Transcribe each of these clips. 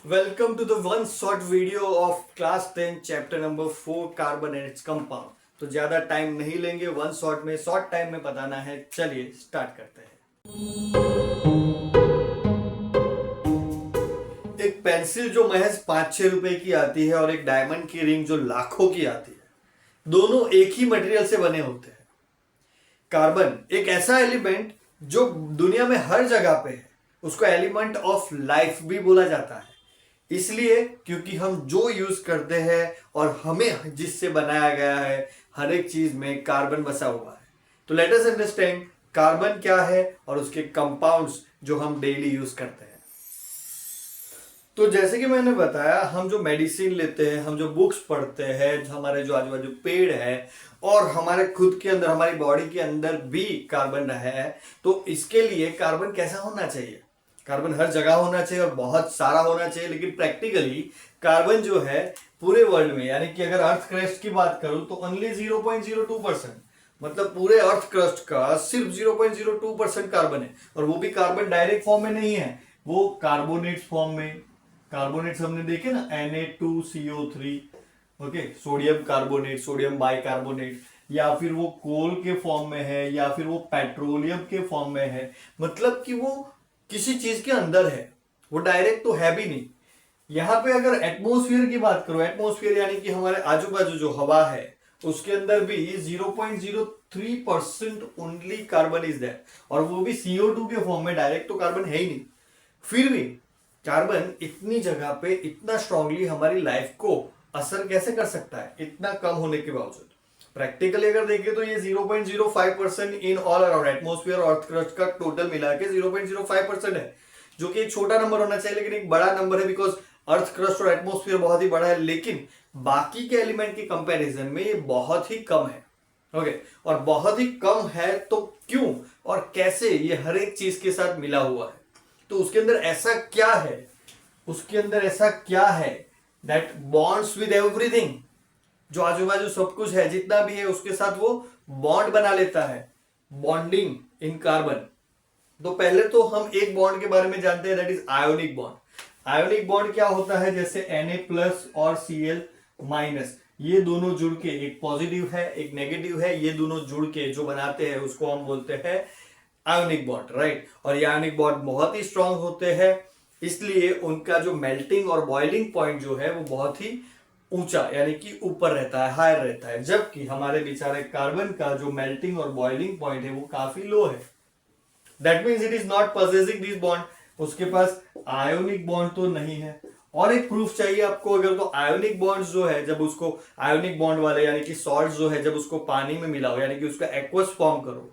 Welcome to the one short video of class 10 chapter number 4 carbon and its compound. तो ज्यादा time नहीं लेंगे, one short time में बताना है। चलिए स्टार्ट करते हैं। एक पेंसिल जो महज 5-6 रुपए की आती है और एक डायमंड की रिंग जो लाखों की आती है, दोनों एक ही मटेरियल से बने होते हैं। कार्बन एक ऐसा एलिमेंट जो दुनिया में हर जगह पे है, उसको एलिमेंट ऑफ लाइफ भी बोला जाता है। इसलिए क्योंकि हम जो यूज करते हैं और हमें जिससे बनाया गया है, हर एक चीज में कार्बन बसा हुआ है। तो लेट अस अंडरस्टैंड कार्बन क्या है और उसके कंपाउंड्स जो हम डेली यूज करते हैं। तो जैसे कि मैंने बताया, हम जो मेडिसिन लेते हैं, हम जो बुक्स पढ़ते हैं, हमारे जो आजू बाजू पेड़ है और हमारे खुद के अंदर, हमारी बॉडी के अंदर भी कार्बन है। तो इसके लिए कार्बन कैसा होना चाहिए? कार्बन हर जगह होना चाहिए और बहुत सारा होना चाहिए। लेकिन प्रैक्टिकली कार्बन जो है पूरे वर्ल्ड में, यानी कि अगर अर्थ क्रस्ट की बात करूं तो ओनली 0.02%, मतलब पूरे अर्थ क्रस्ट का सिर्फ 0.02% कार्बन है। और वो भी कार्बन डायरेक्ट फॉर्म में नहीं है, वो कार्बोनेट्स फॉर्म में। कार्बोनेट्स हमने देखे ना, Na2CO3, okay, sodium carbonate, sodium bicarbonate, या फिर वो कोल के फॉर्म में है, या फिर वो पेट्रोलियम के फॉर्म में है। मतलब कि वो किसी चीज के अंदर है, वो डायरेक्ट तो है भी नहीं। यहां पे अगर एटमॉस्फेयर की बात करो, एटमॉस्फेयर यानी कि हमारे आजू बाजू जो हवा है, उसके अंदर भी 0.03% ओनली कार्बन इज देयर, और वो भी CO2 के फॉर्म में। डायरेक्ट तो कार्बन है ही नहीं। फिर भी कार्बन इतनी जगह पे इतना स्ट्रांगली हमारी लाइफ को असर कैसे कर सकता है, इतना कम होने के बावजूद? प्रैक्टिकली अगर देखें तो ये 0.05% इन ऑल अराउंड एटमॉस्फेयर और अर्थ क्रस्ट का टोटल मिला के 0.05% है, जो कि एक छोटा नंबर होना चाहिए लेकिन एक बड़ा नंबर है, बिकॉज अर्थ क्रस्ट और एटमॉस्फेयर बहुत ही बड़ा है। लेकिन बाकी के एलिमेंट के कंपैरिजन में ये बहुत ही कम है। ओके, और बहुत ही कम है तो क्यों और कैसे? ये हर एक चीज के साथ मिला हुआ है। तो उसके अंदर ऐसा क्या है, उसके अंदर ऐसा क्या है दैट बॉन्ड्स विद एवरीथिंग? जो आजू बाजू सब कुछ है, जितना भी है, उसके साथ वो बॉन्ड बना लेता है। Bonding in carbon. तो पहले तो हम एक बॉन्ड के बारे में जानते हैं, that is ionic bond. Ionic bond क्या होता है? जैसे Na+ और Cl-, ये दोनों जुड़ के, एक पॉजिटिव है एक नेगेटिव है, ये दोनों जुड़ के जो बनाते हैं उसको हम बोलते हैं आयोनिक बॉन्ड, राइट। और ये आयोनिक बॉन्ड बहुत ही स्ट्रांग होते हैं, इसलिए उनका जो मेल्टिंग और बॉइलिंग पॉइंट जो है वो बहुत ही ऊंचा, यानी कि ऊपर रहता है, हायर रहता है। जबकि हमारे बेचारे कार्बन का जो मेल्टिंग और बॉइलिंग पॉइंट है वो काफी लो है। That means it is not possessing this bond, उसके पास आयोनिक बॉन्ड तो नहीं है। और एक प्रूफ चाहिए आपको अगर, तो आयोनिक बॉन्ड्स जो है, जब उसको आयोनिक बॉन्ड वाले यानी कि सॉल्ट जो है, जब उसको पानी में मिलाओ, यानी कि उसका एक्वस फॉर्म करो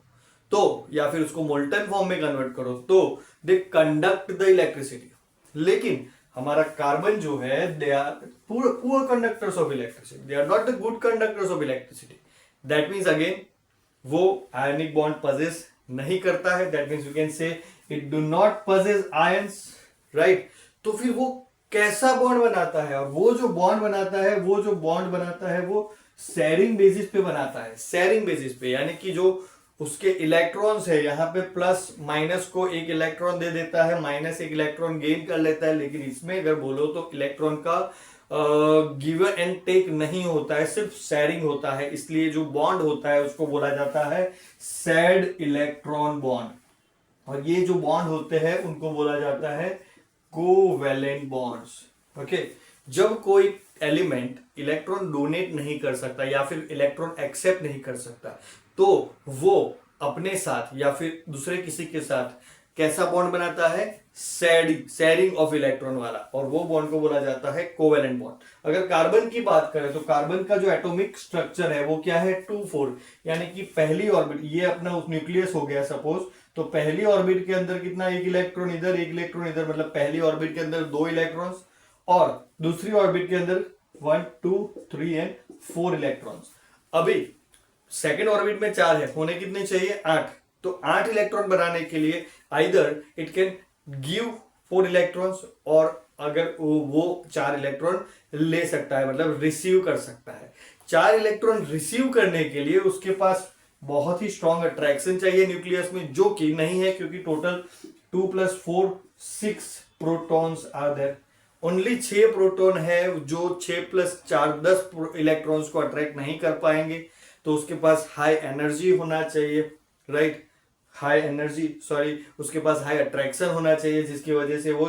तो, या फिर उसको मोल्टन फॉर्म में कन्वर्ट करो तो दे कंडक्ट द इलेक्ट्रिसिटी। लेकिन हमारा कार्बन जो है, they are poor conductors of electricity, they are not the good conductors of electricity. That means again वो आयोनिक बॉन्ड पजेस नहीं करता है। That means you can say it do not possess ions, right. तो फिर वो कैसा bond बनाता है? और वो जो बॉन्ड बनाता है वो शेयरिंग बेसिस पे बनाता है। शेयरिंग बेसिस पे यानी कि जो उसके इलेक्ट्रॉन्स है, यहाँ पे प्लस माइनस को एक इलेक्ट्रॉन दे देता है, माइनस एक इलेक्ट्रॉन गेन कर लेता है। लेकिन इसमें अगर बोलो तो इलेक्ट्रॉन का गिव एंड टेक नहीं होता है, सिर्फ शेयरिंग होता है। इसलिए जो बॉन्ड होता है उसको बोला जाता है शेयर्ड इलेक्ट्रॉन बॉन्ड। और ये जो बॉन्ड होते हैं उनको बोला जाता है कोवैलेंट बॉन्ड्स। ओके, जब कोई एलिमेंट इलेक्ट्रॉन डोनेट नहीं कर सकता या फिर इलेक्ट्रॉन एक्सेप्ट नहीं कर सकता, तो वो अपने साथ या फिर दूसरे किसी के साथ कैसा बॉन्ड बनाता है? शेयरिंग ऑफ इलेक्ट्रॉन वाला, और वो बॉन्ड को बोला जाता है कोवैलेंट बॉन्ड। अगर कार्बन की बात करें तो कार्बन का जो एटॉमिक स्ट्रक्चर है वो क्या है? 2-4, यानी कि पहली ऑर्बिट, ये अपना न्यूक्लियस हो गया सपोज, तो पहली ऑर्बिट के अंदर कितना? एक इलेक्ट्रॉन इधर, एक इलेक्ट्रॉन इधर, मतलब पहली ऑर्बिट के अंदर 2 इलेक्ट्रॉन्स, और दूसरी ऑर्बिट के अंदर 1, 2, 3 एंड 4 इलेक्ट्रॉन्स। अभी सेकेंड ऑर्बिट में 4 है, होने कितने चाहिए? 8। तो 8 इलेक्ट्रॉन बनाने के लिए either it can give 4 electrons, और अगर वो 4 इलेक्ट्रॉन ले सकता है, मतलब रिसीव कर सकता है। 4 इलेक्ट्रॉन रिसीव करने के लिए उसके पास बहुत ही स्ट्रॉन्ग अट्रैक्शन चाहिए न्यूक्लियस में, जो कि नहीं है, क्योंकि total 2 + 4 6 protons are there. Only 6 proton है जो 6+4 10 इलेक्ट्रॉन्स को अट्रैक्ट नहीं कर पाएंगे। तो उसके पास हाई एनर्जी होना चाहिए, राइट, हाई एनर्जी, सॉरी, उसके पास हाई अट्रैक्शन होना चाहिए जिसकी वजह से वो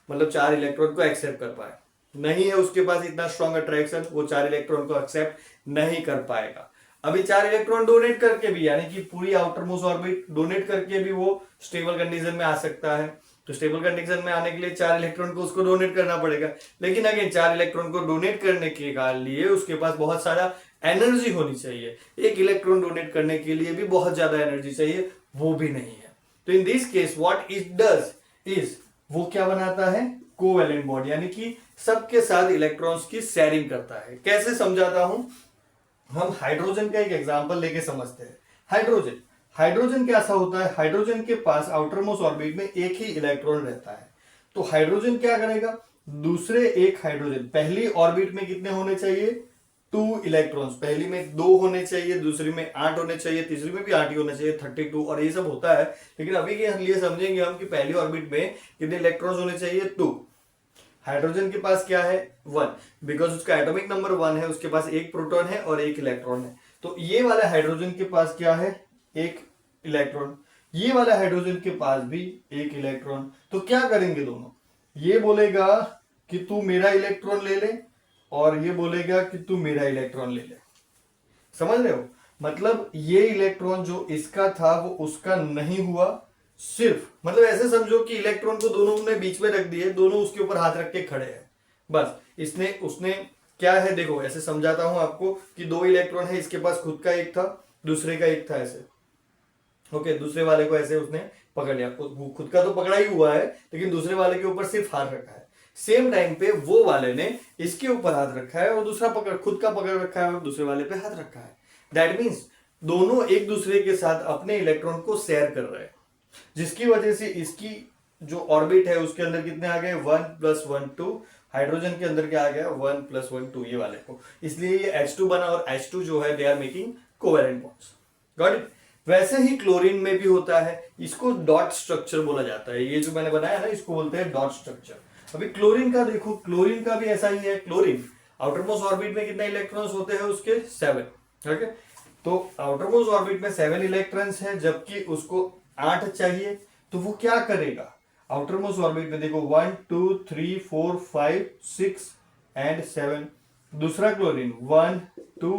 मतलब 4 इलेक्ट्रॉन को एक्सेप्ट कर पाए। नहीं है उसके पास इतना स्ट्रॉन्ग अट्रैक्शन, वो 4 इलेक्ट्रॉन को एक्सेप्ट नहीं कर पाएगा। अभी 4 इलेक्ट्रॉन डोनेट करके भी, यानी कि पूरी आउटर मोस्ट ऑर्बिट डोनेट करके भी वो स्टेबल कंडीशन में आ सकता है। तो स्टेबल कंडीशन में आने के लिए 4 इलेक्ट्रॉन को उसको डोनेट करना पड़ेगा। लेकिन अगेन 4 इलेक्ट्रॉन को डोनेट करने के लिए उसके पास बहुत सारा एनर्जी होनी चाहिए। एक इलेक्ट्रॉन डोनेट करने के लिए भी बहुत ज्यादा एनर्जी चाहिए, वो भी नहीं है। तो in this case what it does is, वो क्या बनाता है, कोवैलेंट बॉन्ड, यानी कि सबके साथ इलेक्ट्रॉन्स की शेयरिंग करता है। कैसे समझाता हूं, हम हाइड्रोजन का एक एग्जांपल लेके समझते हैं। हाइड्रोजन कैसा होता है, हाइड्रोजन के पास आउटर मोस्ट ऑर्बिट में एक ही इलेक्ट्रॉन रहता है। तो हाइड्रोजन क्या करेगा, दूसरे एक हाइड्रोजन, पहली ऑर्बिट में कितने होने चाहिए, 2 इलेक्ट्रॉन्स, पहली में 2 होने चाहिए, दूसरी में 8 होने चाहिए, तीसरी में भी 8 ही होने चाहिए, 32, और ये सब होता है। लेकिन अभी के लिए समझेंगे हम कि पहली ऑर्बिट में कितने इलेक्ट्रॉन्स होने चाहिए, 2। हाइड्रोजन के पास क्या है, 1, बिकॉज उसका एटॉमिक नंबर 1 है, उसके पास एक प्रोटॉन है और एक इलेक्ट्रॉन है। तो ये वाला हाइड्रोजन के पास क्या है, एक इलेक्ट्रॉन, ये वाला हाइड्रोजन के पास भी एक इलेक्ट्रॉन। तो क्या करेंगे दोनों, ये बोलेगा कि तू मेरा इलेक्ट्रॉन ले ले और ये बोलेगा कि तू मेरा इलेक्ट्रॉन ले ले। समझ रहे हो, मतलब ये इलेक्ट्रॉन जो इसका था वो उसका नहीं हुआ, सिर्फ मतलब ऐसे समझो कि इलेक्ट्रॉन को दोनों ने बीच में रख दिए, दोनों उसके ऊपर हाथ रख के खड़े हैं, बस इसने उसने क्या है, देखो ऐसे समझाता हूं आपको कि 2 इलेक्ट्रॉन है, इसके पास खुद का एक था, दूसरे का एक था, ऐसे ओके, दूसरे वाले को ऐसे उसने पकड़ लिया, खुद का तो पकड़ा ही हुआ है लेकिन दूसरे वाले के ऊपर सिर्फ हाथ रखा है। सेम टाइम पे वो वाले ने इसके ऊपर हाथ रखा है और दूसरा पकड़, खुद का पकड़ रखा है और दूसरे वाले पे हाथ रखा है। दैट मीन्स दोनों एक दूसरे के साथ अपने इलेक्ट्रॉन को शेयर कर रहे हैं, जिसकी वजह से इसकी जो ऑर्बिट है उसके अंदर कितने आ गए, 1+1 2, हाइड्रोजन के अंदर क्या आ गया, 1+1 2, ये वाले को, इसलिए ये H2 बना और H2 जो है they are making covalent bonds. Got it. वैसे ही क्लोरीन में भी होता है, इसको डॉट स्ट्रक्चर बोला जाता है, ये जो मैंने बनाया ना इसको बोलते हैं डॉट स्ट्रक्चर। अभी क्लोरीन का देखो, क्लोरीन का भी ऐसा ही है। क्लोरीन आउटर मोस्ट ऑर्बिट में कितने इलेक्ट्रॉन्स होते हैं उसके, 7, ओके। तो आउटर मोस्ट ऑर्बिट में 7 इलेक्ट्रॉन्स है, जबकि उसको 8 चाहिए। तो वो क्या करेगा, आउटर मोस्ट ऑर्बिट में देखो 1 2 3 4 5 6 एंड 7। दूसरा क्लोरीन 1 2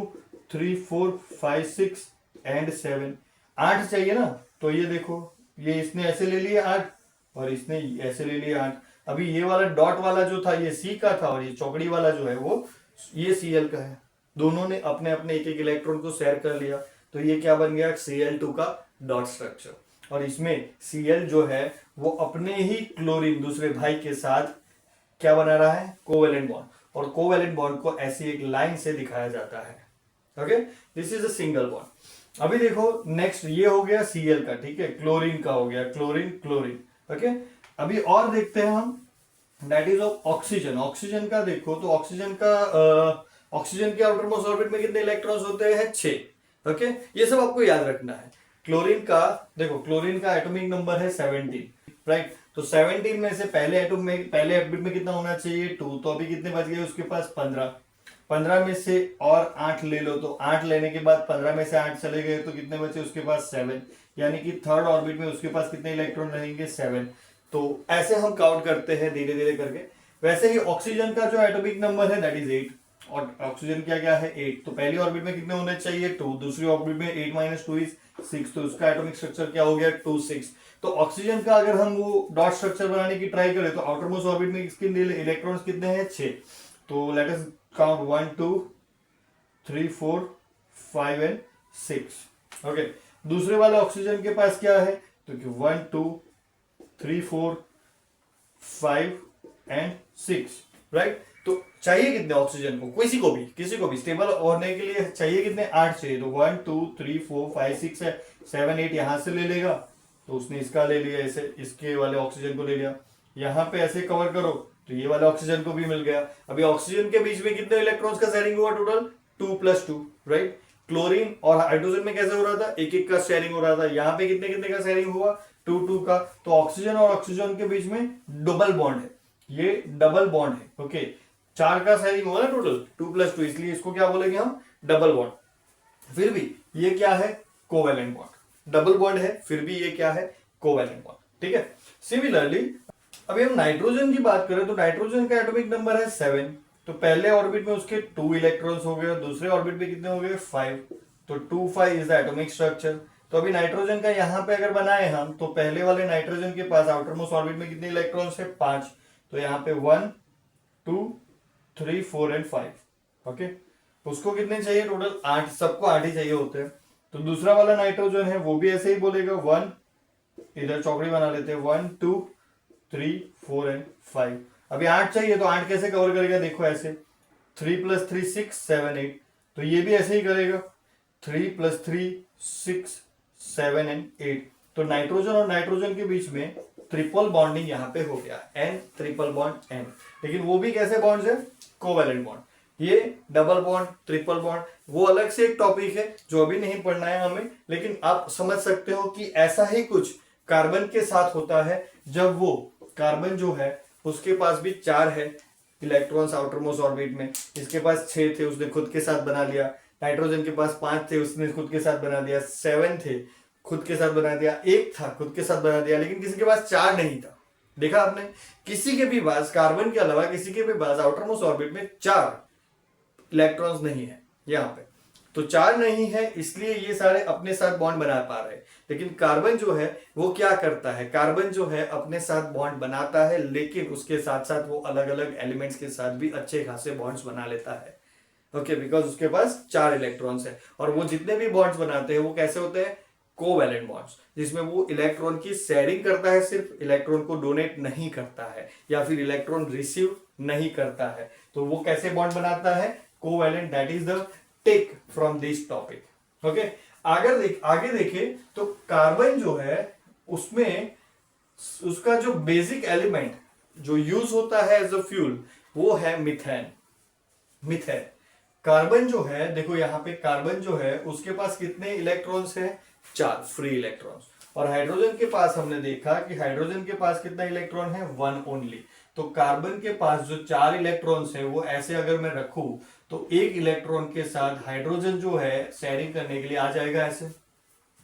3 4 5 6 एंड 7, 8 चाहिए ना। तो ये देखो, ये इसने ऐसे ले लिया 8 और इसने ऐसे ले लिया 8। अभी ये वाला डॉट वाला जो था ये सी का था और ये चौकड़ी वाला जो है वो ये Cl का है। दोनों ने अपने अपने एक एक इलेक्ट्रॉन को शेयर कर लिया, तो ये क्या बन गया, Cl2 का डॉट स्ट्रक्चर। और इसमें Cl जो है वो अपने ही क्लोरीन दूसरे भाई के साथ क्या बना रहा है, कोवैलेंट बॉन्ड। और कोवैलेंट बॉन्ड को ऐसी एक लाइन से दिखाया जाता है, okay, this is a single bond. अभी देखो नेक्स्ट, ये हो गया Cl का, ठीक है, क्लोरीन का हो गया, क्लोरीन क्लोरीन, ओके। अभी और देखते हैं हम, that is of oxygen. Oxygen का देखो, तो ऑक्सीजन का ऑक्सीजन के आउटर मोस्ट ऑर्बिट में कितने इलेक्ट्रॉन्स होते हैं, 6, ओके। ये सब आपको याद रखना है। क्लोरीन का देखो, क्लोरीन का एटॉमिक नंबर है 17, राइट। तो 17 में से पहले एटम में, पहले ऑर्बिट में कितना होना चाहिए, 2। तो अभी कितने बच गए उसके पास, 15। 15 में से और 8 ले लो, तो 8 लेने के बाद 15 में से 8 चले गए तो कितने बचे उसके पास, 7। यानी कि थर्ड ऑर्बिट में उसके पास कितने इलेक्ट्रॉन रहेंगे, 7। तो ऐसे हम काउंट करते हैं धीरे धीरे करके। वैसे ही ऑक्सीजन का जो एटॉमिक नंबर है दैट इज 8, और ऑक्सीजन क्या क्या है, 8। तो पहली ऑर्बिट में कितने होने चाहिए, 2। दूसरी ऑर्बिट में 8 - 2 इज 6, तो उसका एटॉमिक स्ट्रक्चर क्या हो गया, 2 6। तो ऑक्सीजन का अगर हम वो डॉट स्ट्रक्चर बनाने की ट्राई करें तो आउटर मोस्ट ऑर्बिट में इसके इलेक्ट्रॉन्स कितने हैं, 6। तो let us count 1 2 3 4 5 and 6, okay. दूसरे वाले ऑक्सीजन के पास क्या है, तो 1 2 3 4 5 एंड 6, राइट। तो चाहिए कितने ऑक्सीजन को, किसी को भी स्टेबल होने के लिए चाहिए कितने, 8 चाहिए। तो 1 2 3 4 5 6 है, 7 8 यहां से ले लेगा, तो उसने इसका ले लिया, ऐसे इसके वाले ऑक्सीजन को ले लिया, यहां पे ऐसे कवर करो तो ये वाले ऑक्सीजन को भी मिल गया। अभी ऑक्सीजन के बीच में कितने इलेक्ट्रॉन्स का शेयरिंग हुआ, टोटल 2+2, राइट। क्लोरीन और हाइड्रोजन में कैसे हो रहा था, एक एक का शेयरिंग हो रहा था, यहाँ पे कितने कितने का शेयरिंग हुआ, 2 2 का। तो ऑक्सीजन और ऑक्सीजन के बीच में डबल बॉन्ड है, ये डबल बॉन्ड है। ओके, 4 का शेयरिंग होगा ना टोटल, 2+2, इसलिए इसको क्या बोलेंगे हम, डबल बॉन्ड। फिर भी ये क्या है, कोवेलेंट बॉन्ड। डबल बॉन्ड है फिर भी ये क्या है, कोवेलेंट बॉन्ड। ठीक है। सिमिलरली अभी हम नाइट्रोजन की बात करें तो नाइट्रोजन का एटॉमिक नंबर है 7। तो पहले ऑर्बिट में उसके 2 इलेक्ट्रॉन्स हो गए और दूसरे ऑर्बिट में कितने हो गए, 5। तो 2 5 इज द एटॉमिक स्ट्रक्चर। तो अभी नाइट्रोजन का यहां पे अगर बनाए हम तो पहले वाले नाइट्रोजन के पास आउटर मोस्ट ऑर्बिट में कितने इलेक्ट्रॉन्स है, 5। तो यहाँ पे 1 2 3 4 एंड 5। ओके, उसको कितने चाहिए टोटल, 8। सबको 8 ही चाहिए होते हैं। तो दूसरा वाला नाइट्रोजन है वो भी ऐसे ही बोलेगा 1, इधर चौकड़ी बना लेते हैं, 1 2 3 4 एंड 5। अभी 8 चाहिए तो 8 कैसे कवर करेगा, देखो ऐसे 3 + 3 6 7 8। तो ये भी ऐसे ही करेगा 3 + 3 6 7 एंड 8। तो नाइट्रोजन और नाइट्रोजन के बीच में ट्रिपल बॉन्डिंग यहाँ पे हो गया, N ट्रिपल बॉन्ड N। लेकिन वो भी कैसे बॉन्ड्स है, कोवेलेंट बॉन्ड। ये डबल बॉन्ड, ट्रिपल बॉन्ड वो अलग से एक टॉपिक है जो अभी नहीं पढ़ना है हमें, लेकिन आप समझ सकते हो कि ऐसा ही कुछ कार्बन के साथ होता है। जब वो कार्बन जो है उसके पास भी 4 है इलेक्ट्रॉन्स आउटर मोस्ट ऑर्बिट में, इसके पास 6 थे उसने खुद के साथ बना लिया। नाइट्रोजन के पास 5 थे उसने खुद के साथ बना दिया। 7 थे खुद के साथ बना दिया। 1 था खुद के साथ बना दिया। लेकिन किसी के पास 4 नहीं था। देखा आपने, किसी के भी पास कार्बन के अलावा किसी के भी पास आउटर मोस्ट ऑर्बिट में 4 इलेक्ट्रॉन्स नहीं है यहाँ पे। तो 4 नहीं है इसलिए ये सारे अपने साथ बॉन्ड बना पा रहे हैं। लेकिन कार्बन जो है वो क्या करता है, कार्बन जो है अपने साथ बॉन्ड बनाता है लेकिन उसके साथ साथ वो अलग अलग एलिमेंट्स के साथ भी अच्छे खासे बॉन्ड्स बना लेता है। ओके, बिकॉज उसके पास 4 इलेक्ट्रॉन्स है। और वो जितने भी बॉन्ड्स बनाते हैं वो कैसे होते हैं, कोवैलेंट बॉन्ड्स, जिसमें वो इलेक्ट्रॉन की शेयरिंग करता है, सिर्फ इलेक्ट्रॉन को डोनेट नहीं करता है या फिर इलेक्ट्रॉन रिसीव नहीं करता है। तो वो कैसे बॉन्ड बनाता है, covalent. That is the take from this topic. Okay, आगे देखें तो कार्बन जो है उसमें उसका जो बेसिक एलिमेंट जो यूज होता है एज अ फ्यूल वो है मिथेन। मिथेन कार्बन जो है, देखो यहाँ पे कार्बन जो है उसके पास कितने इलेक्ट्रॉन्स है, 4 फ्री इलेक्ट्रॉन्स। और हाइड्रोजन के पास हमने देखा कि हाइड्रोजन के पास कितना इलेक्ट्रॉन है, 1 ओनली। तो कार्बन के पास जो 4 इलेक्ट्रॉन्स है वो ऐसे अगर मैं रखूं तो एक इलेक्ट्रॉन के साथ हाइड्रोजन जो है शेयरिंग करने के लिए आ जाएगा, ऐसे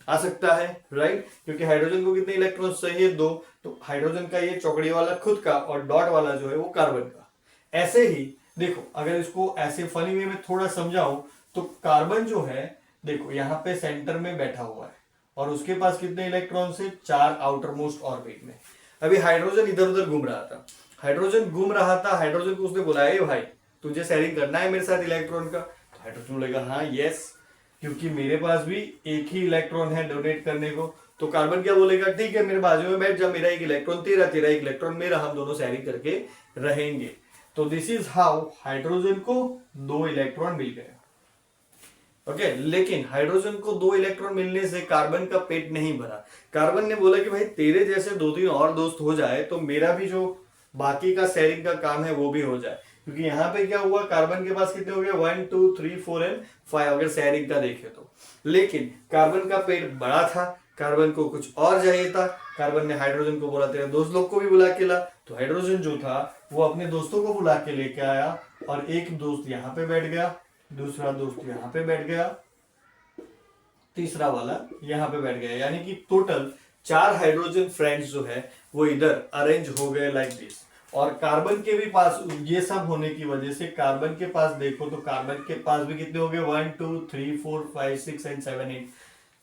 आ सकता है, राइट। क्योंकि हाइड्रोजन को कितने इलेक्ट्रॉन्स चाहिए, 2। तो हाइड्रोजन का ये चौकड़ी वाला खुद का और डॉट वाला जो है वो कार्बन का। ऐसे ही देखो, अगर इसको ऐसे फनी वे में थोड़ा समझाऊं तो कार्बन जो है देखो यहाँ पे सेंटर में बैठा हुआ है और उसके पास कितने इलेक्ट्रॉन से, 4 आउटर मोस्ट ऑर्बिट में। अभी हाइड्रोजन इधर उधर घूम रहा था, हाइड्रोजन घूम रहा था, हाइड्रोजन को उसने बुलाया, "ए भाई तुझे शेयरिंग करना है मेरे साथ इलेक्ट्रॉन का"। तो हाइड्रोजन बोलेगा हाँ यस, क्योंकि मेरे पास भी एक ही इलेक्ट्रॉन है डोनेट करने को। तो कार्बन क्या बोलेगा, ठीक है मेरे बाजू में बैठ जा, मेरा एक इलेक्ट्रॉन तेरा, तेरा एक इलेक्ट्रॉन मेरा, हम दोनों शेयरिंग करके रहेंगे। तो दिस इज हाउ हाइड्रोजन को 2 इलेक्ट्रॉन मिल गए। ओके, लेकिन हाइड्रोजन को 2 इलेक्ट्रॉन मिलने से कार्बन का पेट नहीं भरा। कार्बन ने बोला कि भाई तेरे जैसे 2-3 और दोस्त हो जाए तो मेरा भी जो बाकी का शेयरिंग का काम है वो भी हो जाए। क्योंकि यहाँ पे क्या हुआ, कार्बन के पास कितने हो गए, 1 2 3 4 एंड 5 अगर शेयरिंग का देखे तो। लेकिन कार्बन का पेट बड़ा था, कार्बन को कुछ और चाहिए था। कार्बन ने हाइड्रोजन को बोला तेरे दोस्त लोग को भी बुला के ला। तो हाइड्रोजन जो था वो अपने दोस्तों को बुला के लेके आया और एक दोस्त यहाँ पे बैठ गया, दूसरा दोस्त यहाँ पे बैठ गया, तीसरा वाला यहाँ पे बैठ गया। यानी कि टोटल 4 हाइड्रोजन फ्रेंड्स जो है वो इधर अरेंज हो गए लाइक दिस। और कार्बन के भी पास ये सब होने की वजह से कार्बन के पास देखो तो कार्बन के पास भी कितने हो गए, 1 2 3 4 5 6 एंड 7 8।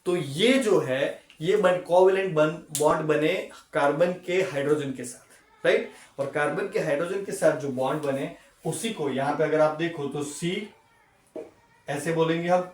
तो ये जो है ये कोवेलेंट बॉन्ड बने कार्बन के हाइड्रोजन के साथ, राइट। और कार्बन के हाइड्रोजन के साथ जो बॉन्ड बने उसी को यहाँ पे अगर आप देखो तो सी ऐसे बोलेंगे हम।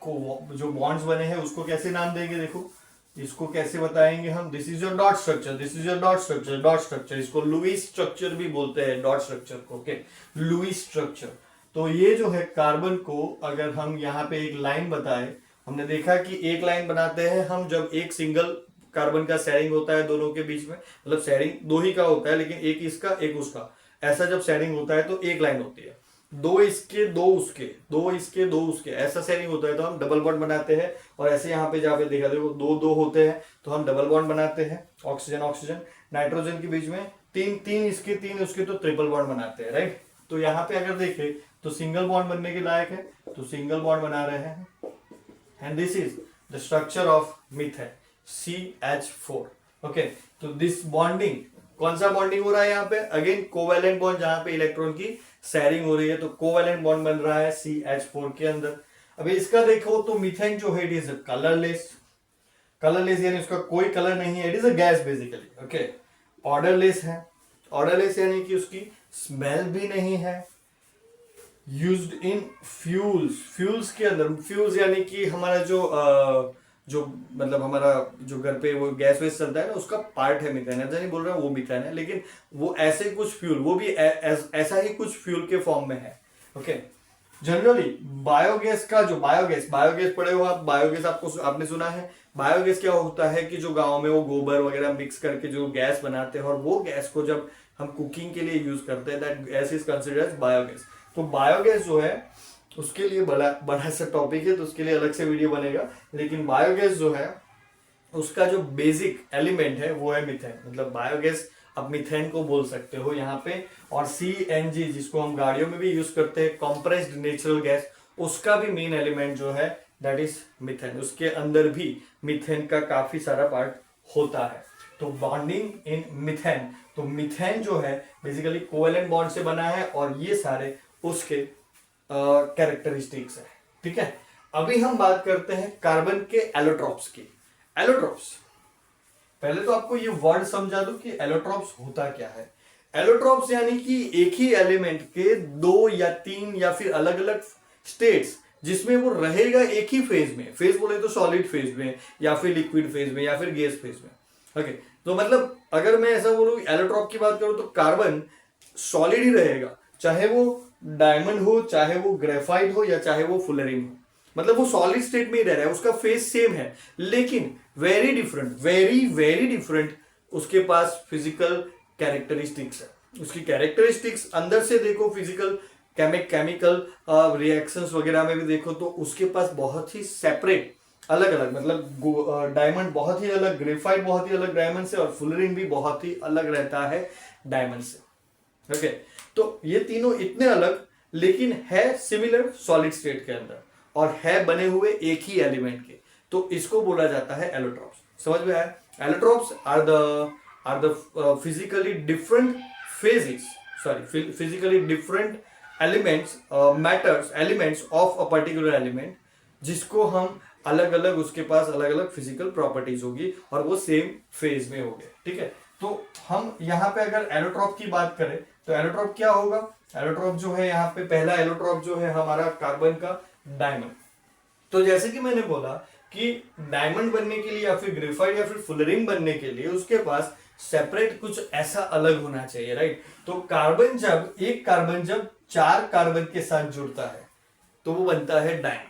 जो बॉन्ड्स बने हैं उसको कैसे नाम देंगे, देखो इसको कैसे बताएंगे हम, this is your dot structure, this is your dot structure, dot structure. इसको लुईस स्ट्रक्चर भी बोलते हैं, डॉट स्ट्रक्चर को। Okay, Lewis structure. तो ये जो है कार्बन को अगर हम यहाँ पे एक लाइन बताए, हमने देखा कि एक लाइन बनाते हैं हम जब एक सिंगल कार्बन का शेयरिंग होता है दोनों के बीच में, मतलब शेयरिंग 2 ही का होता है लेकिन एक इसका एक उसका, ऐसा जब शेयरिंग होता है तो एक लाइन होती है। 2 इसके 2 उसके, 2 इसके 2 उसके, ऐसा शेयरिंग होता है तो हम डबल बॉन्ड बनाते हैं। और ऐसे यहाँ पे जहाँ पे देखा देखो 2 2 होते हैं तो हम डबल बॉन्ड बनाते हैं, ऑक्सीजन ऑक्सीजन। नाइट्रोजन के बीच में तीन तीन इसके तीन उसके तो ट्रिपल बॉन्ड बनाते हैं, राइट। तो यहाँ पे अगर देखें तो सिंगल बॉन्ड बनने के लायक है, तो सिंगल बॉन्ड बना रहे हैं। And this is the structure of methane, CH4। Okay, तो दिस बॉन्डिंग, कौन सा बॉन्डिंग हो रहा है यहाँ पे? अगेन कोवैलेंट बॉन्ड, जहां पे इलेक्ट्रॉन की शेयरिंग हो रही है, तो कोवैलेंट बॉन्ड बन रहा है CH4 के अंदर। अभी इसका देखो तो मीथेन जो है इट इज कलरलेस, कलरलेस यानी उसका कोई कलर नहीं है, it is a gas basically. Okay, odourless है, ऑर्डरलेस यानी कि उसकी स्मेल भी नहीं है। यूज्ड इन फ्यूल्स, फ्यूल्स के अंदर, फ्यूल्स यानी कि हमारा जो मतलब हमारा जो घर पे वो गैस वेस चलता है ना, उसका पार्ट है मीथेन। ऐसा नहीं बोल रहा वो मीथेन है, लेकिन वो ऐसे कुछ फ्यूल, वो भी ऐसा ही कुछ फ्यूल के फॉर्म में है। ओके, जनरली बायोगैस का जो बायोगैस पढ़े हो आप, बायोगैस आपने सुना है। बायोगैस क्या होता है कि जो गांव में वो गोबर वगैरह मिक्स करके जो गैस बनाते हैं, और वो गैस को जब हम कुकिंग के लिए यूज करते हैं, that gas is considered biogas. तो बायोगैस जो है उसके लिए बड़ा सा टॉपिक है, तो उसके लिए अलग से वीडियो बनेगा। लेकिन बायोगैस जो है उसका जो बेसिक एलिमेंट है वो है मीथेन, मतलब बायोगैस आप मीथेन को बोल सकते हो यहाँ पे। और CNG जिसको हम गाड़ियों में भी यूज करते हैं, कंप्रेस्ड नेचुरल गैस, उसका भी मेन एलिमेंट जो है दैट इज मीथेन। उसके अंदर भी मीथेन का काफी सारा पार्ट होता है। तो बॉन्डिंग इन मीथेन, तो मीथेन जो है बेसिकली कोवेलेंट बॉन्ड से बना है, और ये सारे उसके कैरेक्टरिस्टिक्स है। ठीक है, अभी हम बात करते हैं कार्बन के एलोट्रॉप्स की। एलोट्रॉप्स, पहले तो आपको ये वर्ड समझा दूं कि एलोट्रॉप्स होता क्या है। एलोट्रॉप्स यानी कि एक ही एलिमेंट के दो या तीन या फिर अलग अलग स्टेट्स जिसमें वो रहेगा एक ही फेज में, फेज बोले तो सॉलिड फेज में या फिर लिक्विड फेज में या फिर गैस फेज में। ओके, तो मतलब अगर मैं ऐसा बोलूं एलोट्रॉप की बात करूं तो कार्बन सॉलिड ही रहेगा, चाहे वो डायमंड हो, चाहे वो ग्रेफाइट हो, या चाहे वो फुलरिन हो। मतलब वो सॉलिड स्टेट में ही रह रहा है, उसका फेस सेम है, लेकिन very different, very very different उसके पास फिजिकल कैरेक्टरिस्टिक्स है। उसकी कैरेक्टरिस्टिक्स अंदर से देखो, फिजिकल केमिकल रिएक्शंस वगैरह में भी देखो, तो उसके पास बहुत ही सेपरेट, अलग अलग, मतलब डायमंड बहुत ही अलग, ग्रेफाइट बहुत ही अलग डायमंड से, और फुलरिन भी बहुत ही अलग रहता है डायमंड से। ओके, तो ये तीनों इतने अलग लेकिन है सिमिलर सॉलिड स्टेट के अंदर, और है बने हुए एक ही एलिमेंट के, तो इसको बोला जाता है एलोट्रॉप्स। समझ में आया? Allotropes are the physically different phases, sorry physically different elements, matters, elements of a particular element, जिसको हम अलग अलग, उसके पास अलग अलग फिजिकल प्रॉपर्टीज होगी और वो सेम फेज में होंगे। ठीक है, तो हम यहाँ पे अगर एलोट्रॉप की बात करें तो एलोट्रॉप क्या होगा? एलोट्रॉप जो है यहाँ पे पहला एलोट्रॉप जो है हमारा कार्बन का डायमंड। तो जैसे कि मैंने बोला कि डायमंड बनने के लिए या फिर ग्रेफाइट या फिर फुलरिन बनने के लिए उसके पास सेपरेट कुछ ऐसा अलग होना चाहिए, राइट। तो कार्बन जब एक कार्बन जब चार कार्बन के साथ जुड़ता है तो वो बनता है डायमंड।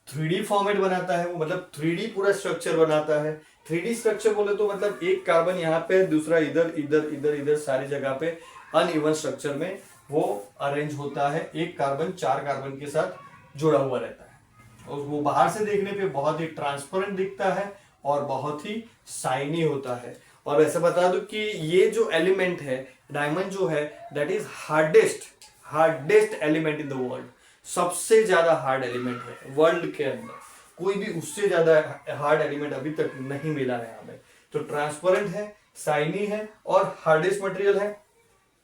3D फॉर्मेट बनाता है वो, मतलब 3D पूरा स्ट्रक्चर बनाता है। 3D स्ट्रक्चर बोले तो मतलब एक कार्बन यहाँ पे, दूसरा इधर इधर इधर इधर, सारी जगह पे अनइवन स्ट्रक्चर में वो अरेंज होता है। एक कार्बन चार कार्बन के साथ जुड़ा हुआ रहता है, और वो बाहर से देखने पे बहुत ही ट्रांसपेरेंट दिखता है और बहुत ही शाइनी होता है। और ऐसा बता दूं कि ये जो एलिमेंट है डायमंड जो है that is hardest element in the world. सबसे ज्यादा हार्ड एलिमेंट है वर्ल्ड के अंदर, कोई भी उससे ज्यादा हार्ड एलिमेंट अभी तक नहीं मिला है हमें। तो ट्रांसपेरेंट है, शाइनी है और हार्डेस्ट मटेरियल है।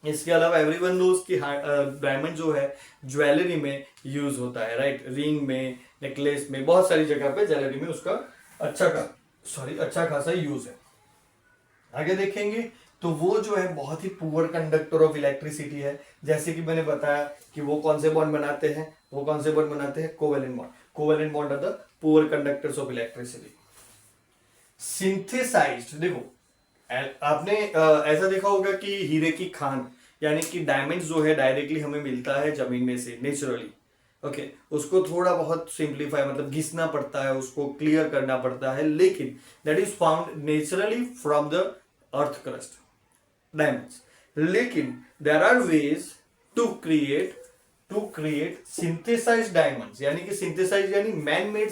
इसके अलावा एवरीवन नोज कि डायमंड जो है ज्वेलरी में यूज होता है, राइट। रिंग में, नेकलेस में, बहुत सारी जगह पे ज्वेलरी में उसका अच्छा खासा यूज है। आगे देखेंगे तो वो जो है बहुत ही पुअर कंडक्टर ऑफ इलेक्ट्रिसिटी है। जैसे कि मैंने बताया कि वो कौन से बॉन्ड बनाते हैं, covalent bond are the poor conductors of electricity. Synthesized, देखो आपने ऐसा देखा होगा कि हीरे की खान यानी कि डायमंड जो है डायरेक्टली हमें मिलता है जमीन में से नेचुरली। ओके, उसको थोड़ा बहुत सिंप्लीफाई, मतलब घिसना पड़ता है, उसको क्लियर करना पड़ता है, लेकिन that is found naturally from the earth crust diamonds. लेकिन there are ways to create synthesized diamonds, यानी कि सिंथेसाइज यानी मैन मेड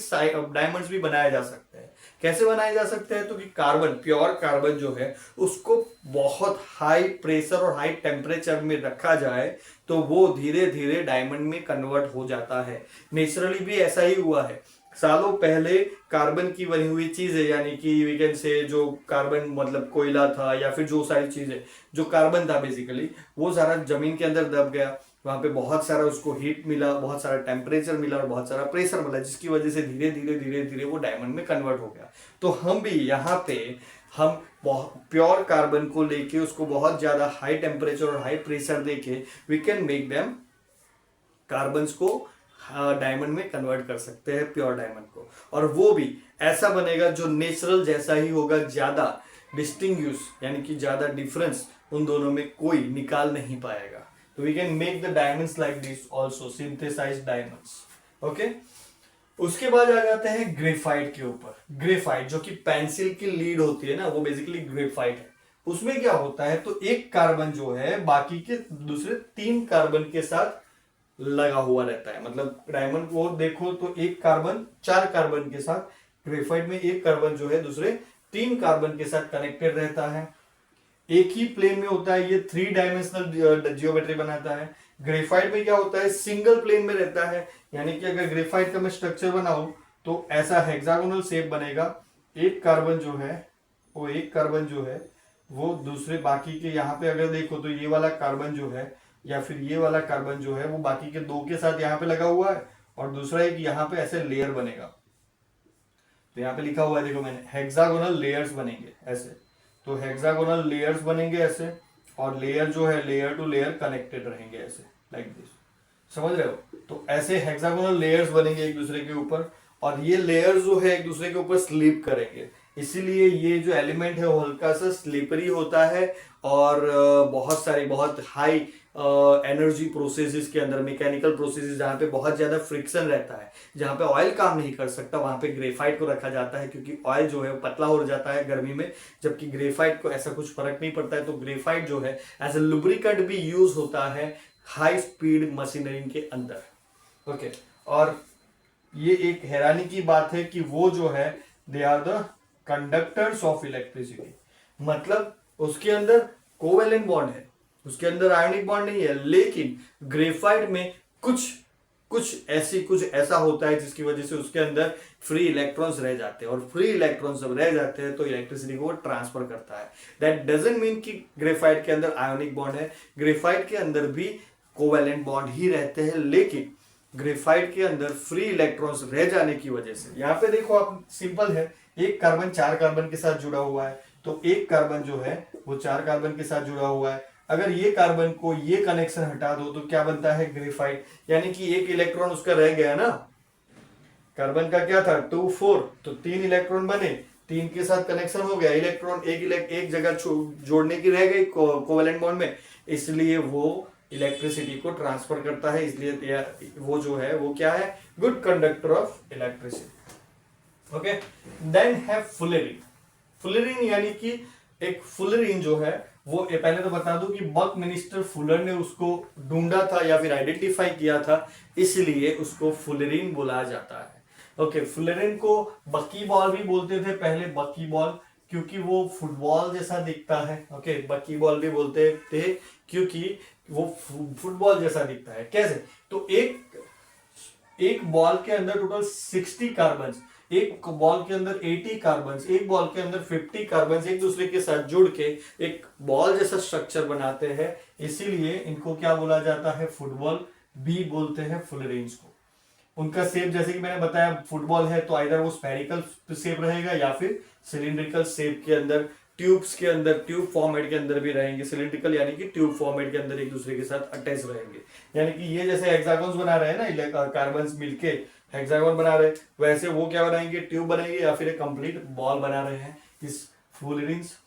डायमंड्स भी बनाया जा सकते हैं। कैसे बनाए जा सकते हैं? तो कि कार्बन, प्योर कार्बन जो है उसको बहुत हाई प्रेशर और हाई टेम्परेचर में रखा जाए तो वो धीरे धीरे डायमंड में कन्वर्ट हो जाता है। नेचुरली भी ऐसा ही हुआ है। सालों पहले कार्बन की बनी हुई चीजें, यानी कि वी कैन से जो कार्बन मतलब कोयला था या फिर जो सारी चीजें जो कार्बन था बेसिकली, वो सारा जमीन के अंदर दब गया। वहां पे बहुत सारा उसको हीट मिला, बहुत सारा टेम्परेचर मिला और बहुत सारा प्रेशर मिला, जिसकी वजह से धीरे धीरे धीरे धीरे वो डायमंड में कन्वर्ट हो गया। तो हम भी यहाँ पे हम प्योर कार्बन को लेके उसको बहुत ज्यादा हाई टेम्परेचर और हाई प्रेशर देके we can make them carbons को डायमंड में कन्वर्ट कर सकते हैं, प्योर डायमंड को। और वो भी ऐसा बनेगा जो नेचुरल जैसा ही होगा, ज्यादा डिस्टिंग्विश यानी कि ज्यादा डिफरेंस उन दोनों में कोई निकाल नहीं पाएगा। तो we can make the diamonds like this also, synthesized diamonds. Okay, उसके बाद आ जाते हैं ग्रेफाइट के ऊपर। ग्रेफाइट जो कि पेंसिल की लीड होती है ना, वो बेसिकली ग्रेफाइट है। उसमें क्या होता है, तो एक कार्बन जो है बाकी के दूसरे 3 कार्बन के साथ लगा हुआ रहता है। मतलब डायमंड को देखो तो एक कार्बन 4 कार्बन के साथ, ग्रेफाइट में एक कार्बन जो है दूसरे 3 कार्बन के साथ कनेक्टेड रहता है। एक ही प्लेन में होता है, ये 3 डायमेंशनल जियोमेट्री बनाता है। ग्रेफाइट में क्या होता है, सिंगल प्लेन में रहता है। यानी कि अगर ग्रेफाइट का मैं स्ट्रक्चर बनाऊं तो ऐसा हेक्सागोनल शेप बनेगा। एक कार्बन जो है वो दूसरे बाकी के, यहाँ पे अगर देखो तो ये वाला कार्बन जो है या फिर ये वाला कार्बन जो है वो बाकी के 2 के साथ यहाँ पे लगा हुआ है, और दूसरा एक यहाँ पे ऐसे लेयर बनेगा। तो यहाँ पे लिखा हुआ है, देखो मैंने, हेक्सागोनल लेयर्स बनेंगे ऐसे। तो हेक्सागोनल लेयर्स बनेंगे ऐसे, और लेयर जो है लेयर टू लेयर कनेक्टेड रहेंगे ऐसे, लाइक दिस। समझ रहे हो? तो ऐसे हेक्सागोनल लेयर्स बनेंगे एक दूसरे के ऊपर, और ये लेयर्स जो है एक दूसरे के ऊपर स्लीप करेंगे। इसीलिए ये जो एलिमेंट है वो हल्का सा स्लिपरी होता है, और बहुत हाई एनर्जी प्रोसेसेस के अंदर, मैकेनिकल प्रोसेसेस जहाँ पे बहुत ज्यादा फ्रिक्शन रहता है, जहाँ पे ऑयल काम नहीं कर सकता, वहां पे ग्रेफाइट को रखा जाता है। क्योंकि ऑयल जो है वो पतला हो जाता है गर्मी में, जबकि ग्रेफाइट को ऐसा कुछ फर्क नहीं पड़ता है। तो ग्रेफाइट जो है एज ए लुब्रिकेंट भी यूज होता है हाई स्पीड मशीनरी के अंदर। ओके, और ये एक हैरानी की बात है कि वो जो है they are the conductors of electricity. मतलब उसके अंदर कोवेलेंट बॉन्ड है, उसके अंदर आयनिक बॉन्ड नहीं है, लेकिन ग्रेफाइट में कुछ ऐसा होता है जिसकी वजह से उसके अंदर फ्री इलेक्ट्रॉन्स रह जाते हैं, और फ्री इलेक्ट्रॉन्स जब रह जाते हैं तो इलेक्ट्रिसिटी को ट्रांसफर करता है। दैट डजंट मीन कि ग्रेफाइट के अंदर आयोनिक बॉन्ड है। ग्रेफाइट के अंदर भी कोवेलेंट बॉन्ड ही रहते हैं, लेकिन ग्रेफाइट के अंदर फ्री इलेक्ट्रॉन्स रह जाने की वजह से, यहाँ पे देखो आप, सिंपल है, एक कार्बन 4 कार्बन के साथ जुड़ा हुआ है, तो एक कार्बन जो है वो 4 कार्बन के साथ जुड़ा हुआ है। अगर ये कार्बन को ये कनेक्शन हटा दो तो क्या बनता है, ग्रेफाइट। यानी कि एक इलेक्ट्रॉन उसका रह गया ना, कार्बन का क्या था 2 4, तो 3 इलेक्ट्रॉन बने, 3 के साथ कनेक्शन हो गया, इलेक्ट्रॉन एक जगह जोड़ने की रह गई कोवेलेंट बॉन्ड में, इसलिए वो इलेक्ट्रिसिटी को ट्रांसफर करता है। इसलिए वो जो है वो क्या है, good conductor of electricity. Okay, then है फुलेरिन। फुलेरिन यानी कि एक फुलेरिन जो है वो, पहले तो बता दूं कि बकमिनिस्टर फुलर ने उसको ढूंढा था या फिर आइडेंटिफाई किया था, इसलिए उसको फुलेरिन बोला जाता है। ओके, फुलेरिन को बकी बॉल भी बोलते थे पहले, बकी बॉल, क्योंकि वो फुटबॉल जैसा दिखता है। ओके, बकी बॉल भी बोलते थे क्योंकि वो फुटबॉल जैसा दिखता है। कैसे? तो एक बॉल के अंदर टोटल 60 कार्बन, एक बॉल के अंदर 80 कार्बन, एक बॉल के अंदर 50 कार्बन एक दूसरे के साथ जुड़ के एक बॉल जैसा स्ट्रक्चर बनाते हैं, इसीलिए इनको क्या बोला जाता है, फुटबॉल भी बोलते हैं फुलेरिन्स को। उनका शेप जैसे कि मैंने बताया, फुटबॉल है तो आइदर वो स्फेरिकल शेप रहेगा या फिर सिलिंड्रिकल शेप के अंदर, ट्यूब्स के अंदर, ट्यूब फॉर्मेट के अंदर भी रहेंगे। सिलिंड्रिकल यानी कि ट्यूब फॉर्मेट के अंदर एक दूसरे के साथ अटैच रहेंगे। यानी कि ये जैसे हेक्सागोन्स बना रहे हैं ना, कार्बन्स मिलके हेक्सागोन बना रहे हैं, वैसे वो क्या बनाएंगे, ट्यूब बनाएंगे या फिर एक कंप्लीट बॉल बना रहे हैं इस फुलेरिन्स।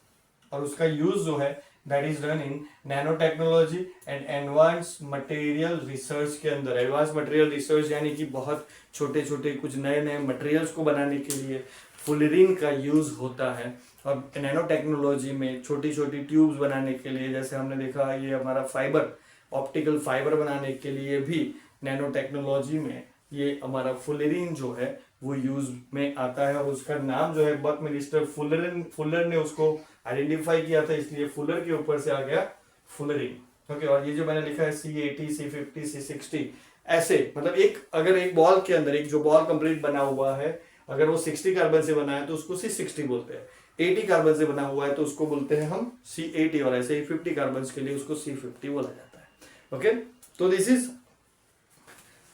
और उसका यूज जो है that is done in nano technology and advance material research के अंदर। एडवांस मटेरियल रिसर्च यानी कि बहुत छोटे छोटे कुछ नए नए मटेरियल्स को बनाने के लिए फुलेरिन का यूज होता है। और नैनो टेक्नोलॉजी में छोटी छोटी ट्यूब्स बनाने के लिए, जैसे हमने देखा ये हमारा फाइबर, ऑप्टिकल फाइबर बनाने के लिए भी नैनो टेक्नोलॉजी में ये हमारा फुलेरिन जो है वो यूज में आता है, और उसका नाम जो है बकमिनिस्टर फुलर ने उसको आइडेंटिफाई किया था, इसलिए फुलर के ऊपर से आ गया फुलेरिन। ओके, और ये जो मैंने लिखा है C80, C50, C60, ऐसे मतलब अगर एक बॉल के अंदर एक जो बॉल कंप्लीट बना हुआ है, अगर वो 60 कार्बन से बना है तो उसको C60 बोलते हैं, 80 कार्बन से बना हुआ है तो उसको बोलते हैं हम C80, और ऐसे ही 50 कार्बन के लिए उसको C50 बोला जाता है। ओके, तो दिस इज,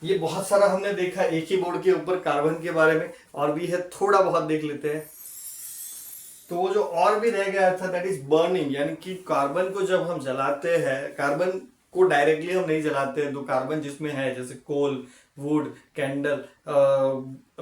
ये बहुत सारा हमने देखा एक ही बोर्ड के ऊपर कार्बन के बारे में, और भी है थोड़ा बहुत देख लेते हैं। तो वो जो और भी रह गया था दैट इज बर्निंग, यानी कि कार्बन को जब हम जलाते हैं, कार्बन को डायरेक्टली हम नहीं जलाते हैं, तो कार्बन जिसमें है जैसे कोल, वुड, कैंडल,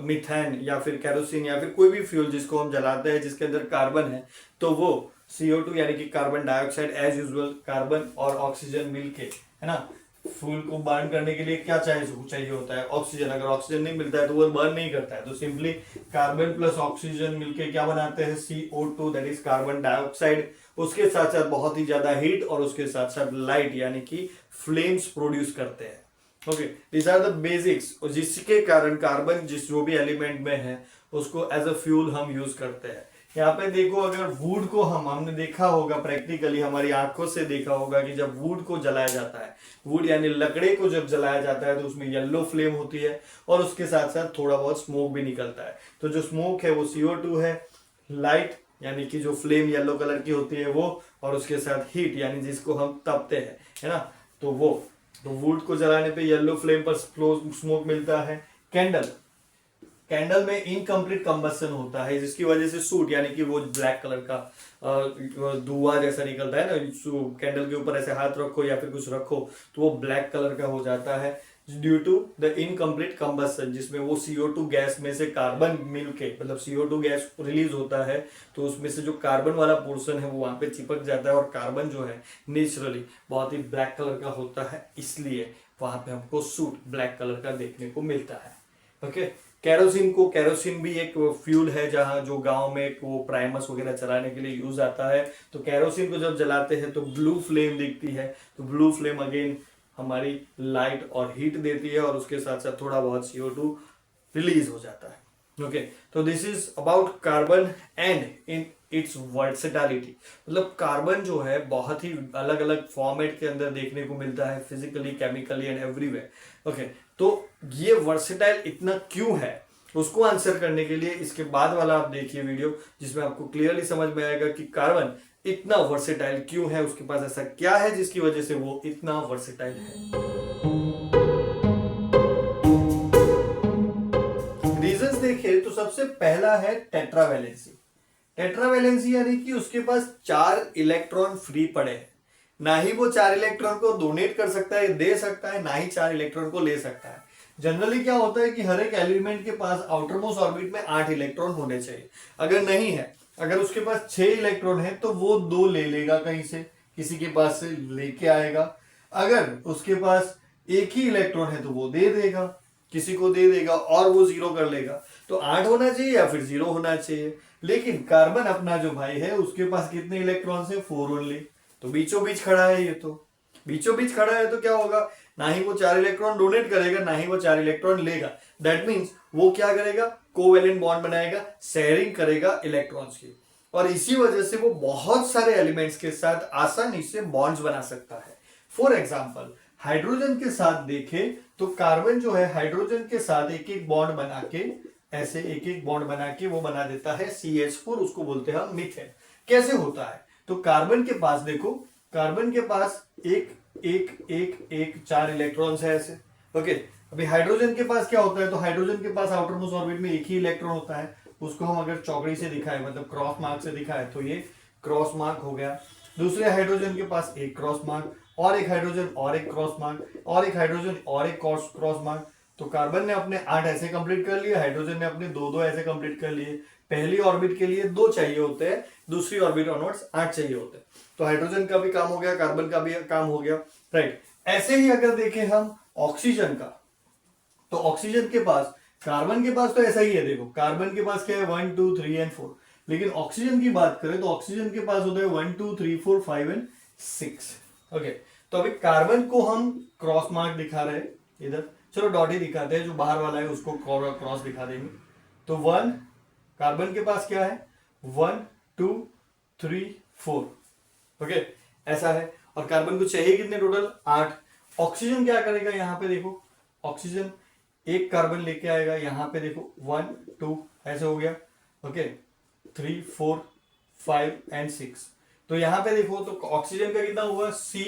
मिथेन या फिर केरोसिन या फिर कोई भी फ्यूल जिसको हम जलाते हैं जिसके अंदर कार्बन है, तो वो CO2 यानी कि carbon dioxide as usual, carbon और ऑक्सीजन मिलके, है ना, फ्यूल को बर्न करने के लिए क्या चाहिए होता है, ऑक्सीजन। अगर ऑक्सीजन नहीं मिलता है तो वो बर्न नहीं करता है, तो सिंपली कार्बन प्लस ऑक्सीजन मिलके क्या बनाते हैं, CO2 that is carbon dioxide. उसके साथ साथ बहुत ही ज्यादा हीट और उसके साथ साथ लाइट यानी कि फ्लेम्स प्रोड्यूस करते हैं। Okay, these are the basics, जिसके कारण कार्बन जिस जो भी एलिमेंट में है उसको एज अ फ्यूल हम यूज करते हैं। यहाँ पे देखो, अगर वुड को हमने देखा होगा प्रैक्टिकली, हमारी आंखों से देखा होगा कि जब वुड को जलाया जाता है, वुड यानी लकड़े को जब जलाया जाता है तो उसमें येलो फ्लेम होती है और उसके साथ साथ थोड़ा बहुत स्मोक भी निकलता है। तो जो स्मोक है वो CO2 है, लाइट यानी कि जो फ्लेम येलो कलर की होती है वो, और उसके साथ हीट यानी जिसको हम तपते हैं, है ना, तो वो, तो वुड को जलाने पे येलो फ्लेम पर स्मोक मिलता है। कैंडल में इनकम्प्लीट कंबस्शन होता है जिसकी वजह से सूट यानी कि वो ब्लैक कलर का धुआं जैसा निकलता है ना, कैंडल के ऊपर ऐसे हाथ रखो या फिर कुछ रखो तो वो ब्लैक कलर का हो जाता है due to the incomplete combustion, जिसमें वो CO2 गैस में से कार्बन मिलके, मतलब CO2 गैस रिलीज होता है तो उसमें से जो कार्बन वाला पोर्शन है वो वहां पे चिपक जाता है, और कार्बन जो है नेचुरली बहुत ही ब्लैक कलर का होता है, इसलिए वहां पे हमको सूट ब्लैक कलर का देखने को मिलता है। ओके, केरोसिन भी एक फ्यूल है जहां जो गांव में वो प्राइमस वगैरह चलाने के लिए यूज आता है। तो केरोसिन को जब जलाते हैं तो ब्लू फ्लेम दिखती है, तो ब्लू फ्लेम अगेन हमारी लाइट और हीट देती है, और उसके साथ साथ थोड़ा बहुत CO2 रिलीज हो जाता है। ओके, तो this is about carbon and in its versatility, मतलब कार्बन जो है बहुत ही अलग अलग फॉर्मेट के अंदर देखने को मिलता है, physically, chemically and everywhere. Okay, तो ये वर्सेटाइल इतना क्यों है, उसको आंसर करने के लिए इसके बाद वाला आप देखिए वीडियो, जिसमें आपको क्लियरली समझ में आएगा कि कार्बन इतना वर्सेटाइल क्यों है, उसके पास ऐसा क्या है जिसकी वजह से वो इतना वर्सेटाइल है। रीजंस देखें तो सबसे पहला है टेट्रावैलेंसी। टेट्रावैलेंसी यानी कि उसके पास 4 इलेक्ट्रॉन फ्री पड़े हैं, ना ही वो 4 इलेक्ट्रॉन को डोनेट कर सकता है, दे सकता है, ना ही 4 इलेक्ट्रॉन को ले सकता है। जनरली क्या होता है कि हर एक एलिमेंट के पास आउटर मोस्ट ऑर्बिट में 8 इलेक्ट्रॉन होने चाहिए, अगर नहीं है, अगर उसके पास 6 इलेक्ट्रॉन है तो वो 2 ले लेगा, कहीं से किसी के पास से लेके आएगा। अगर उसके पास एक ही इलेक्ट्रॉन है तो वो दे देगा, किसी को दे देगा और वो 0 कर लेगा। तो 8 होना चाहिए या फिर 0 होना चाहिए। लेकिन कार्बन अपना जो भाई है उसके पास कितने इलेक्ट्रॉन है, 4 ओनली, तो बीचों बीच खड़ा है। ये तो बीचों बीच खड़ा है तो क्या होगा, ना ही वो 4 इलेक्ट्रॉन डोनेट करेगा, ना ही वो 4 इलेक्ट्रॉन लेगा। दैट मीन्स वो क्या करेगा, कोवेलेंट बॉन्ड बनाएगा, शेयरिंग करेगा इलेक्ट्रॉन्स की, और इसी वजह से वो बहुत सारे एलिमेंट्स के साथ आसानी से बॉन्ड्स बना सकता है। फॉर एग्जाम्पल, हाइड्रोजन के साथ देखें तो कार्बन जो है हाइड्रोजन के साथ एक एक बॉन्ड बना के, ऐसे एक एक बॉन्ड बना के वो बना देता है CH4, उसको बोलते हैं हम मीथेन। कैसे होता है, तो कार्बन के पास देखो, कार्बन के पास एक एक एक एक 4 इलेक्ट्रॉन्स है ऐसे। ओके, अभी हाइड्रोजन के पास क्या होता है, तो हाइड्रोजन के पास आउटर मोस्ट ऑर्बिट में एक ही इलेक्ट्रॉन होता है, उसको हम अगर चौकड़ी से दिखाए, मतलब क्रॉस मार्क से दिखाए, तो ये क्रॉस मार्क हो गया। दूसरे हाइड्रोजन के पास एक क्रॉस मार्क, और एक हाइड्रोजन और एक क्रॉस मार्क, और एक हाइड्रोजन और एक क्रॉस मार्क। तो कार्बन ने अपने 8 ऐसे कंप्लीट कर लिए, हाइड्रोजन ने अपने 2 ऐसे कंप्लीट कर लिए। पहली ऑर्बिट के लिए 2 चाहिए होते हैं, दूसरी ऑर्बिट ऑनवर्ड्स 8 चाहिए होते हैं। तो हाइड्रोजन का भी काम हो गया, कार्बन का भी काम हो गया, राइट। ऐसे ही अगर देखें हम ऑक्सीजन का, तो ऑक्सीजन के पास, कार्बन के पास तो ऐसा ही है, देखो कार्बन के पास क्या है 1 2 3 एंड 4, लेकिन ऑक्सीजन की बात करें तो ऑक्सीजन के पास होता है 1 2 3 4 5 एंड 6। ओके, तो अभी कार्बन को हम क्रॉस मार्क दिखा रहे हैं इधर, चलो डॉट ही दिखाते हैं, जो बाहर वाला है उसको क्रॉस दिखा देंगे। तो 1 कार्बन के पास क्या है, 1 2 3 4, ओके ऐसा है। और कार्बन को चाहिए कितने टोटल, 8। ऑक्सीजन क्या करेगा, यहां पे देखो ऑक्सीजन एक कार्बन लेके आएगा, यहां पे देखो 1 2 ऐसे हो गया, ओके 3 4 5 एंड 6। तो यहां पे देखो तो ऑक्सीजन का कितना हुआ C,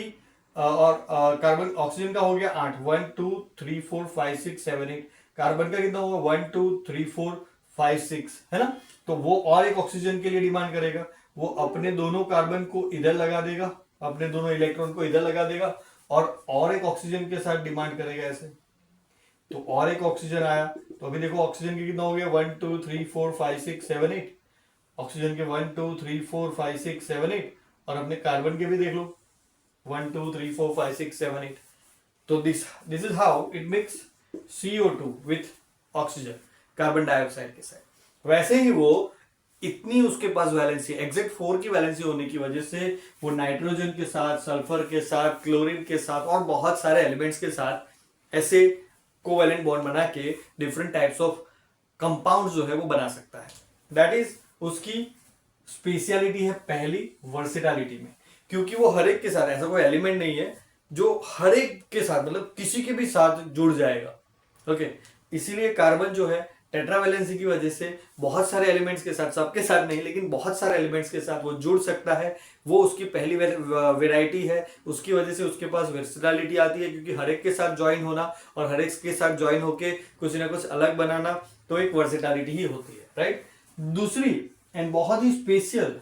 और कार्बन ऑक्सीजन का हो गया 8, 1 2 3 4 5 6 7 8। कार्बन का कितना हुआ 1 2 3 4 5 6, है ना। तो वो और एक ऑक्सीजन के लिए डिमांड करेगा, वो अपने दोनों कार्बन को इधर लगा देगा, अपने दोनों इलेक्ट्रॉन को इधर लगा देगा, और एक ऑक्सीजन के साथ डिमांड करेगा ऐसे। तो और एक ऑक्सीजन आया, तो अभी देखो ऑक्सीजन के कितना हो गया 1 2 3 4 5 6 7 8, ऑक्सीजन के 1 2 3 4 5 6 7 8, और अपने कार्बन के भी देख लो 1 2 3 4 5 6 7 8। तो this is how it mix CO2 with oxygen, carbon dioxide के साथ। वैसे ही वो इतनी उसके पास वैलेंसी, एग्जैक्ट 4 की वैलेंसी होने की वजह से वो नाइट्रोजन के साथ, सल्फर के साथ, क्लोरीन के साथ और बहुत सारे एलिमेंट्स के साथ ऐसे कोवैलेंट बॉन्ड बना के डिफरेंट टाइप्स ऑफ कंपाउंड जो है वो बना सकता है। दैट इज उसकी स्पेशलिटी है पहली, वर्सेटालिटी में, क्योंकि वो हर एक के साथ, ऐसा कोई एलिमेंट नहीं है जो हर एक के साथ मतलब किसी के भी साथ जुड़ जाएगा, ओके। इसीलिए कार्बन जो है टेट्रावैलेंसी की वजह से बहुत सारे एलिमेंट्स के साथ, सबके साथ नहीं लेकिन बहुत सारे एलिमेंट्स के साथ वो जुड़ सकता है। वो उसकी पहली वेराइटी है, उसकी वजह से उसके पास वर्सेटिलिटी आती है, क्योंकि हर एक के साथ ज्वाइन होना और हर एक के साथ ज्वाइन होके कुछ ना कुछ अलग बनाना, तो एक वर्सेटिलिटी ही होती है, राइट। दूसरी एंड बहुत ही स्पेशल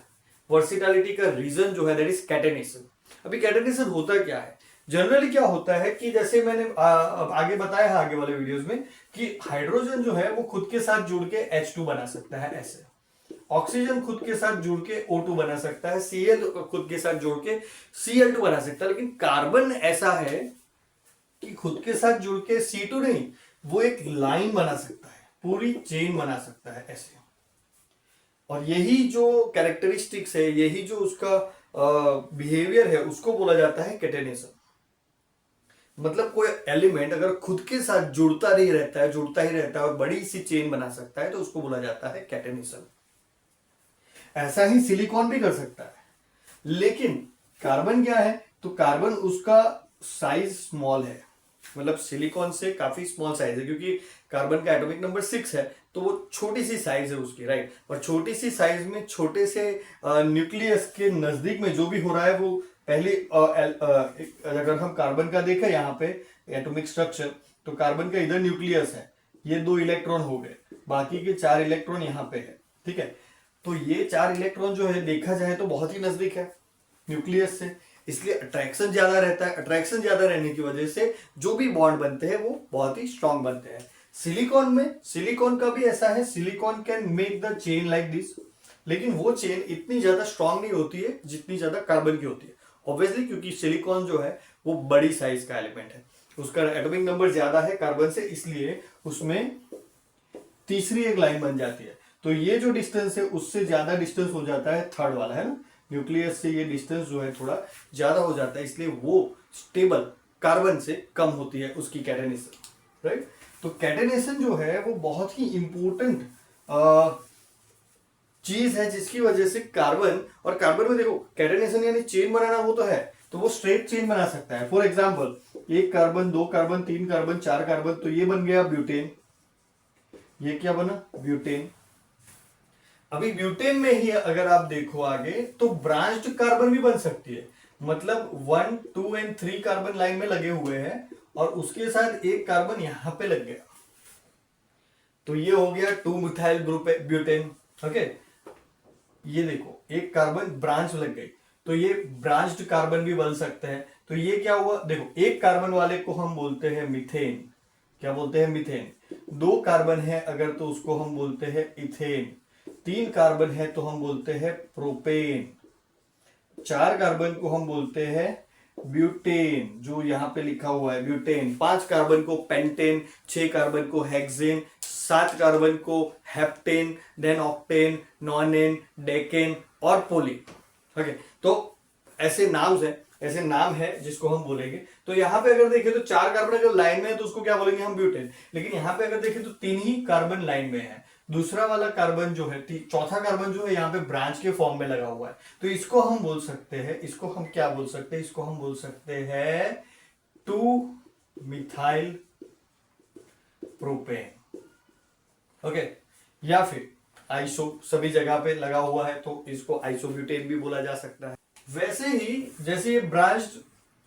वर्सेटिलिटी का रीजन जो है दैट इज कैटेनेशन। अभी कैटेनेशन होता क्या है, जनरली क्या होता है कि जैसे मैंने आगे बताया है आगे वाले वीडियोस में कि हाइड्रोजन जो है वो खुद के साथ जुड़ के H2 बना सकता है ऐसे, ऑक्सीजन खुद के साथ जुड़ के O2 बना सकता है, Cl खुद के साथ जुड़ के Cl2 बना सकता है। लेकिन कार्बन ऐसा है कि खुद के साथ जुड़ के C2 नहीं, वो एक लाइन बना सकता है, पूरी चेन बना सकता है ऐसे। और यही जो कैरेक्टरिस्टिक्स है, यही जो उसका बिहेवियर है, उसको बोला जाता है कैटेनेशन। मतलब कोई एलिमेंट अगर खुद के साथ जुड़ता ही रहता है और बड़ी सी चेन बना सकता है, तो उसको बोला जाता है कैटेनेशन। ऐसा ही सिलिकॉन भी कर सकता है, लेकिन कार्बन क्या है, तो कार्बन उसका साइज स्मॉल है, मतलब सिलिकॉन से काफी स्मॉल साइज है, क्योंकि कार्बन का एटॉमिक नंबर 6 है, तो वो छोटी सी साइज है उसकी, राइट। और छोटी सी साइज में छोटे से न्यूक्लियस के नजदीक में जो भी हो रहा है वो पहले अगर हम कार्बन का देखें यहाँ पे एटॉमिक स्ट्रक्चर, तो कार्बन का इधर न्यूक्लियस है, ये 2 इलेक्ट्रॉन हो गए, बाकी के 4 इलेक्ट्रॉन यहाँ पे है, ठीक है। तो ये 4 इलेक्ट्रॉन जो है देखा जाए तो बहुत ही नजदीक है न्यूक्लियस से, इसलिए अट्रैक्शन ज्यादा रहता है। अट्रैक्शन ज्यादा रहने की वजह से जो भी बॉन्ड बनते हैं वो बहुत ही स्ट्रांग बनते हैं। सिलिकॉन का भी ऐसा है, silicon can make the chain like this, लेकिन वो चेन इतनी ज्यादा स्ट्रांग नहीं होती है जितनी ज्यादा कार्बन की होती है, ऑब्वियसली, क्योंकि सिलिकॉन जो है वो बड़ी साइज का एलिमेंट है, उसका एटॉमिक नंबर ज्यादा है कार्बन से, इसलिए उसमें तीसरी एक लाइन बन जाती है। तो ये जो डिस्टेंस है उससे ज्यादा डिस्टेंस हो जाता है थर्ड वाला, है ना, न्यूक्लियस से ये डिस्टेंस जो है थोड़ा ज्यादा हो जाता है, इसलिए वो स्टेबल कार्बन से कम होती है उसकी कैटेनेशन, राइट। तो कैटेनेशन जो है वो बहुत ही इंपॉर्टेंट चीज है, जिसकी वजह से कार्बन, और कार्बन में देखो कैटेनेशन यानी चेन बनाना वो तो है, तो वो स्ट्रेट चेन बना सकता है। For example 1 carbon 2 carbon 3 carbon 4 carbon, तो ये बन गया ब्यूटेन, ये क्या बना ब्यूटेन। अभी ब्यूटेन में ही अगर आप देखो आगे तो ब्रांच्ड कार्बन भी बन सकती है, मतलब 1 2 एंड 3 कार्बन लाइन में लगे हुए हैं और उसके साथ एक कार्बन यहां पे लग गया, तो ये हो गया 2 मिथाइल ग्रुप ब्यूटेन, ओके। ये देखो एक कार्बन ब्रांच लग गई, तो ये ब्रांच्ड कार्बन भी बन सकते हैं। तो ये क्या हुआ, देखो एक कार्बन वाले को हम बोलते हैं मीथेन, क्या बोलते हैं मीथेन। 2 कार्बन है अगर तो उसको हम बोलते हैं इथेन, 3 कार्बन है तो हम बोलते हैं प्रोपेन, 4 कार्बन को हम बोलते हैं ब्यूटेन, जो यहां पे लिखा हुआ है ब्यूटेन, 5 कार्बन को पेंटेन, 6 कार्बन को हेक्सेन, 7 कार्बन को heptane, then octane, nonane, decane और पोलीन, ओके। तो ऐसे नाम्स हैं, ऐसे नाम है जिसको हम बोलेंगे। तो यहाँ पे अगर देखें तो 4 कार्बन अगर लाइन में है तो उसको क्या बोलेंगे हम, ब्यूटेन। लेकिन यहाँ पे अगर देखें तो 3 ही कार्बन लाइन में है। दूसरा वाला कार्बन जो है, चौथा कार्बन जो है यहाँ पे ब्रांच के फॉर्म में लगा हुआ है, तो इसको हम बोल सकते हैं, इसको हम क्या बोल सकते हैं, इसको हम बोल सकते हैं 2 मिथाइल प्रोपेन। ओके, या फिर आइसो, सभी जगह पे लगा हुआ है तो इसको आइसोब्यूटेन भी बोला जा सकता है। वैसे ही जैसे ये ब्रांच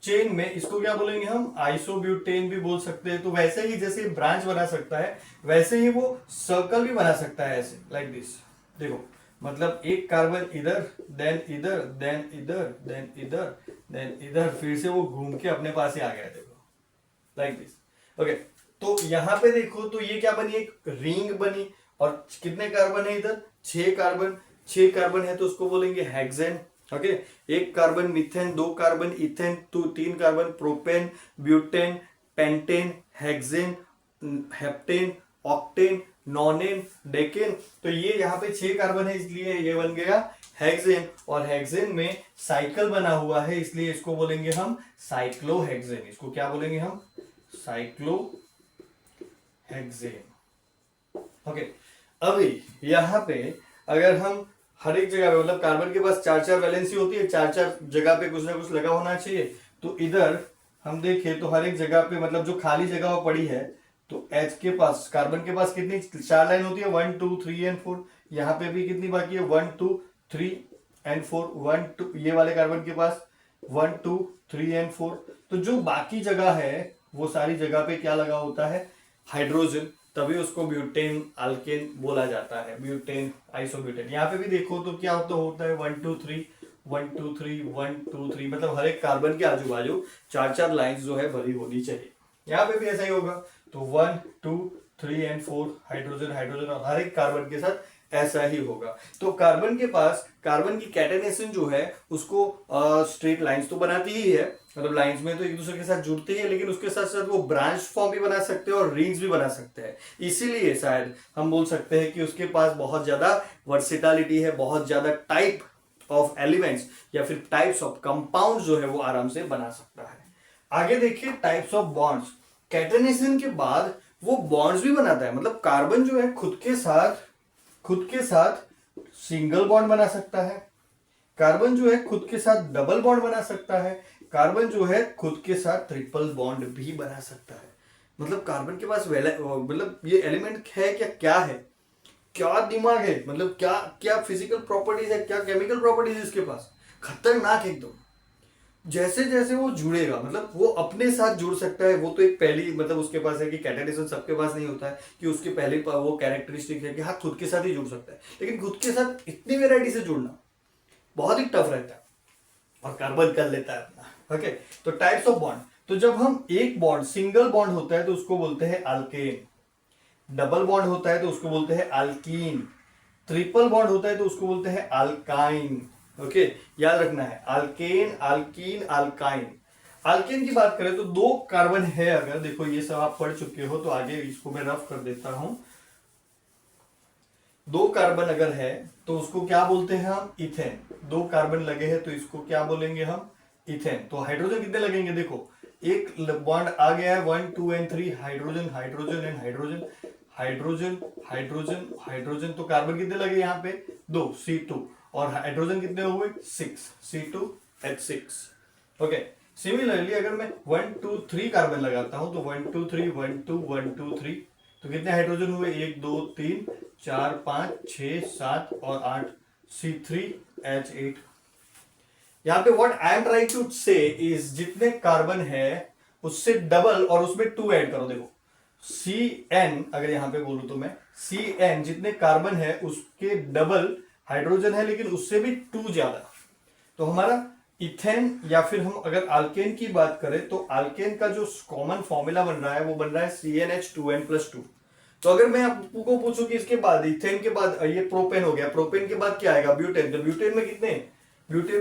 चेन में इसको क्या बोलेंगे हम, आइसोब्यूटेन भी बोल सकते हैं। तो वैसे ही जैसे ब्रांच बना सकता है वैसे ही वो सर्कल भी बना सकता है, ऐसे लाइक दिस। देखो मतलब एक कार्बन इधर, देन इधर, देन इधर, देन इधर, देन इधर, फिर से वो घूम के अपने पास ही आ गया, देखो लाइक दिस। ओके, तो यहां पे देखो तो ये क्या बनी, एक रिंग बनी। और कितने कार्बन है इधर, 6 कार्बन। 6 कार्बन है तो उसको बोलेंगे हेक्सेन। ओके, एक carbon methane, 2 carbon ethane, 3 carbon propane, butane, pentane, hexane, heptane, octane, nonane, decane. तो ये यहाँ पे 6 कार्बन है इसलिए ये बन गया हेक्सेन। और हेक्सेन में साइकिल बना हुआ है इसलिए इसको बोलेंगे हम साइक्लोहेक्सेन। इसको क्या बोलेंगे हम, साइक्लोहेक्सेन। ओके, अभी यहाँ पे अगर हम हर एक जगह पे, मतलब कार्बन के पास 4-4 वैलेंसी होती है, 4-4 जगह पे कुछ ना कुछ लगा होना चाहिए। तो इधर हम देखें तो हर एक जगह पे, मतलब जो खाली जगह वो पड़ी है, तो H के पास, कार्बन के पास कितनी 4 लाइन होती है, 1 2 3 एंड 4। यहाँ पे भी कितनी बाकी है, 1 2 3 एंड 4। 1 2, ये वाले कार्बन के पास 1 2 3 एंड 4। तो जो बाकी जगह है वो सारी जगह पे क्या लगा होता है, हाइड्रोजन। तभी उसको ब्यूटेन अल्केन बोला जाता है, ब्यूटेन आइसोब्यूटेन। यहाँ पे भी देखो तो क्या होता है 1 2 3 1 2 3 1 2 3, मतलब हर एक कार्बन के आजू बाजू 4-4 लाइंस जो है भरी होनी चाहिए। यहाँ पे भी ऐसा ही होगा। तो 1 2 3 एंड 4 हाइड्रोजन हाइड्रोजन, और हर एक कार्बन के साथ ऐसा ही होगा। तो कार्बन के पास, कार्बन की कैटेनेशन जो है उसको स्ट्रेट लाइंस तो बनाती ही है, मतलब लाइंस में तो एक दूसरे के साथ जुड़ती है, लेकिन उसके साथ साथ वो ब्रांच फॉर्म भी बना सकते हैं और रिंग्स भी बना सकते हैं। इसीलिए शायद हम बोल सकते हैं कि उसके पास बहुत ज्यादा वर्सिटैलिटी है, बहुत ज्यादा टाइप ऑफ एलिमेंट्स या फिर टाइप्स ऑफ कंपाउंड जो है वो आराम से बना सकता है। आगे देखिए टाइप्स ऑफ बॉन्ड्स। कैटेनेशन के बाद वो बॉन्ड्स भी बनाता है, मतलब कार्बन जो है खुद के साथ सिंगल बॉन्ड बना सकता है, कार्बन जो है खुद के साथ डबल बॉन्ड बना सकता है, कार्बन जो है खुद के साथ ट्रिपल बॉन्ड भी बना सकता है। मतलब कार्बन के पास मतलब ये एलिमेंट है क्या है, क्या दिमाग है, मतलब क्या क्या फिजिकल प्रॉपर्टीज है, क्या केमिकल प्रॉपर्टीज है इसके पास, खतरनाक एकदम। जैसे जैसे वो जुड़ेगा, मतलब वो अपने साथ जुड़ सकता है। वो तो एक पहली, मतलब उसके पास है कि कैटेनेशन सबके पास नहीं होता है कि उसके पहले वो कैरेक्टरिस्टिक है कि हाँ खुद के साथ ही जुड़ सकता है, लेकिन खुद के साथ इतनी वेराइटी से जुड़ना बहुत ही टफ रहता है, और कार्बन कर लेता है अपना। ओके, तो टाइप्स ऑफ बॉन्ड। तो जब हम एक बॉन्ड, सिंगल बॉन्ड होता है तो उसको बोलते हैं अल्केन, डबल बॉन्ड होता है तो उसको बोलते हैं अल्कीन, ट्रिपल बॉन्ड होता है तो उसको बोलते हैं अल्काइन। ओके, याद रखना है, अल्केन, अल्कीन, अल्काइन। अल्केन की बात करें तो 2 कार्बन है, अगर देखो ये सब आप पढ़ चुके हो तो आगे इसको मैं रफ कर देता हूं। 2 कार्बन अगर है तो उसको क्या बोलते हैं हम, इथेन। 2 कार्बन लगे हैं तो इसको क्या बोलेंगे हम, इथेन। तो हाइड्रोजन कितने लगेंगे, देखो एक बॉन्ड आ गया है 1 2 and 3, hydrogen hydrogen and hydrogen, hydrogen hydrogen hydrogen. तो कार्बन कितने लगे यहाँ पे, 2 C2, और हाइड्रोजन कितने हुए 6 C2H6। ओके, सिमिलरली अगर मैं 1 2 3 कार्बन लगाता हूं तो 1 2 3 1 2 1 2 3, तो कितने हाइड्रोजन हुए, 1 2 3 4 5 6 7 और 8 C3H8। यहां पे what I am trying to say is जितने कार्बन है उससे डबल और उसमें 2 ऐड करो। देखो CN, अगर यहां पे बोलूं तो मैं CN जितने कार्बन है उसके डबल हाइड्रोजन है, लेकिन उससे भी 2 ज्यादा। तो हमारा इथेन, या फिर हम अगर अल्केन की बात करें तो अल्केन का जो कॉमन फॉर्मूला बन रहा है वो बन रहा है CnH2n+2। तो अगर मैं आपको पूछूं कि इसके बाद, इथेन के बाद ये प्रोपेन हो गया, प्रोपेन के बाद क्या आएगा, ब्यूटेन। तो ब्यूटेन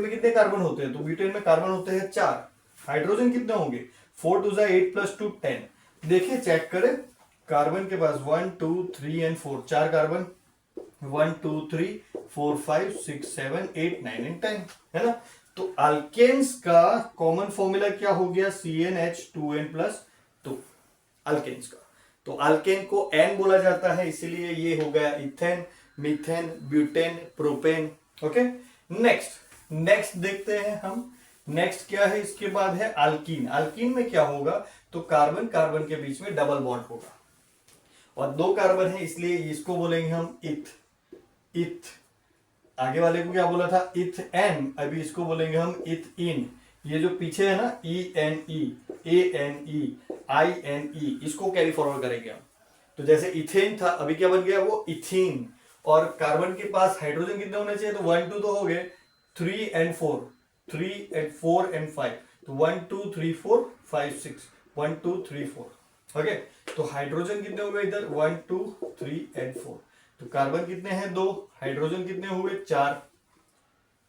में कितने कार्बन होते हैं, तो ब्यूटेन में कार्बन होते हैं 4, हाइड्रोजन कितने होंगे 4 2 8 + 2 10। देखिए चेक करें, कार्बन के पास 1 2 3 एंड 4, 4 कार्बन, 1 2 3 4 5 6 7 8 9 एंड 10, है ना। तो अल्केन्स का कॉमन फॉर्मूला क्या हो गया, CnH2n+2 अल्केन्स का। तो अल्केन को एन बोला जाता है, इसीलिए ये हो गया ethane, methane, butane, propane. Okay, next देखते हैं हम। नेक्स्ट क्या है, इसके बाद है अल्कीन। अल्कीन में क्या होगा, तो कार्बन कार्बन के बीच में डबल बॉन्ड होगा और 2 कार्बन है, इसलिए इसको बोलेंगे हम इथ। आगे वाले को क्या बोला था, इथ एन, अभी इसको बोलेंगे हम इथ इन। ये जो पीछे है ना, ENE, ANE, INE, इसको कैरी फॉरवर्ड करेंगे हम। तो जैसे इथेन था, अभी क्या बन गया, वो इथीन। और कार्बन के पास हाइड्रोजन कितने होने चाहिए, तो 1 2 तो हो गए, 3 and 4, 3 and 4 and 5, तो 1 2 3 4 5 6, 1 2 3 4। ओके, तो हाइड्रोजन कितने हो गए इधर, 1 2 3 and 4। तो कार्बन कितने हैं, 2, हाइड्रोजन कितने हुए, 4।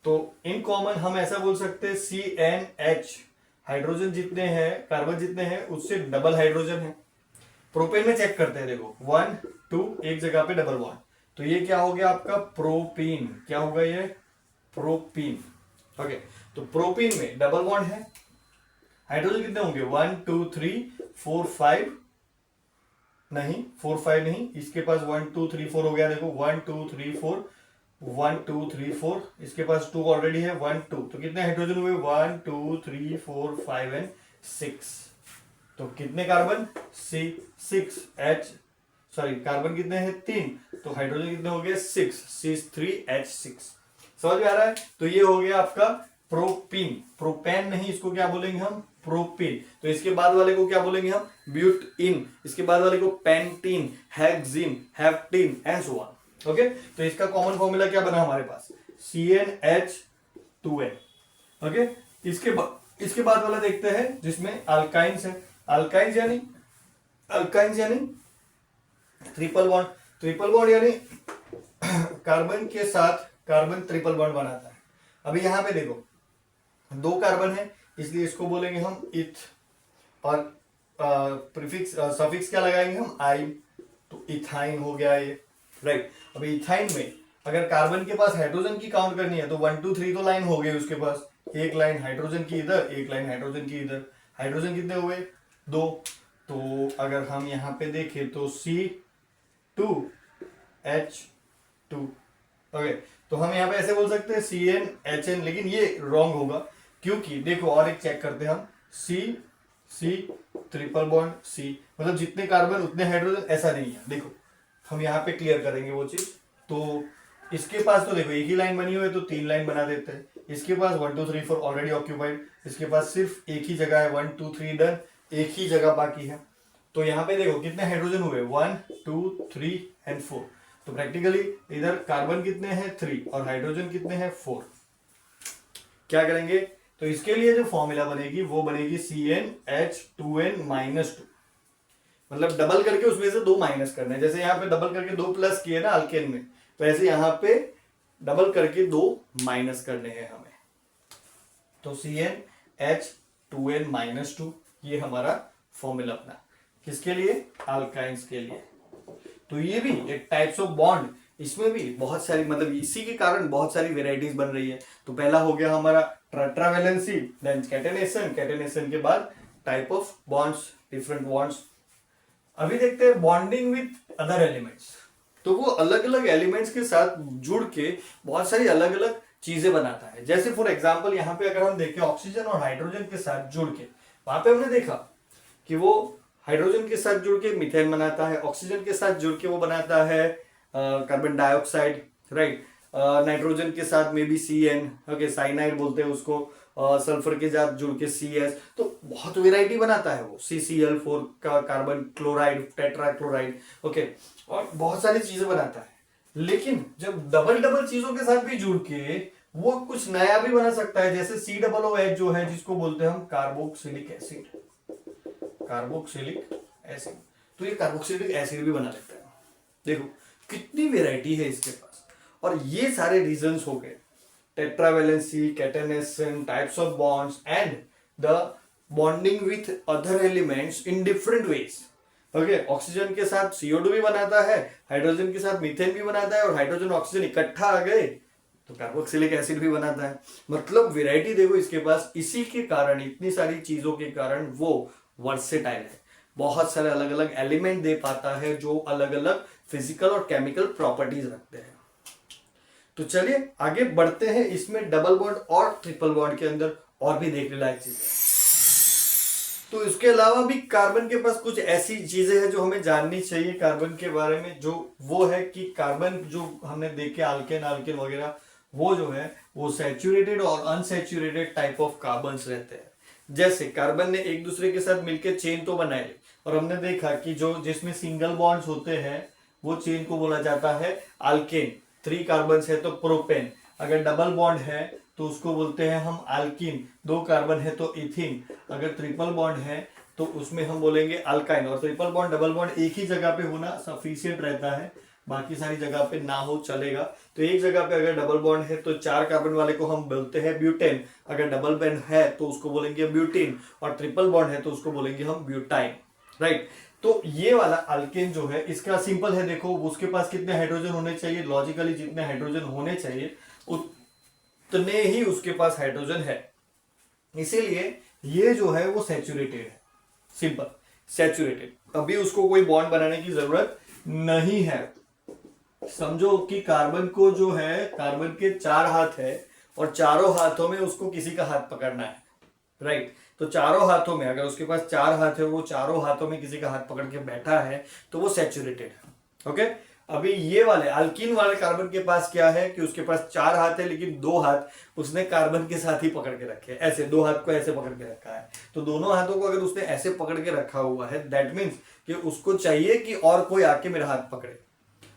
तो इन कॉमन हम ऐसा बोल सकते हैं CnH, हाइड्रोजन जितने हैं, कार्बन जितने हैं, उससे डबल हाइड्रोजन है। प्रोपेन में चेक करते हैं, देखो 1 2 एक जगह पे डबल बॉन्ड, तो ये क्या हो गया आपका प्रोपीन। क्या होगा ये, प्रोपीन। ओके, तो प्रोपीन में डबल बॉन्ड है, हाइड्रोजन कितने होंगे, 1 2 3 4 5, नहीं 4 5 नहीं, इसके पास 1 2 3 4 हो गया, देखो 1 2 3 4, 1 2 3 4, इसके पास 2 ऑलरेडी है, 1 2, तो कितने हाइड्रोजन हुए, 1 2 3 4 5 एंड 6। तो कितने कार्बन, कार्बन कितने हैं, 3, तो हाइड्रोजन कितने हो गए, 6, C3H6। समझ में आ रहा है। तो ये हो गया आपका प्रोपीन। प्रोपेन नहीं, इसको क्या बोलेंगे हम, प्रोपीन। तो इसके बाद वाले को क्या बोलेंगे हम, ब्यूटइन। इसके बाद वाले को pentene, hexene, heptene and so on. Okay, तो इसका कॉमन फॉर्मूला क्या बना हमारे पास, CnH2n। ओके, इसके बाद वाला देखते हैं जिसमें अल्काइंस है। अल्काइंस यानी ट्रिपल बॉन्ड यानी कार्बन के साथ कार्बन ट्रिपल बॉन्ड बनाता है। अभी यहां पे देखो 2 कार्बन है, इसलिए इसको बोलेंगे हम इथ, और प्रीफिक्स सफिक्स क्या लगाएंगे हम, आइन, तो इथाइन हो गया ये, राइट। अभी इथाइन में अगर कार्बन के पास हाइड्रोजन की काउंट करनी है, तो 1 2 3 तो लाइन हो गई उसके पास, एक लाइन हाइड्रोजन की इधर, एक लाइन हाइड्रोजन की इधर। हाइड्रोजन कितने हुए, 2। तो अगर हम यहाँ पे देखें तो C2H2। ओके, तो हम यहाँ पे ऐसे बोल सकते हैं CnHn, लेकिन ये रॉन्ग होगा, क्योंकि देखो और एक चेक करते हैं हम, C ट्रिपल बॉन्ड C, मतलब जितने कार्बन उतने हाइड्रोजन, ऐसा नहीं है। देखो हम यहाँ पे क्लियर करेंगे वो चीज। तो इसके पास तो देखो एक ही लाइन बनी हुई है, तो 3 लाइन बना देते हैं। इसके पास 1 2 3 4 ऑलरेडी ऑक्यूपाइड, इसके पास सिर्फ एक ही जगह है, 1 2 3 डन, एक ही जगह बाकी है। तो यहाँ पे देखो कितने हाइड्रोजन हुए, 1 2 3 एंड 4। तो प्रैक्टिकली इधर कार्बन कितने हैं, 3, और हाइड्रोजन कितने हैं, 4। क्या करेंगे, तो इसके लिए जो फॉर्मूला बनेगी वो बनेगी CnH2n-2, मतलब डबल करके उसमें से 2 माइनस करने। जैसे यहाँ पे डबल करके 2 प्लस किए ना अल्केन में, वैसे यहाँ पे डबल करके 2 माइनस करने हैं हमें। तो CnH2n-2 ये हमारा फॉर्मूला अपना, किसके लिए, अल्काइंस के लिए। तो ये भी एक टाइप्स ऑफ बॉन्ड, इसमें भी बहुत सारी, मतलब इसी के कारण बहुत सारी वेराइटीज बन रही है। तो पहला हो गया हमारा टेट्रावैलेंसी, देन कैटेनेशन के बाद type of bonds, different bonds. अभी देखते हैं बॉन्डिंग विथ अदर एलिमेंट्स। तो वो अलग अलग एलिमेंट्स के साथ जुड़ के बहुत सारी अलग अलग चीजें बनाता है। जैसे फॉर एग्जांपल यहाँ पे अगर हम देखें ऑक्सीजन और हाइड्रोजन के साथ जुड़ के, वहां पे हमने देखा कि वो हाइड्रोजन के साथ जुड़ के मीथेन बनाता है, ऑक्सीजन के साथ जुड़ के वो बनाता है कार्बन डाइऑक्साइड, राइट। नाइट्रोजन के साथ में भी CN, ओके, साइनाइड बोलते हैं उसको, सल्फर के साथ जुड़ के CS। तो बहुत वेराइटी बनाता है वो, CCl4 का कार्बन क्लोराइड, टेट्राक्लोराइड, ओके, और बहुत सारी चीजें बनाता है। लेकिन जब डबल चीजों के साथ भी जुड़ के वो कुछ नया भी बना सकता है, जैसे COOH जो है, जिसको बोलते हैं हम कार्बोक्सिलिक एसिड। तो ये कार्बोक्सिलिक एसिड भी बना सकता है। देखो कितनी वेराइटी है इसके पास। और ये सारे रीजंस हो गए, tetravalency, catenation, types of bonds and the bonding with other elements in different ways. Okay, oxygen के साथ CO2 भी बनाता है, हाइड्रोजन के साथ मीथेन भी बनाता है, और हाइड्रोजन ऑक्सीजन इकट्ठा आ गए तो कार्बोक्सिलिक एसिड भी बनाता है। मतलब वैरायटी देखो इसके पास, इसी के कारण, इतनी सारी चीजों के कारण वो वर्सेटाइल है, बहुत सारे अलग अलग एलिमेंट दे पाता है जो अलग अलग फिजिकल और केमिकल प्रॉपर्टीज रखते हैं। तो चलिए आगे बढ़ते हैं, इसमें डबल बॉन्ड और ट्रिपल बॉन्ड के अंदर और भी देखने लायक चीजें। तो इसके अलावा भी कार्बन के पास कुछ ऐसी चीजें हैं जो हमें जाननी चाहिए कार्बन के बारे में, जो वो है कि कार्बन जो हमने देखे अल्केन अल्केन वगैरह, वो जो है वो सैचुरेटेड और अनसैचुरेटेड टाइप ऑफ कार्बन्स रहते हैं। जैसे कार्बन ने एक दूसरे के साथ मिलकर चेन तो बनाए, और हमने देखा कि जो जिसमें सिंगल बॉन्ड्स होते हैं वो चेन को बोला जाता है अल्केन। 3 कार्बन है तो प्रोपेन। अगर डबल बॉन्ड है तो उसको बोलते हैं हम अल्कीन। 2 कार्बन है तो इथीन। अगर ट्रिपल बॉन्ड है तो उसमें हम बोलेंगे अल्काइन। और ट्रिपल बॉन्ड डबल बॉन्ड एक ही जगह पे होना सफिशियंट रहता है, बाकी सारी जगह पे ना हो चलेगा। तो एक जगह पे अगर डबल बॉन्ड है तो 4 कार्बन वाले को हम बोलते हैं ब्यूटेन। अगर डबल बॉन्ड है तो उसको बोलेंगे ब्यूटीन, और ट्रिपल बॉन्ड है तो उसको बोलेंगे हम ब्यूटाइन, राइट। तो ये वाला अल्केन जो है इसका सिंपल है, देखो उसके पास कितने हाइड्रोजन होने चाहिए, लॉजिकली जितने हाइड्रोजन होने चाहिए उतने ही उसके पास हाइड्रोजन है, इसीलिए ये जो है वो सैचुरेटेड है, सिंपल सैचुरेटेड। अभी उसको कोई बॉन्ड बनाने की जरूरत नहीं है। समझो कि कार्बन को जो है, कार्बन के 4 हाथ है और चारों हाथों में उसको किसी का हाथ पकड़ना है, राइट। तो चारों हाथों में, अगर उसके पास 4 हाथ है, वो चारों हाथों में किसी का हाथ पकड़ के बैठा है तो वो सैचुरेटेड है, ओके। अभी ये वाले अल्कीन वाले कार्बन के पास क्या है कि उसके पास 4 हाथ है, लेकिन 2 हाथ उसने कार्बन के साथ ही पकड़ के रखे हैं, ऐसे 2 हाथ को ऐसे पकड़ के रखा है। तो दोनों हाथों को अगर उसने ऐसे पकड़ के रखा हुआ है, दैट मीन्स कि उसको चाहिए कि और कोई आके मेरा हाथ पकड़े।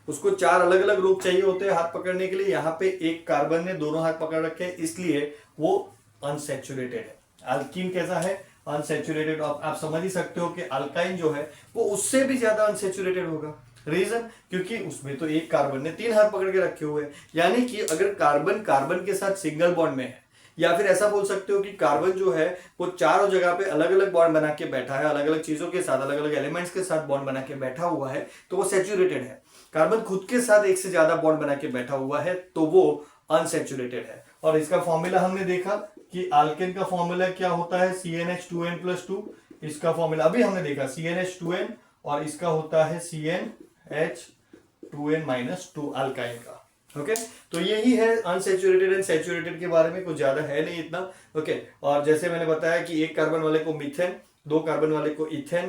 उसको 4 अलग अलग लोग चाहिए होते हैं हाथ पकड़ने के लिए, यहाँ पे एक कार्बन ने दोनों हाथ पकड़ रखे हैं, इसलिए वो अनसैचुरेटेड है। अल्कीन कैसा है, अनसैचुरेटेड। आप समझ ही सकते हो कि अल्काइन जो है वो उससे भी ज्यादा अनसैचुरेटेड होगा। रीजन, क्योंकि उसमें तो एक कार्बन ने 3 हाथ पकड़ के रखे हुए हैं। यानी कि अगर कार्बन कार्बन के साथ सिंगल बॉन्ड में है, या फिर ऐसा बोल सकते हो कि कार्बन जो है वो चारों जगह पे अलग अलग बॉन्ड बना के बैठा है, अलग अलग चीजों के साथ, अलग अलग एलिमेंट्स के साथ बॉन्ड बना के बैठा हुआ है, तो वो सैचुरेटेड है। कार्बन खुद के साथ एक से ज्यादा बॉन्ड बना के बैठा हुआ है तो वो अनसैचुरेटेड है। और इसका फॉर्मूला हमने देखा कि अल्केन का फॉर्मूला क्या होता है, CnH2n+2। इसका फॉर्मूला अभी हमने देखा CnH2n, और इसका होता है CnH2n-2 अल्काइन का, ओके। तो यही है अनसैचुरेटेड एंड सैचुरेटेड के बारे में, कुछ ज्यादा है नहीं इतना, ओके। और जैसे मैंने बताया कि 1 कार्बन वाले को मीथेन, 2 कार्बन वाले को ethane,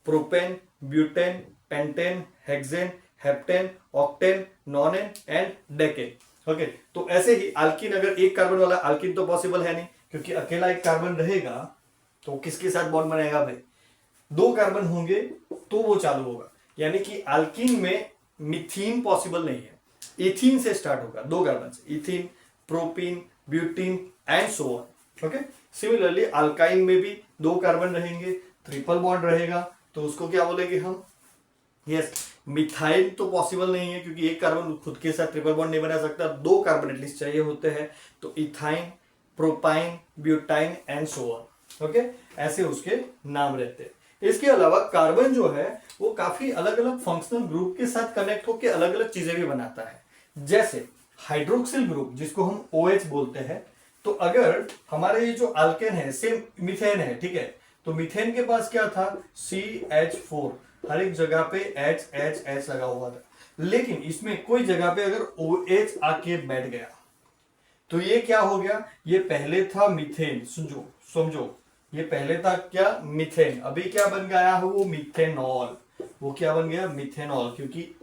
propane, butane, pentane, hexane, heptane, octane, nonane and decane, okay. तो ऐसे ही अल्कीन, अगर 1 कार्बन वाला अल्कीन तो पॉसिबल है नहीं, क्योंकि अकेला 1 कार्बन रहेगा तो किसके साथ बॉन्ड बनाएगा भाई, 2 कार्बन होंगे तो वो चालू होगा। यानी कि अल्कीन में मिथीन पॉसिबल नहीं है, इथीन से स्टार्ट होगा, 2 कार्बन से, ethene, propene, butene and so on, okay. Similarly alkyne में भी 2 कार्बन रहेंगे, ट्रिपल बॉन्ड रहेगा, तो उसको क्या बोलेंगे हम, यस, मिथाइल तो पॉसिबल नहीं है, क्योंकि 1 कार्बन खुद के साथ ट्रिपल बॉन्ड नहीं बना सकता, 2 कार्बन एटलीस्ट चाहिए होते हैं, तो ethyne, propyne, butyne and so on, okay. ऐसे उसके नाम रहते हैं। इसके अलावा कार्बन जो है वो काफी अलग अलग फंक्शनल ग्रुप के साथ कनेक्ट होकर अलग अलग चीजें भी बनाता है। जैसे हाइड्रोक्सिल ग्रुप, जिसको हम OH बोलते हैं, तो अगर हमारे ये जो अल्केन है सेम मीथेन है, ठीक है, तो मीथेन के पास क्या था, CH4, हर एक जगह पे H H H लगा हुआ था, लेकिन इसमें कोई जगह पे अगर OH आके बैठ गया तो ये क्या हो गया, ये पहले था मीथेन, समझो ये पहले था क्या, मीथेन, अभी क्या बन गया है वो मीथेनॉल। वो क्या बन गया, मीथेनॉल, क्योंकि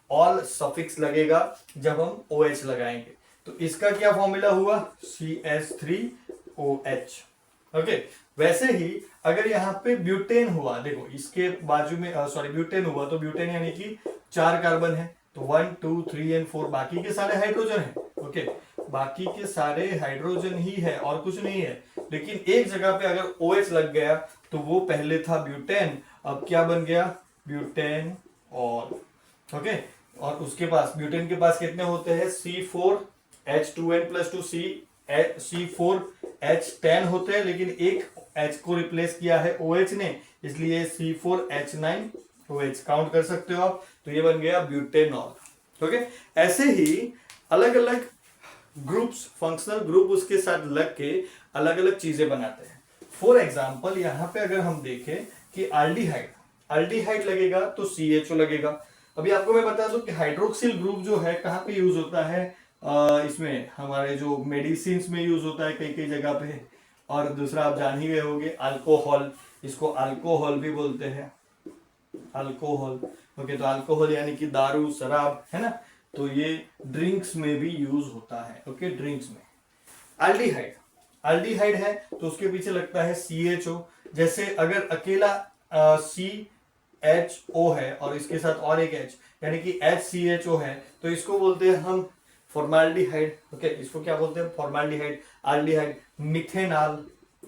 ऑल सफिक्स लगेगा जब हम OH लगाएंगे। तो इसका क्या फॉर्मूला हुआ, CH3OH, ओके। वैसे ही अगर यहाँ पे ब्यूटेन हुआ, देखो इसके बाजू में ब्यूटेन हुआ, तो ब्यूटेन यानी कि 4 कार्बन है, तो 1 2 3 एंड 4 बाकी के सारे हाइड्रोजन है, ओके। बाकी के सारे हाइड्रोजन ही है और कुछ नहीं है, लेकिन एक जगह पे अगर OH लग गया तो वो पहले था ब्यूटेन, अब क्या बन गया, ब्यूटेन ऑल, ओके। और उसके पास ब्यूटेन के पास कितने होते हैं, C4H2n+2, C4H10 होते हैं, लेकिन एक H को रिप्लेस किया है OH ने, इसलिए C4H9OH काउंट कर सकते हो आप। तो ये बन गया ब्यूटेनॉल, ओके। ऐसे ही अलग अलग ग्रुप्स, फंक्शनल ग्रुप उसके साथ लग के अलग अलग चीजें बनाते हैं। फॉर एग्जाम्पल यहाँ पे अगर हम देखें कि आल्डिहाइड, आल्डिहाइड लगेगा तो CHO लगेगा। अभी आपको मैं बता दूं कि हाइड्रोक्सिल ग्रुप जो है कहाँ पे यूज होता है, इसमें हमारे जो मेडिसिन में यूज होता है कई कई जगह पे। और दूसरा आप जान ही गए होंगे अल्कोहल, इसको अल्कोहल भी बोलते हैं, अल्कोहल। ओके, तो अल्कोहल यानी कि दारू, शराब, है ना, तो ये ड्रिंक्स में भी यूज होता है। ओके, ड्रिंक्स में। एल्डिहाइड, एल्डिहाइड है तो उसके पीछे लगता है CHO। जैसे अगर अकेला CHO है और इसके साथ और एक H यानी कि HCHO है तो इसको बोलते हैं हम फॉर्माल्डिहाइड। ओके, इसको क्या बोलते हैं, फॉर्माल्डिहाइड। एल्डिहाइड, मिथेनॉल,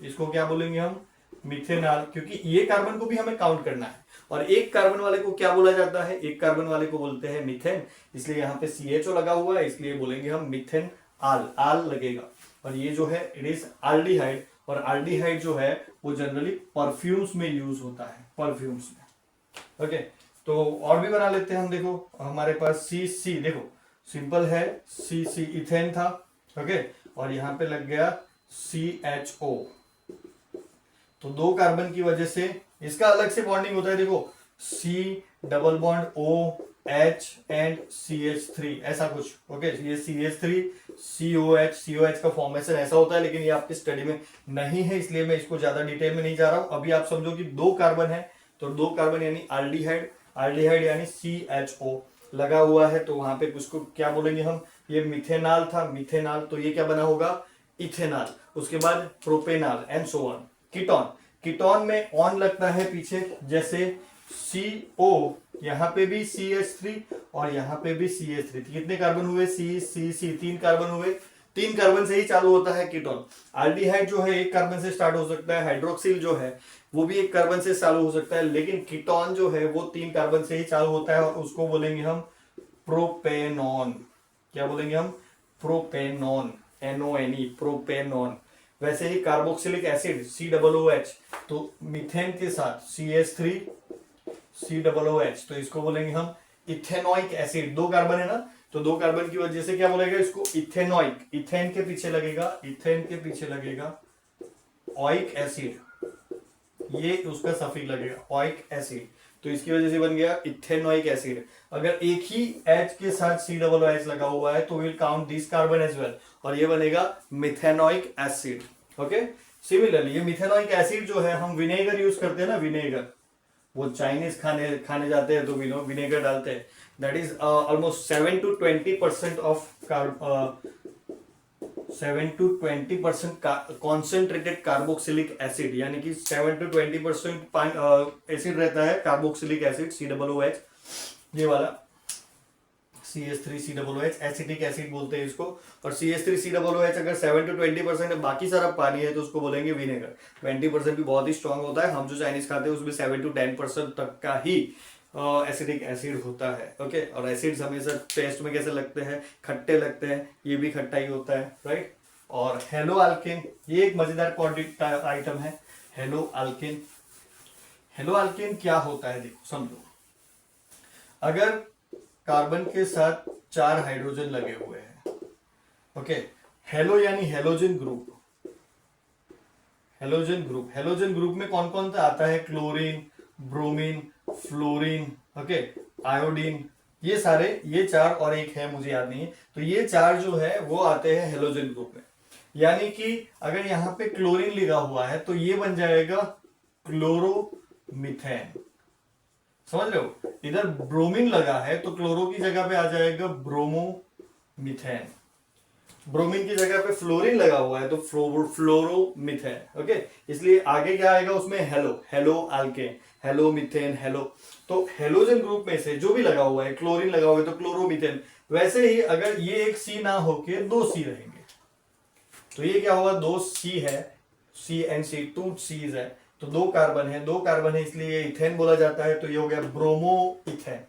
इसको क्या बोलेंगे हम, मिथेनॉल, क्योंकि ये कार्बन को भी हमें काउंट करना है। और एक कार्बन वाले को क्या बोला जाता है, एक कार्बन वाले को बोलते हैं मीथेन, इसलिए यहाँ पे CHO लगा हुआ है, इसलिए बोलेंगे हम मिथेन आल, आल लगेगा। और ये जो है इट इज एल्डिहाइड। और एल्डिहाइड जो है वो जनरली परफ्यूम्स में यूज होता है, परफ्यूम्स में। ओके, तो और भी बना लेते हैं हम। देखो हमारे पास CC, देखो सिंपल है, CC इथेन था। ओके, और यहाँ पे लग गया CHO, तो दो कार्बन की वजह से इसका अलग से बॉन्डिंग होता है। देखो C double bond OH and CH3, ऐसा कुछ। ओके, ये CH3 COH का फॉर्मेशन ऐसा होता है, लेकिन ये आपकी स्टडी में नहीं है, इसलिए मैं इसको ज्यादा डिटेल में नहीं जा रहा हूं। अभी आप समझो कि दो कार्बन है, तो दो कार्बन यानी एल्डिहाइड, एल्डिहाइड यानी CHO लगा हुआ है, तो वहां पे उसको क्या बोलेंगे हम, ये मिथेनॉल था, मिथेनॉल, तो ये क्या बना होगा, इथेनॉल। उसके बाद propanol and so on. Ketone, ketone में ऑन लगता है पीछे, जैसे CO, यहाँ पे भी CH3 और यहाँ पे भी CH3, कितने कार्बन हुए, C, तीन कार्बन हुए, तीन कार्बन से ही चालू होता है कीटोन। एल्डिहाइड जो है एक कार्बन से स्टार्ट हो सकता है, हाइड्रोक्सिल जो है वो भी एक कार्बन से चालू हो सकता है, लेकिन कीटोन जो है वो तीन कार्बन से ही चालू होता है, और उसको बोलेंगे हम प्रोपेनॉन। क्या बोलेंगे हम, प्रोपेनॉन, NONE, प्रोपेनॉन। वैसे ही कार्बोक्सिलिक एसिड COOH, तो मीथेन के साथ CH3 COOH, तो इसको बोलेंगे हम इथेनोइक एसिड। दो कार्बन है ना, तो दो कार्बन की वजह से क्या बोलेगा इसको, इथेनोइक, इथेन के पीछे लगेगा, इथेन के पीछे लगेगा ओइक एसिड, ये उसका सफिक्स लगेगा ओइक एसिड, तो इसकी वजह से बन गया इथेनोइक एसिड। अगर एक ही H के साथ COOH लगा हुआ है तो will count this carbon as well, और ये बनेगा मिथेनोइक एसिड। ओके, सिमिलरली ये मिथेनोइक एसिड जो है हम विनेगर यूज करते हैं ना, विनेगर, वो चाइनीज खाने जाते हैं तो विनेगर डालते हैं, that is almost 7 to 20% of 7 to 20% concentrated carboxylic acid, यानी कि 7 to 20% एसिड रहता है, कार्बोक्सिलिक एसिड COOH, ये वाला CH3 COOH, एसिटिक एसिड बोलते हैं इसको। और CH3 COOH अगर 7 to 20% है, बाकी सारा पानी है, तो उसको बोलेंगे विनेगर। 20% भी बहुत ही स्ट्रांग होता है, हम जो चाइनीज खाते हैं उसमें 7 to 10% तक का ही एसिडिक एसिड होता है। ओके, और एसिड्स हमेशा टेस्ट में कैसे लगते हैं, खट्टे लगते हैं, ये भी खट्टा ही होता है, राइट। और हेलो अल्केन, ये एक मजेदार आइटम है, हेलो अल्केन। हेलो अल्केन क्या होता है, देखो समझो, अगर कार्बन के साथ 4 हाइड्रोजन लगे हुए हैं, ओके, हेलो यानी halogen group, halogen group, halogen group में कौन कौन सा आता है, chlorine, bromine, fluorine, okay, iodine, ये सारे, ये 4 और एक है मुझे याद नहीं है, तो ये 4 जो है वो आते हैं हेलोजन ग्रुप में। यानी कि अगर यहाँ पे क्लोरीन लिखा हुआ है तो ये बन जाएगा क्लोरोमीथेन, समझ रहे हो। इधर ब्रोमीन लगा है तो क्लोरो की जगह पे आ जाएगा ब्रोमोमीथेन, ब्रोमीन की जगह पे फ्लोरीन लगा हुआ है तो फ्लोरोमीथेन। ओके, इसलिए आगे क्या आएगा उसमें, hello, hello alkane, hello methane, hello. तो हेलोजन ग्रुप में से जो भी लगा हुआ है, क्लोरीन लगा हुआ है तो क्लोरोमीथेन। वैसे ही अगर ये एक C ना होके 2 C रहेंगे, तो ये क्या होगा, 2 C है, CNC, 2 C's है, तो 2 कार्बन है, 2 कार्बन है, इसलिए इथेन बोला जाता है, तो ये हो गया ब्रोमो इथेन।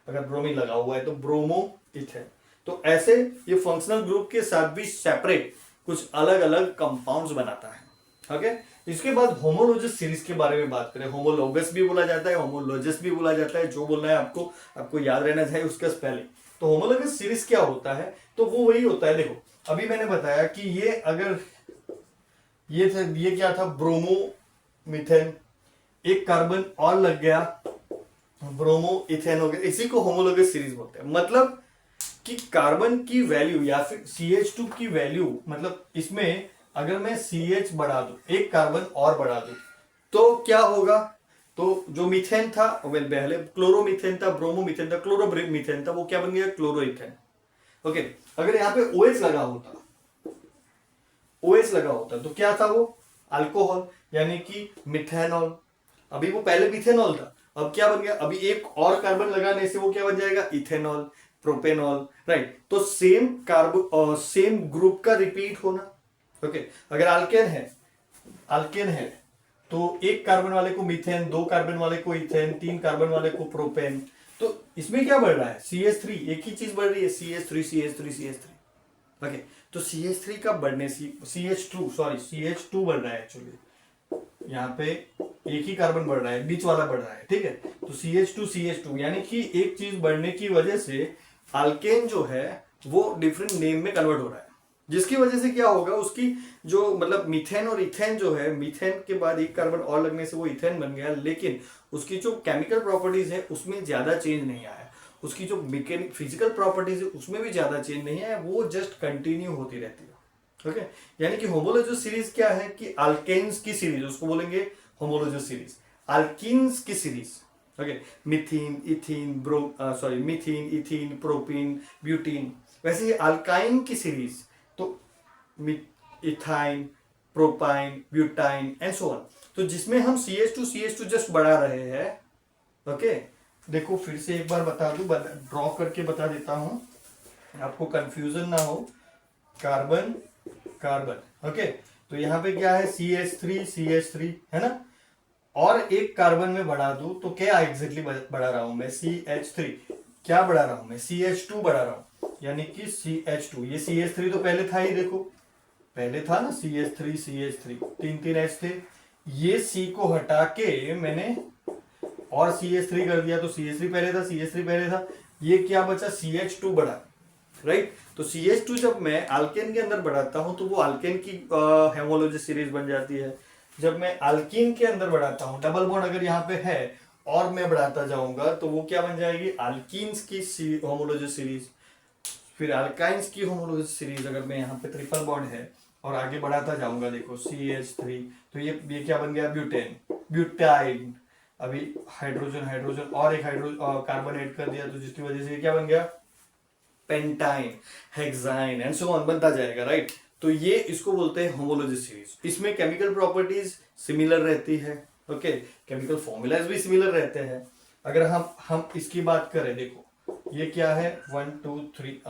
अगर ब्रोमीन लगा हुआ है तो ब्रोमो इथेन। तो ऐसे ये फंक्शनल ग्रुप के साथ भी सेपरेट कुछ अलग अलग कंपाउंड्स बनाता है। ओके, इसके बाद होमोलोगस सीरीज के बारे में बात करें। होमोलोगस भी बोला जाता है, होमोलोगस भी बोला जाता है, जो बोलना है आपको याद रहना चाहिए उसका स्पेलिंग। तो होमोलोगस सीरीज क्या होता है, तो वो वही होता है, देखो अभी मैंने बताया कि ये अगर ये क्या था, ब्रोमो मिथेन, एक कार्बन और लग गया, ब्रोमो इथेन हो गया, इसी को होमोलोगस सीरीज बोलते हैं। मतलब कि कार्बन की वैल्यू या फिर CH2 की वैल्यू, मतलब इसमें अगर मैं CH बढ़ा दूं, एक कार्बन और बढ़ा दूं, तो क्या होगा, तो जो मीथेन था, वेल पहले क्लोरोमीथेन था, ब्रोमोमीथेन था, क्लोरोमीथेन था, वो क्या बन गया, क्लोरोइथेन। ओके, अगर यहाँ पे OH लगा होता, OH लगा होता तो क्या था वो, अल्कोहल, यानी कि मिथेनॉल। अभी वो पहले मिथेनॉल था, अब क्या बन गया, अभी एक और कार्बन लगाने से वो क्या बन जाएगा, इथेनॉल, प्रोपेनॉल, राइट। तो सेम कार्बन सेम ग्रुप का रिपीट होना। ओके, अगर अल्केन है तो एक कार्बन वाले को मीथेन, दो कार्बन वाले को इथेन, तीन कार्बन वाले को प्रोपेन। तो इसमें क्या बढ़ रहा है, CH3, एक ही चीज बढ़ रही है, CH3 ओके। तो CH3 का बढ़ने से CH2 बढ़ रहा है एक्चुअली, यहाँ पे एक ही कार्बन बढ़ रहा है, बीच वाला बढ़ रहा है, ठीक है। तो CH2 यानी कि एक चीज बढ़ने की वजह से अल्केन जो है वो डिफरेंट नेम में कन्वर्ट हो रहा है, जिसकी वजह से क्या होगा, उसकी जो मतलब मीथेन और इथेन जो है, मीथेन के बाद एक कार्बन और लगने से वो इथेन बन गया, लेकिन उसकी जो केमिकल प्रॉपर्टीज है उसमें ज्यादा चेंज नहीं आया, उसकी जो मैकेनिक फिजिकल प्रॉपर्टीज है उसमें भी ज्यादा चेंज नहीं है, वो जस्ट कंटिन्यू होती रहती है। ओके, यानी कि होमोलोगस सीरीज क्या है कि अल्केन्स की सीरीज, उसको बोलेंगे होमोलोगस सीरीज। अल्कीन्स की series, okay, methene, ethene, propene, butene. वैसे ही अल्काइन की सीरीज, तो ethyne, propyne, butyne and so on. तो जिसमें हम CH2 जस्ट बढ़ा रहे हैं। ओके, देखो फिर से एक बार बता दूं, ड्रॉ करके बता देता हूं, आपको कंफ्यूजन ना हो। कार्बन कार्बन, ओके, तो यहां पे क्या है, CH3 है ना, और एक कार्बन में बढ़ा दूं तो क्या एग्जैक्टली बढ़ा रहा हूं मैं, CH3, क्या बढ़ा रहा हूं मैं, CH2 बढ़ा रहा हूं, यानी कि CH2, ये CH3 तो पहले था ही, देखो पहले था ना, CH3 तीन H थे, ये C को हटा के मैंने और CH3 कर दिया, तो CH3 पहले था, ये क्या बचा, CH2 बढ़ा, राइट। तो CH2 जब मैं अल्केन के अंदर बढ़ाता हूं तो वो अल्केन की हेमोलॉजी सीरीज बन जाती है। जब मैं अल्कीन के अंदर बढ़ाता हूं, डबल बॉन्ड अगर यहाँ पे है और मैं बढ़ाता जाऊंगा तो वो क्या बन जाएगी, अल्कीन्स की होमोलॉजी सीरीज। फिर अल्काइंस की होमोलॉजी सीरीज, अगर मैं यहाँ पे ट्रिपल बॉन्ड है और आगे बढ़ाता जाऊंगा, देखो CH3, तो ये क्या बन गया, ब्यूटेन, ब्यूटाइन। अभी हाइड्रोजन और एक कार्बन ऐड कर दिया, तो जिसकी वजह से क्या बन गया, pentyne, hexyne and so on बनता जाएगा, राइट। तो ये इसको बोलते हैं होमोलॉजी सीरीज। इसमें केमिकल प्रॉपर्टीज सिमिलर रहती है, ओके, केमिकल फॉर्मूलाज भी सिमिलर रहते हैं। अगर हम इसकी बात करें, देखो ये क्या है, 1 2 3,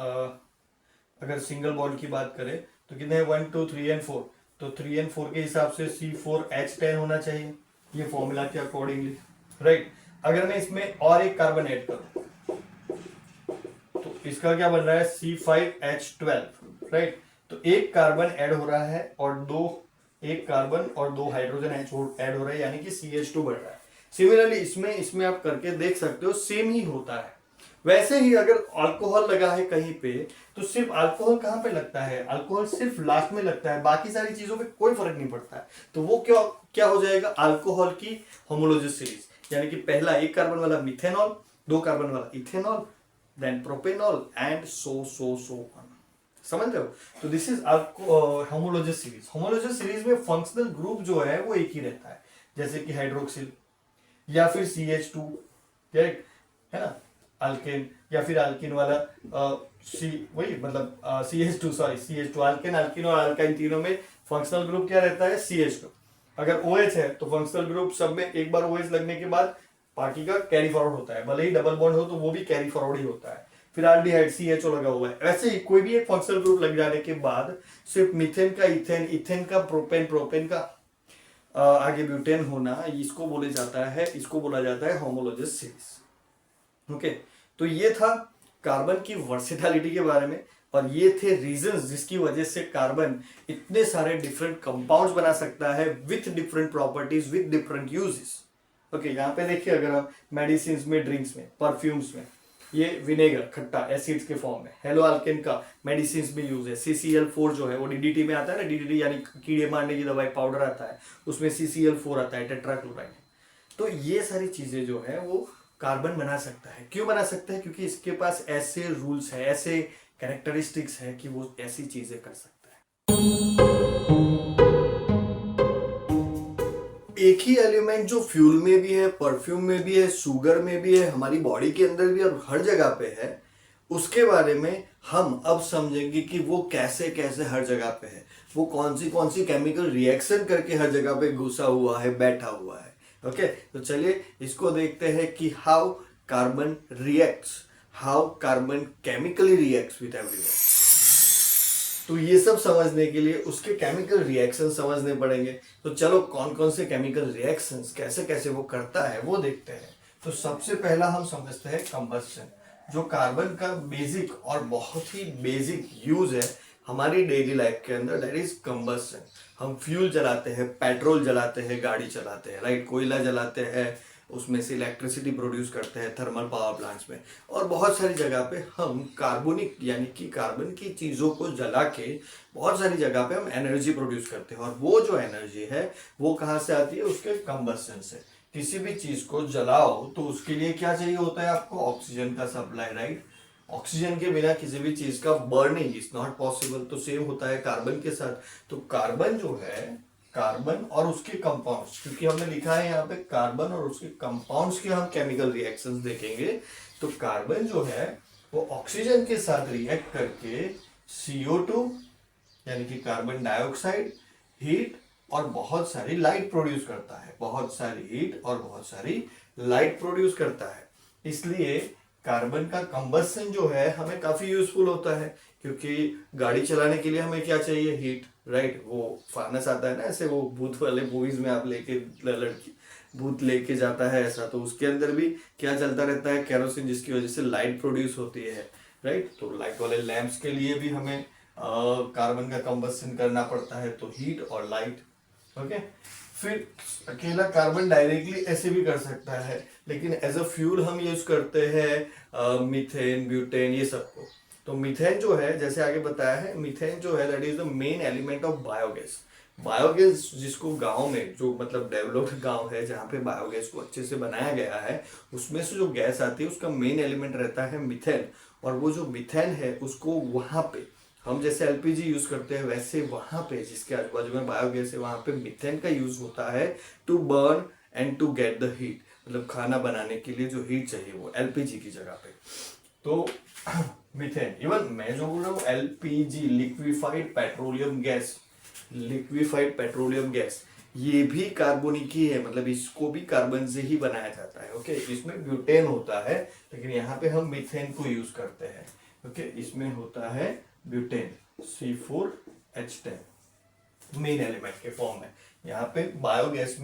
अगर सिंगल बॉन्ड की बात करें तो कितने हैं, 1 2 3 एंड 4, तो 3 एंड 4 के हिसाब से C4H10 होना चाहिए, ये फॉर्मूला के अकॉर्डिंगली, राइट। अगर मैं इसमें और एक कार्बन ऐड करूं तो इसका क्या बन रहा है, C5H12, राइट। तो एक कार्बन ऐड हो रहा है और एक कार्बन और दो हाइड्रोजन ऐड हो रहा है, यानी कि CH2 बढ़ रहा है। सिमिलरली इसमें आप करके देख सकते हो, सेम ही होता है। वैसे ही अगर अल्कोहल लगा है कहीं पे, तो सिर्फ अल्कोहल कहां पे लगता है, अल्कोहल सिर्फ लास्ट में लगता है, बाकी सारी चीजों पे कोई फर्क नहीं पड़ता है। तो वो क्या हो जाएगा, अल्कोहल की होमोलॉजी सीरीज, यानी कि पहला एक कार्बन वाला मिथेनॉल, दो कार्बन वाला ethanol, then propanol and so on. समझ रहे हो। तो this is homology series. Homology series में फंक्शनल ग्रुप जो है वो एक ही रहता है, जैसे कि हाइड्रोक्सिल या फिर CH2, करेक्ट है ना, अल्केन, या फिर अल्किन वाला वही मतलब CH2 अल्केन, अल्किन और अल्काइन तीनों में फंक्शनल ग्रुप क्या रहता है, CH2। अगर OH है तो फंक्शनल ग्रुप सब में एक बार OH लगने के बाद पार्टी का कैरी फॉरवर्ड होता है, भले ही डबल बॉन्ड हो तो वो भी कैरी फॉरवर्ड ही होता है। फिर आल्डिहाइड CHO लगा हुआ है, ऐसे ही कोई भी एक फंक्शनल ग्रुप लग जाने के बाद सिर्फ मीथेन का इथेन का प्रोपेन का आगे ब्यूटेन होना, इसको बोला जाता है होमोलॉजस सीरीज। ओके, तो ये था कार्बन की वर्सेटैलिटी के बारे में, और ये थे रीजंस जिसकी वजह से कार्बन इतने सारे डिफरेंट कंपाउंड्स बना सकता है with different properties, with different uses. Okay, यहाँ पे देखिए, अगर हम मेडिसिन में, ड्रिंक्स में, परफ्यूम्स में, ये विनेगर खट्टा एसिड्स के फॉर्म में। हेलो अल्केन का मेडिसिन में यूज है। CCl4 जो है वो DDT में आता है ना, DDT यानी कीड़े मारने की दवाई पाउडर आता है, उसमें CCl4 आता है, टेट्राक्लोराइड। तो ये सारी चीजें जो है वो कार्बन बना सकता है। क्यों बना सकता है? क्योंकि इसके पास ऐसे रूल्स है, ऐसे कैरेक्टरिस्टिक्स है कि वो ऐसी चीजें कर सकता है। एक ही एलिमेंट जो फ्यूल में भी है, परफ्यूम में भी है, शुगर में भी है, हमारी बॉडी के अंदर भी और हर जगह पे है, उसके बारे में हम अब समझेंगे कि वो कैसे कैसे हर जगह पे है, वो कौन सी केमिकल रिएक्शन करके हर जगह पे घुसा हुआ है, बैठा हुआ है। ओके, तो चलिए इसको देखते हैं कि how carbon reacts, how carbon chemically reacts with everyone. तो ये सब समझने के लिए उसके केमिकल रिएक्शन समझने पड़ेंगे। तो चलो कौन कौन से केमिकल रिएक्शंस कैसे कैसे वो करता है वो देखते हैं। तो सबसे पहला हम समझते हैं कंबस्शन, जो कार्बन का बेसिक और बहुत ही बेसिक यूज है हमारी डेली लाइफ के अंदर, दैट इज कंबस्शन। हम फ्यूल जलाते हैं, पेट्रोल जलाते हैं, गाड़ी चलाते हैं, राइट, कोयला जलाते हैं, उसमें से इलेक्ट्रिसिटी प्रोड्यूस करते हैं थर्मल पावर प्लांट्स में, और बहुत सारी जगह पे हम कार्बनिक यानी कि कार्बन की चीज़ों को जला के बहुत सारी जगह पे हम एनर्जी प्रोड्यूस करते हैं। और वो जो एनर्जी है वो कहाँ से आती है? उसके कंबस्शन से। किसी भी चीज़ को जलाओ तो उसके लिए क्या चाहिए होता है आपको? ऑक्सीजन का सप्लाई, राइट। ऑक्सीजन के बिना किसी भी चीज का बर्निंग इज नॉट पॉसिबल। तो सेम होता है कार्बन के साथ। तो कार्बन जो है, कार्बन और उसके कंपाउंड्स, क्योंकि हमने लिखा है यहाँ पे कार्बन और उसके कंपाउंड्स के हम केमिकल रिएक्शंस देखेंगे। तो कार्बन जो है वो ऑक्सीजन के साथ रिएक्ट करके CO2 यानी कि कार्बन डाइऑक्साइड, हीट और बहुत सारी लाइट प्रोड्यूस करता है, बहुत सारी हीट और बहुत सारी लाइट प्रोड्यूस करता है। इसलिए कार्बन का कंबस्शन जो है हमें काफी यूजफुल होता है, क्योंकि गाड़ी चलाने के लिए हमें क्या चाहिए? Heat, right. वो फार्नेस आता है ना, ऐसे वो भूत वाले मूवीज में आप लेके लड़की भूत लेके जाता है ऐसा, तो उसके अंदर भी क्या चलता रहता है? केरोसिन, जिसकी वजह से लाइट प्रोड्यूस होती है, राइट। तो लाइट वाले लैंप्स के लिए भी हमें कार्बन का कंबस्शन करना पड़ता है, तो हीट और लाइट। ओके, फिर अकेला कार्बन डायरेक्टली ऐसे भी कर सकता है, लेकिन एज अ फ्यूल हम यूज करते हैं मीथेन, ब्यूटेन, ये सबको। तो मीथेन जो है, जैसे आगे बताया है, मीथेन जो है that is the main element of biogas. Biogas जिसको गांव में, जो मतलब डेवलप्ड गांव है जहाँ पे बायोगैस को अच्छे से बनाया गया है, उसमें से जो गैस आती है उसका मेन एलिमेंट रहता है मीथेन। और वो जो मीथेन है उसको वहां पे हम जैसे LPG यूज करते हैं, वैसे वहां पे जिसके आजू बाजू में बायोगैस है वहां पे मीथेन का यूज होता है to burn and to get the heat. मतलब खाना बनाने के लिए जो हीट चाहिए वो LPG की जगह पे। तो मीथेन, इवन मैं जो बोल रहा हूँ LPG, liquefied petroleum gas, liquefied petroleum gas, ये भी कार्बनिक ही है, मतलब इसको भी कार्बन से ही बनाया जाता है। ओके, इसमें ब्यूटेन होता है, लेकिन यहाँ पे हम मीथेन को यूज करते हैं। ओके, इसमें होता है ब्यूटेन, C4H10 मेन एलिमेंट के फॉर्म में। यहाँ पे बायोगैस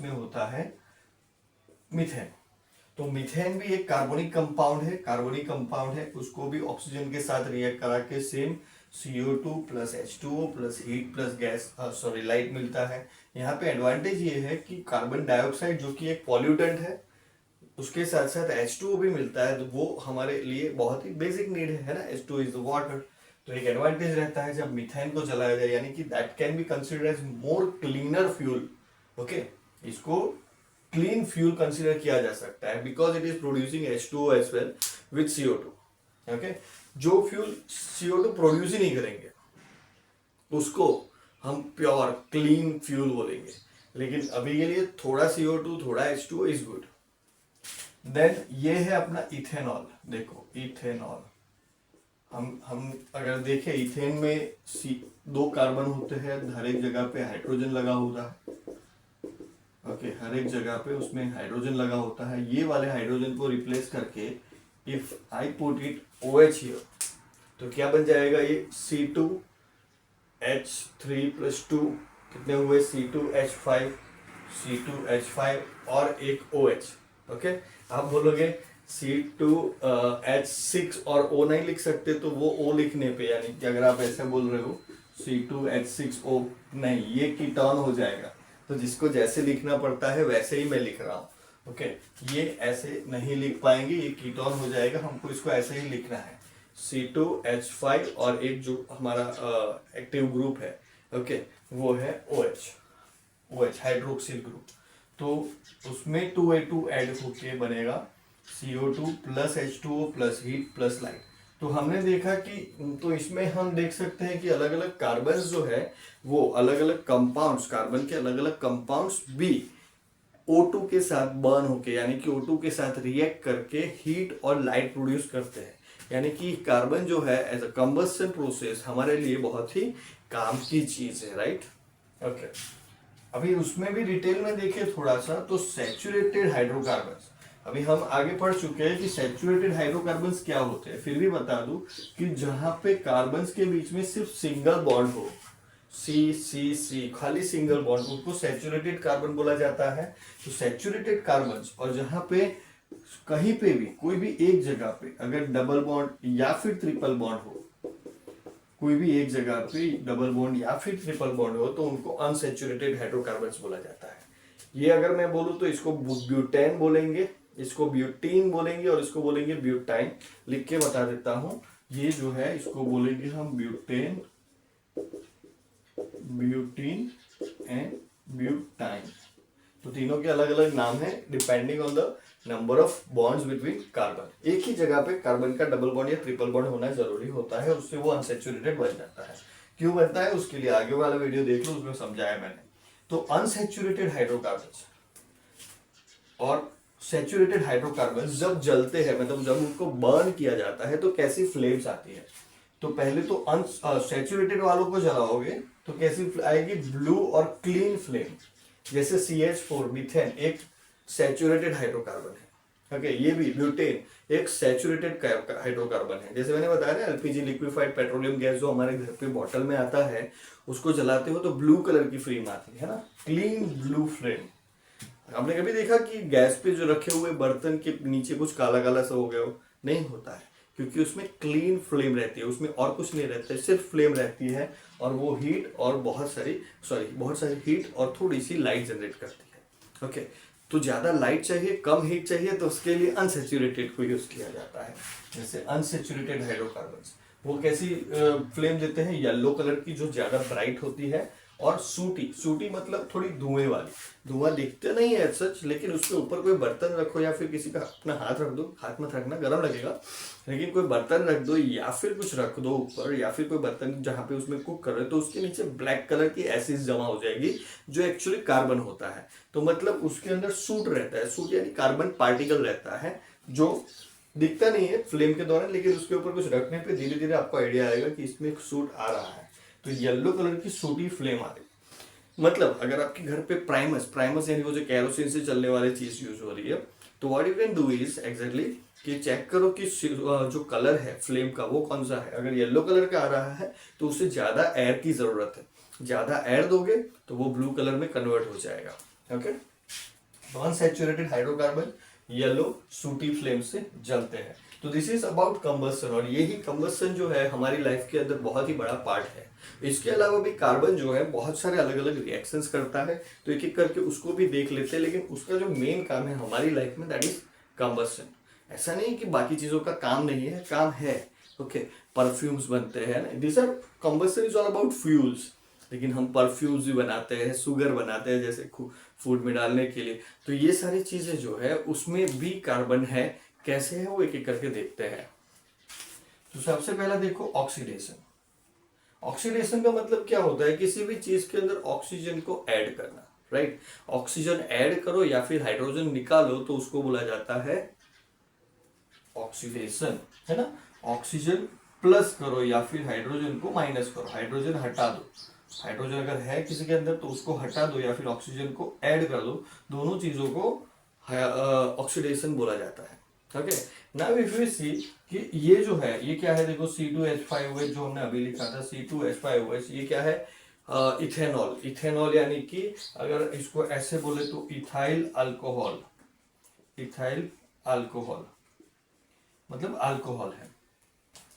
में होता है मीथेन। तो मीथेन भी एक कार्बनिक कंपाउंड है, उसको भी ऑक्सीजन के साथ रिएक्ट करा के same CO2 plus H2O plus heat plus gas light मिलता है। यहाँ पे एडवांटेज ये है कि कार्बन डाइऑक्साइड जो कि एक पॉल्यूटेंट है, उसके साथ साथ H2O भी मिलता है, तो वो हमारे लिए बहुत ही बेसिक नीड है ना, H2O इज द वाटर। तो एक एडवांटेज रहता है जब मीथेन को जलाया जाए, यानी कि that can be considered as more cleaner fuel. Okay, इसको क्लीन फ्यूल कंसिडर किया जा सकता है because it is producing H2O as well with CO2। Okay, जो फ्यूल CO2 प्रोड्यूस ही नहीं करेंगे उसको हम प्योर क्लीन फ्यूल बोलेंगे, लेकिन अभी के लिए थोड़ा CO2 थोड़ा H2O इज गुड। देन ये है अपना इथेनॉल। देखो इथेनॉल, हम अगर देखें इथेन में दो कार्बन होते हैं, हर एक जगह पे हाइड्रोजन लगा होता है। ओके, हर एक जगह पे उसमें हाइड्रोजन लगा होता है। ये वाले हाइड्रोजन को रिप्लेस करके if I put it OH here, तो क्या बन जाएगा? ये C2H3+2 कितने हुए? C2H5 और एक OH। ओके, आप बोलोगे C2H6 और O नहीं लिख सकते, तो वो O लिखने पे, यानी कि अगर आप ऐसे बोल रहे हो C2H6O, नहीं, ये कीटोन हो जाएगा। तो जिसको जैसे लिखना पड़ता है वैसे ही मैं लिख रहा हूँ। ओके, ये ऐसे नहीं लिख पाएंगे, ये कीटोन हो जाएगा, हमको इसको ऐसे ही लिखना है C2H5 और एक जो हमारा एक्टिव ग्रुप है, ओके, वो है OH हाइड्रोक्सिल ग्रुप। तो उसमें 2A2 ऐड होके बनेगा CO2 plus H2O plus heat plus light. तो हमने देखा कि तो इसमें हम देख सकते हैं कि अलग अलग कार्बन जो है वो अलग अलग कंपाउंड्स, कार्बन के अलग अलग कंपाउंड्स भी O2 के साथ बर्न होके यानी कि O2 के साथ रिएक्ट करके हीट और लाइट प्रोड्यूस करते हैं। यानी कि कार्बन जो है एज अ कंबस्शन प्रोसेस हमारे लिए बहुत ही काम की चीज है, राइट। ओके, अभी उसमें भी डिटेल में देखें थोड़ा सा तो सैचुरेटेड हाइड्रोकार्बन्स, अभी हम आगे पढ़ चुके हैं कि सैचुरेटेड हाइड्रोकार्बन्स क्या होते हैं। फिर भी बता दूं कि जहां पे कार्बन्स के बीच में सिर्फ सिंगल बॉन्ड हो, सी सी सी, खाली सिंगल बॉन्ड, उसको सैचुरेटेड कार्बन बोला जाता है। तो सैचुरेटेड कार्बन्स, और जहां पे कहीं पे भी कोई भी एक जगह पे अगर डबल बॉन्ड या फिर ट्रिपल बॉन्ड हो, कोई भी एक जगह पे डबल बॉन्ड या फिर ट्रिपल बॉन्ड हो, तो उनको अनसैचुरेटेड हाइड्रोकार्बन्स बोला जाता है। ये अगर मैं बोलूं तो इसको ब्यूटेन बोलेंगे, इसको ब्यूटीन बोलेंगे और इसको बोलेंगे ब्यूटाइन। लिख के बता देता हूं, ये जो है इसको बोलेंगे हम ब्यूटेन, ब्यूटीन एंड ब्यूटाइन। तो तीनों के अलग अलग नाम है depending on the number of bonds between carbon. एक ही जगह पे कार्बन का डबल बॉन्ड या ट्रिपल बॉन्ड होना जरूरी होता है, उससे वो अनसैचुरेटेड बन जाता है। क्यों बनता है उसके लिए आगे वाला वीडियो देख लो, उसमें समझाया मैंने। तो अनसैचुरेटेड हाइड्रोकार्बन्स और सैचुरेटेड हाइड्रोकार्बन्स जब जलते हैं, मतलब जब उनको बर्न किया जाता है तो कैसी फ्लेम्स आती है। तो पहले तो अनसैचुरेटेड वालों को जलाओगे तो कैसी आएगी, ब्लू और क्लीन फ्लेम। जैसे CH4 मीथेन एक सैचुरेटेड हाइड्रोकार्बन है, ओके, ये भी ब्यूटेन एक सैचुरेटेड हाइड्रोकार्बन है। जैसे मैंने बताया ना, LPG लिक्विफाइड पेट्रोलियम गैस जो हमारे घर पे बॉटल में आता है, उसको जलाते हो तो ब्लू कलर की फ्लेम आती है ना, क्लीन ब्लू फ्लेम। आपने कभी देखा कि गैस पे जो रखे हुए बर्तन के नीचे कुछ काला काला सा हो गया हो? नहीं होता है, क्योंकि उसमें क्लीन फ्लेम रहती है, उसमें और कुछ नहीं रहता है, सिर्फ फ्लेम रहती है और वो हीट और बहुत सारी हीट और थोड़ी सी लाइट जनरेट करती है। ओके, तो ज्यादा लाइट चाहिए, कम हीट चाहिए, तो उसके लिए अनसैचुरेटेड को यूज किया जाता है। जैसे अनसैचुरेटेड हाइड्रोकार्बन्स वो कैसी फ्लेम देते हैं, येलो कलर की जो ज्यादा ब्राइट होती है, और सूटी मतलब थोड़ी धुएं वाली। धुआं दिखते नहीं है सच, लेकिन उसके ऊपर कोई बर्तन रखो या फिर किसी का अपना हाथ रख दो, हाथ मत रखना गर्म लगेगा, लेकिन कोई बर्तन रख दो या फिर कुछ रख दो ऊपर, या फिर कोई बर्तन जहाँ पे उसमें कुक कर रहे हो, तो उसके नीचे ब्लैक कलर की एसिड जमा हो जाएगी जो एक्चुअली कार्बन होता है। तो मतलब उसके अंदर सूट रहता है, सूट यानी कार्बन पार्टिकल रहता है जो दिखता नहीं है फ्लेम के दौरान, लेकिन उसके ऊपर कुछ रखने पे धीरे धीरे आपको आइडिया आएगा कि इसमें एक सूट आ रहा है। तो येलो कलर की सूटी फ्लेम आ रही, मतलब अगर आपके घर पे प्राइमस यानी वो जो कैरोसिन से चलने वाली चीज यूज हो रही है, तो what you can do is exactly कि चेक करो कि जो कलर है फ्लेम का वो कौन सा है। अगर येलो कलर का आ रहा है तो उसे ज्यादा एयर की जरूरत है, ज्यादा एयर दोगे तो वो ब्लू कलर में कन्वर्ट हो जाएगा। ओके, अनसैचुरेटेड हाइड्रोकार्बन येलो सूटी फ्लेम से जलते हैं। तो दिस इज अबाउट कंबस्शन, और यही कंबस्शन जो है हमारी लाइफ के अंदर बहुत ही बड़ा पार्ट है। इसके अलावा भी कार्बन जो है बहुत सारे अलग अलग रिएक्शंस करता है, तो एक एक करके उसको भी देख लेते हैं, लेकिन उसका जो मेन काम है हमारी लाइफ में दैट इज कंबस्शन। ऐसा नहीं कि बाकी चीजों का काम नहीं है, काम है। ओके, परफ्यूम्स बनते हैं, this are combustion is all about fuels, लेकिन हम परफ्यूम्स भी बनाते हैं, शुगर बनाते हैं जैसे फूड में डालने के लिए। तो ये सारी चीजें जो है उसमें भी कार्बन है, कैसे है वो एक एक करके देखते हैं। तो सबसे पहला देखो ऑक्सीडेशन। ऑक्सीडेशन का मतलब क्या होता है, किसी भी चीज के अंदर ऑक्सीजन को ऐड करना, राइट। ऑक्सीजन ऐड करो या फिर हाइड्रोजन निकालो तो उसको बोला जाता है ऑक्सीडेशन, है ना। ऑक्सीजन प्लस करो या फिर हाइड्रोजन को माइनस करो, हाइड्रोजन हटा दो, हाइड्रोजन अगर है किसी के अंदर तो उसको हटा दो या फिर ऑक्सीजन को ऐड कर दो, दोनों चीजों को ऑक्सीडेशन बोला जाता है। Okay, now if you see कि ये जो है ये क्या है, देखो C2H5OH जो हमने अभी लिखा था C2H5OH, ये क्या है, इथेनॉल। इथेनॉल यानी कि अगर इसको ऐसे बोले तो इथाइल अल्कोहल, इथाइल अल्कोहल मतलब अल्कोहल है।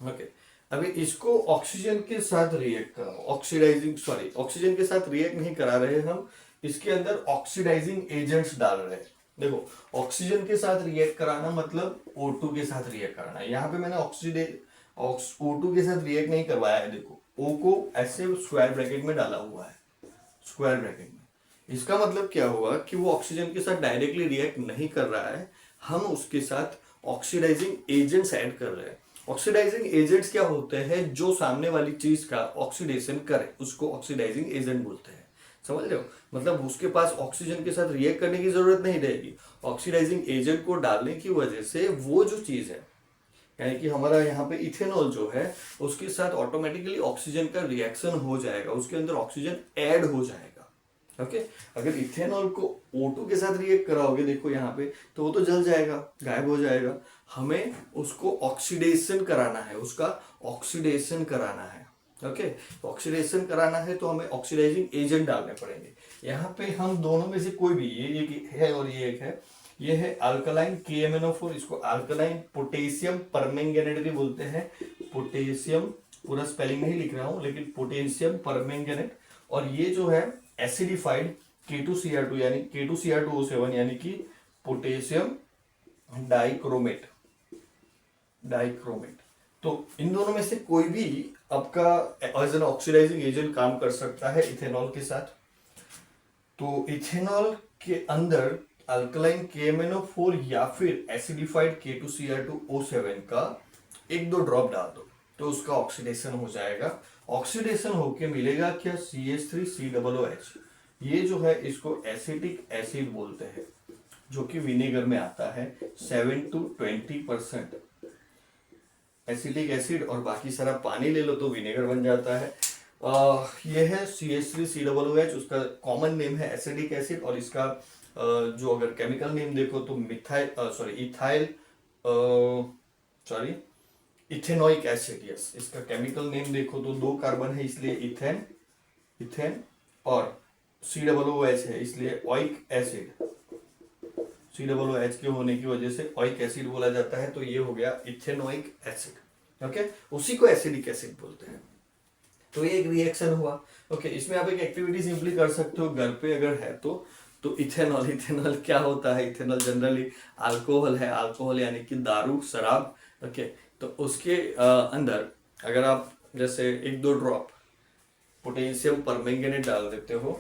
ओके, अभी इसको ऑक्सीजन के साथ रिएक्ट कराओ, ऑक्सीजन के साथ रिएक्ट नहीं करा रहे हम, इसके अंदर ऑक्सीडाइजिंग एजेंट्स डाल रहे हैं। देखो, ऑक्सीजन के साथ रिएक्ट कराना मतलब O2 के साथ रिएक्ट कराना। यहाँ पे मैंने O2 के साथ रिएक्ट नहीं करवाया है। देखो, O को ऐसे स्क्वायर ब्रैकेट में डाला हुआ है, स्क्वायर ब्रैकेट में। इसका मतलब क्या हुआ कि वो ऑक्सीजन के साथ डायरेक्टली रिएक्ट नहीं कर रहा है, हम उसके साथ ऑक्सीडाइजिंग एजेंट्स ऐड कर रहे हैं। ऑक्सीडाइजिंग एजेंट्स क्या होते हैं? जो सामने वाली चीज का ऑक्सीडेशन करे उसको ऑक्सीडाइजिंग एजेंट बोलते हैं। समझ रहे हो? मतलब उसके पास ऑक्सीजन के साथ रिएक्ट करने की जरूरत नहीं रहेगी। ऑक्सीडाइजिंग एजेंट को डालने की वजह से वो जो चीज है, यानी कि हमारा यहाँ पे इथेनॉल जो है, उसके साथ ऑटोमेटिकली ऑक्सीजन का रिएक्शन हो जाएगा, उसके अंदर ऑक्सीजन ऐड हो जाएगा। ओके, अगर इथेनॉल को O2 के साथ रिएक्ट कराओगे, देखो यहाँ पे, तो वो तो जल जाएगा, गायब हो जाएगा। हमें उसको ऑक्सीडेशन कराना है, उसका ऑक्सीडेशन कराना है। ओके, ऑक्सीडेशन कराना है तो हमें ऑक्सीडाइजिंग एजेंट डालने पड़ेंगे। यहाँ पे हम दोनों में से कोई भी, ये एक है और ये एक है, ये है अल्कलाइन KMnO4, इसको अल्कलाइन पोटेशियम परमैंगनेट भी बोलते हैं। पोटेशियम, पूरा स्पेलिंग नहीं लिख रहा हूं, लेकिन पोटेशियम परमैंगनेट। और ये जो है एसिडिफाइड K2Cr2 यानी K2Cr2O7 यानी कि पोटेशियम डाइक्रोमेट। तो इन दोनों में से कोई भी आपका एज एन ऑक्सीडाइजिंग एजेंट काम कर सकता है इथेनॉल के साथ। तो इथेनॉल के अंदर अल्कलाइन KMnO4 या फिर एसिडिफाइड K2Cr2O7 का 1-2 ड्रॉप डाल दो तो उसका ऑक्सीडेशन हो जाएगा। ऑक्सीडेशन होके मिलेगा क्या? CH3COOH। ये जो है इसको एसिटिक एसिड बोलते हैं, जो कि विनेगर में आता है। 7 to 20% एसिटिक एसिड और बाकी सारा पानी ले लो तो विनेगर बन जाता है। ये है CH3COOH, उसका कॉमन नेम है एसिडिक एसिड। और इसका जो अगर केमिकल नेम देखो तो इथेनोइक एसिड। यस, इसका केमिकल नेम देखो तो 2 कार्बन है इसलिए इथेन और COOH है इसलिए ओइक एसिड। COOH के होने की वजह से ओइक एसिड बोला जाता है, तो ये हो गया इथेनोइक एसिड। ओके, उसी को एसिडिक एसिड बोलते हैं। तो ये एक रिएक्शन हुआ। ओके, इसमें आप एक एक्टिविटी सिंपली कर सकते हो घर पे अगर है तो इथेनॉल क्या होता है? इथेनॉल जनरली अल्कोहल है, अल्कोहल यानी कि दारू, शराब। ओके, तो उसके अंदर अगर आप जैसे 1-2 ड्रॉप पोटेशियम परमैंगनेट डाल देते हो,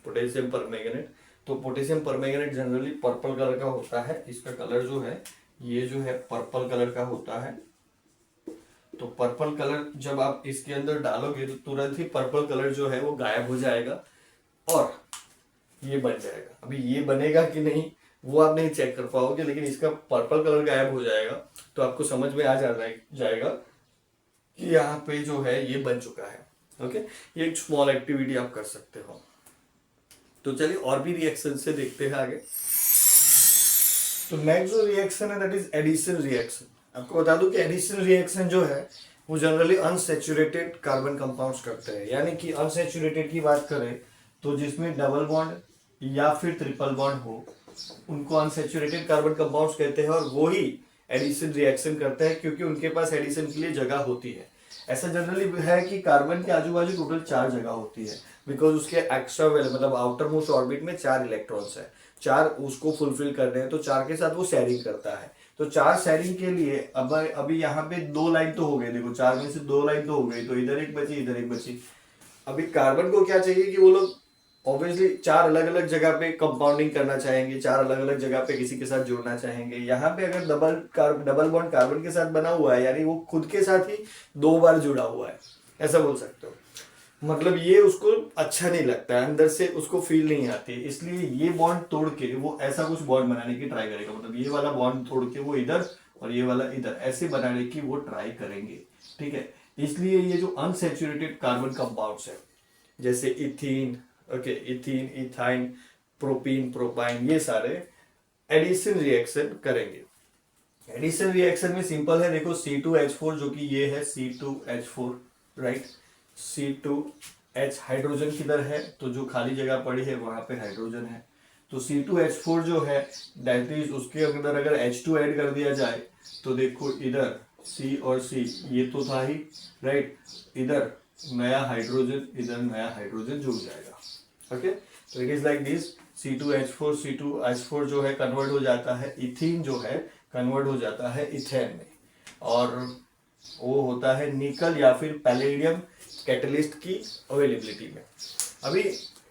पोटेशियम परमैंगनेट, तो potassium permanganate generally purple colour का होता है। इसका कलर जो है, ये जो है पर्पल कलर का होता है। तो पर्पल कलर जब आप इसके अंदर डालोगे तो तुरंत ही पर्पल कलर जो है वो गायब हो जाएगा और ये बन जाएगा। अभी ये बनेगा कि नहीं वो आप नहीं चेक कर पाओगे, लेकिन इसका पर्पल कलर गायब हो जाएगा तो आपको समझ में आ जाएगा कि यहाँ पे जो है ये बन चुका है। ओके, ये एक स्मॉल एक्टिविटी आप कर सकते हो। तो चलिए और भी रिएक्शन से देखते हैं आगे। तो नेक्स्ट जो रिएक्शन है दैट इज एडिशन रिएक्शन। आपको बता दूं कि एडिशन रिएक्शन जो है वो जनरली अनसैचुरेटेड कार्बन कंपाउंड्स करते हैं। यानी कि अनसैचुरेटेड की बात करें तो जिसमें डबल बॉन्ड या फिर ट्रिपल बॉन्ड हो उनको अनसैचुरेटेड कार्बन कंपाउंड्स कहते हैं, और वो ही एडिशन रिएक्शन करते हैं क्योंकि उनके पास एडिशन के लिए जगह होती है। ऐसा जनरली है कि कार्बन के आजू बाजू टोटल 4 जगह होती है, बिकॉज उसके एक्स्ट्रा मतलब आउटर मोस्ट ऑर्बिट में 4 इलेक्ट्रॉन्स है, 4 उसको फुलफिल करने हैं, तो 4 के साथ वो शेयरिंग करता है। तो 4 शेयरिंग के लिए अब अभी यहाँ पे 2 लाइन तो हो गई, देखो 4 में से 2 लाइन तो हो गई, तो इधर एक बची इधर एक बची। अभी कार्बन को क्या चाहिए कि वो लोग ऑब्वियसली 4 अलग अलग जगह पे कंपाउंडिंग करना चाहेंगे, 4 अलग अलग जगह पे किसी के साथ जुड़ना चाहेंगे। यहाँ पे अगर डबल बॉन्ड कार्बन के साथ बना हुआ है यानी वो खुद के साथ ही 2 बार जुड़ा हुआ है, ऐसा बोल सकते हो। मतलब ये उसको अच्छा नहीं लगता है, अंदर से उसको फील नहीं आती, इसलिए ये बॉन्ड तोड़ के वो ऐसा कुछ बॉन्ड बनाने की ट्राई करेगा। मतलब ये वाला बॉन्ड तोड़ के वो इधर और ये वाला इधर ऐसे बनाने की वो ट्राई करेंगे। ठीक है, इसलिए ये जो अनसैचुरेटेड कार्बन कंपाउंड्स है जैसे ethene, okay, ethene, ethyne, propene, propyne, ये सारे एडिशन रिएक्शन करेंगे। एडिशन रिएक्शन में सिंपल है, देखो C2H4 जो कि ये है C2H4, राइट। C2H हाइड्रोजन किधर है? तो जो खाली जगह पड़ी है वहां पे हाइड्रोजन है। तो C2H4 जो है दैट इज उसके अंदर अगर H2 ऐड कर दिया जाए तो देखो इधर C और C ये तो था ही, राइट। इधर नया हाइड्रोजन, इधर नया हाइड्रोजन जुड़ जाएगा। ओके, तो it is like this. C2H4 जो है कन्वर्ट हो जाता है इथीन, जो है कन्वर्ट हो जाता है इथेन में, और वो होता है निकल या फिर पैलेडियम कैटलिस्ट की अवेलेबिलिटी में। अभी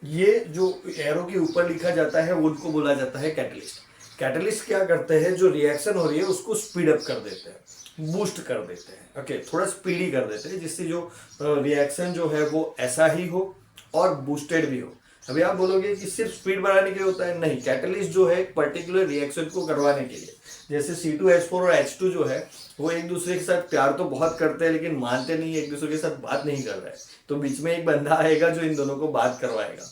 ये जो एरो के ऊपर लिखा जाता है वो उनको बोला जाता है कैटलिस्ट। कैटलिस्ट क्या करते हैं, जो रिएक्शन हो रही है उसको स्पीड अप कर देते हैं, बूस्ट कर देते हैं, ओके, थोड़ा स्पीडी कर देते हैं, जिससे जो रिएक्शन जो है वो ऐसा ही हो और बूस्टेड भी हो। अभी आप बोलोगे कि सिर्फ स्पीड बढ़ाने के लिए होता है, नहीं, कैटलिस्ट जो है एक पर्टिकुलर रिएक्शन को करवाने के लिए, जैसे C2H4 और H2 जो है वो एक दूसरे के साथ प्यार तो बहुत करते हैं लेकिन मानते नहीं, एक दूसरे के साथ बात नहीं कर रहे हैं, तो बीच में एक बंदा आएगा जो इन दोनों को बात करवाएगा,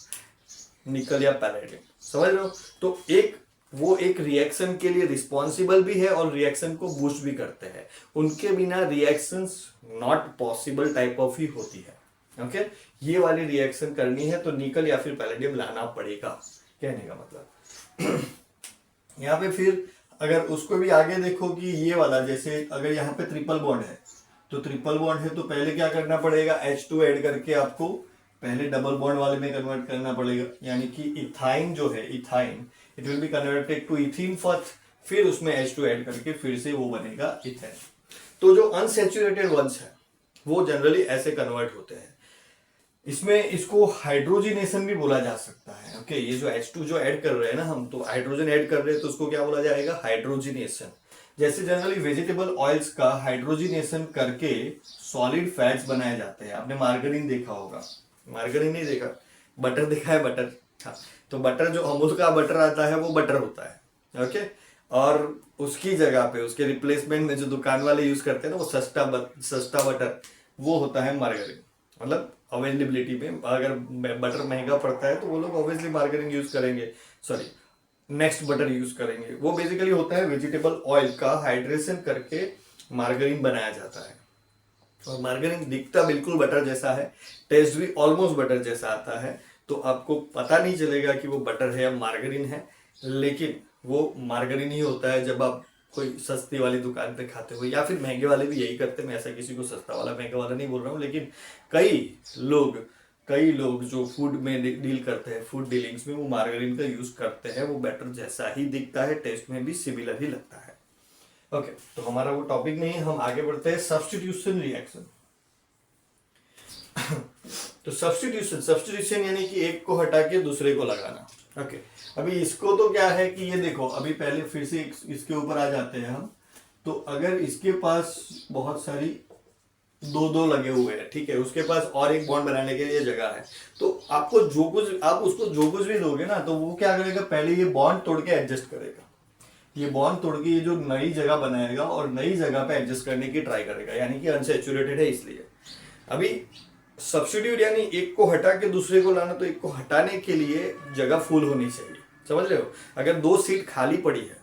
निकल या पैलेडियम, समझ रहे हो। तो वो एक रिएक्शन के लिए रिस्पॉन्सिबल भी है और रिएक्शन को बूस्ट भी करते हैं, उनके बिना reactions not possible type of ही होती है, ओके। ये वाली रिएक्शन करनी है तो निकल या फिर पैलेडियम लाना पड़ेगा, कहने का मतलब। यहाँ पे फिर अगर उसको भी आगे देखो कि ये वाला, जैसे अगर यहाँ पे ट्रिपल बॉन्ड है तो ट्रिपल बॉन्ड है तो पहले क्या करना पड़ेगा, H2 ऐड करके आपको पहले डबल बॉन्ड वाले में कन्वर्ट करना पड़ेगा, यानी कि इथाइन जो है, ethyne it will be converted to ethene first, फिर उसमें H2 ऐड करके फिर से वो बनेगा इथेन। तो जो अनसैचुरेटेड वंस है वो जनरली ऐसे कन्वर्ट होते हैं। इसमें इसको हाइड्रोजिनेशन भी बोला जा सकता है, ओके। ये जो H2 जो ऐड कर रहे हैं ना हम, तो हाइड्रोजन ऐड कर रहे हैं तो उसको क्या बोला जाएगा, हाइड्रोजिनेशन। जैसे जनरली वेजिटेबल ऑयल्स का हाइड्रोजिनेशन करके सॉलिड फैट्स बनाए जाते हैं। आपने मार्गरीन देखा होगा, मार्गरीन नहीं देखा, बटर देखा है, बटर, हाँ, तो बटर जो अमूल का बटर आता है वो बटर होता है, ओके। और उसकी जगह पे उसके रिप्लेसमेंट में जो दुकान वाले यूज करते हैं ना वो सस्ता बटर, वो होता है मार्गरीन। मतलब अवेलेबिलिटी में अगर बटर महंगा पड़ता है तो वो लोग ऑब्वियसली मार्गरीन यूज करेंगे, सॉरी नेक्स्ट बटर यूज करेंगे। वो बेसिकली होता है वेजिटेबल ऑयल का हाइड्रेशन करके मार्गरीन बनाया जाता है, और मार्गरीन दिखता बिल्कुल बटर जैसा है, टेस्ट भी ऑलमोस्ट बटर जैसा आता है, तो आपको पता नहीं चलेगा कि वो बटर है या मार्गरीन है, लेकिन वो मार्गरीन ही होता है जब आप कोई सस्ती वाली दुकान पे खाते हो, या फिर महंगे वाले भी यही करते हैं। मैं ऐसा किसी को सस्ता वाला महंगा वाला नहीं बोल रहा हूँ, लेकिन कई लोग जो फूड में डील करते हैं, फूड डीलिंग्स में, वो मार्गरीन का यूज करते हैं। वो बैटर जैसा ही दिखता है, टेस्ट में भी सिमिलर ही लगता है, ओके। तो हमारा वो टॉपिक नहीं है, हम आगे बढ़ते हैं सब्स्टिट्यूशन रिएक्शन। तो सब्स्टिट्यूशन यानी कि एक को हटा के दूसरे को लगाना, ओके। अभी इसको तो क्या है कि ये देखो, अभी पहले फिर से इसके ऊपर आ जाते हैं हम। तो अगर इसके पास बहुत सारी दो लगे हुए हैं, ठीक है, उसके पास और एक बॉन्ड बनाने के लिए जगह है, तो आपको आप उसको जो कुछ भी दोगे ना, तो वो क्या करेगा, पहले ये बॉन्ड तोड़ के एडजस्ट करेगा, ये बॉन्ड तोड़ के ये जो नई जगह बनाएगा और नई जगह पे एडजस्ट करने की ट्राई करेगा, यानी कि अनसैचुरेटेड है इसलिए। अभी सब्स्टिट्यूट यानी एक को हटा के दूसरे को लाना, तो एक को हटाने के लिए जगह फुल होनी चाहिए, समझ रहे हो। अगर 2 सीट खाली पड़ी है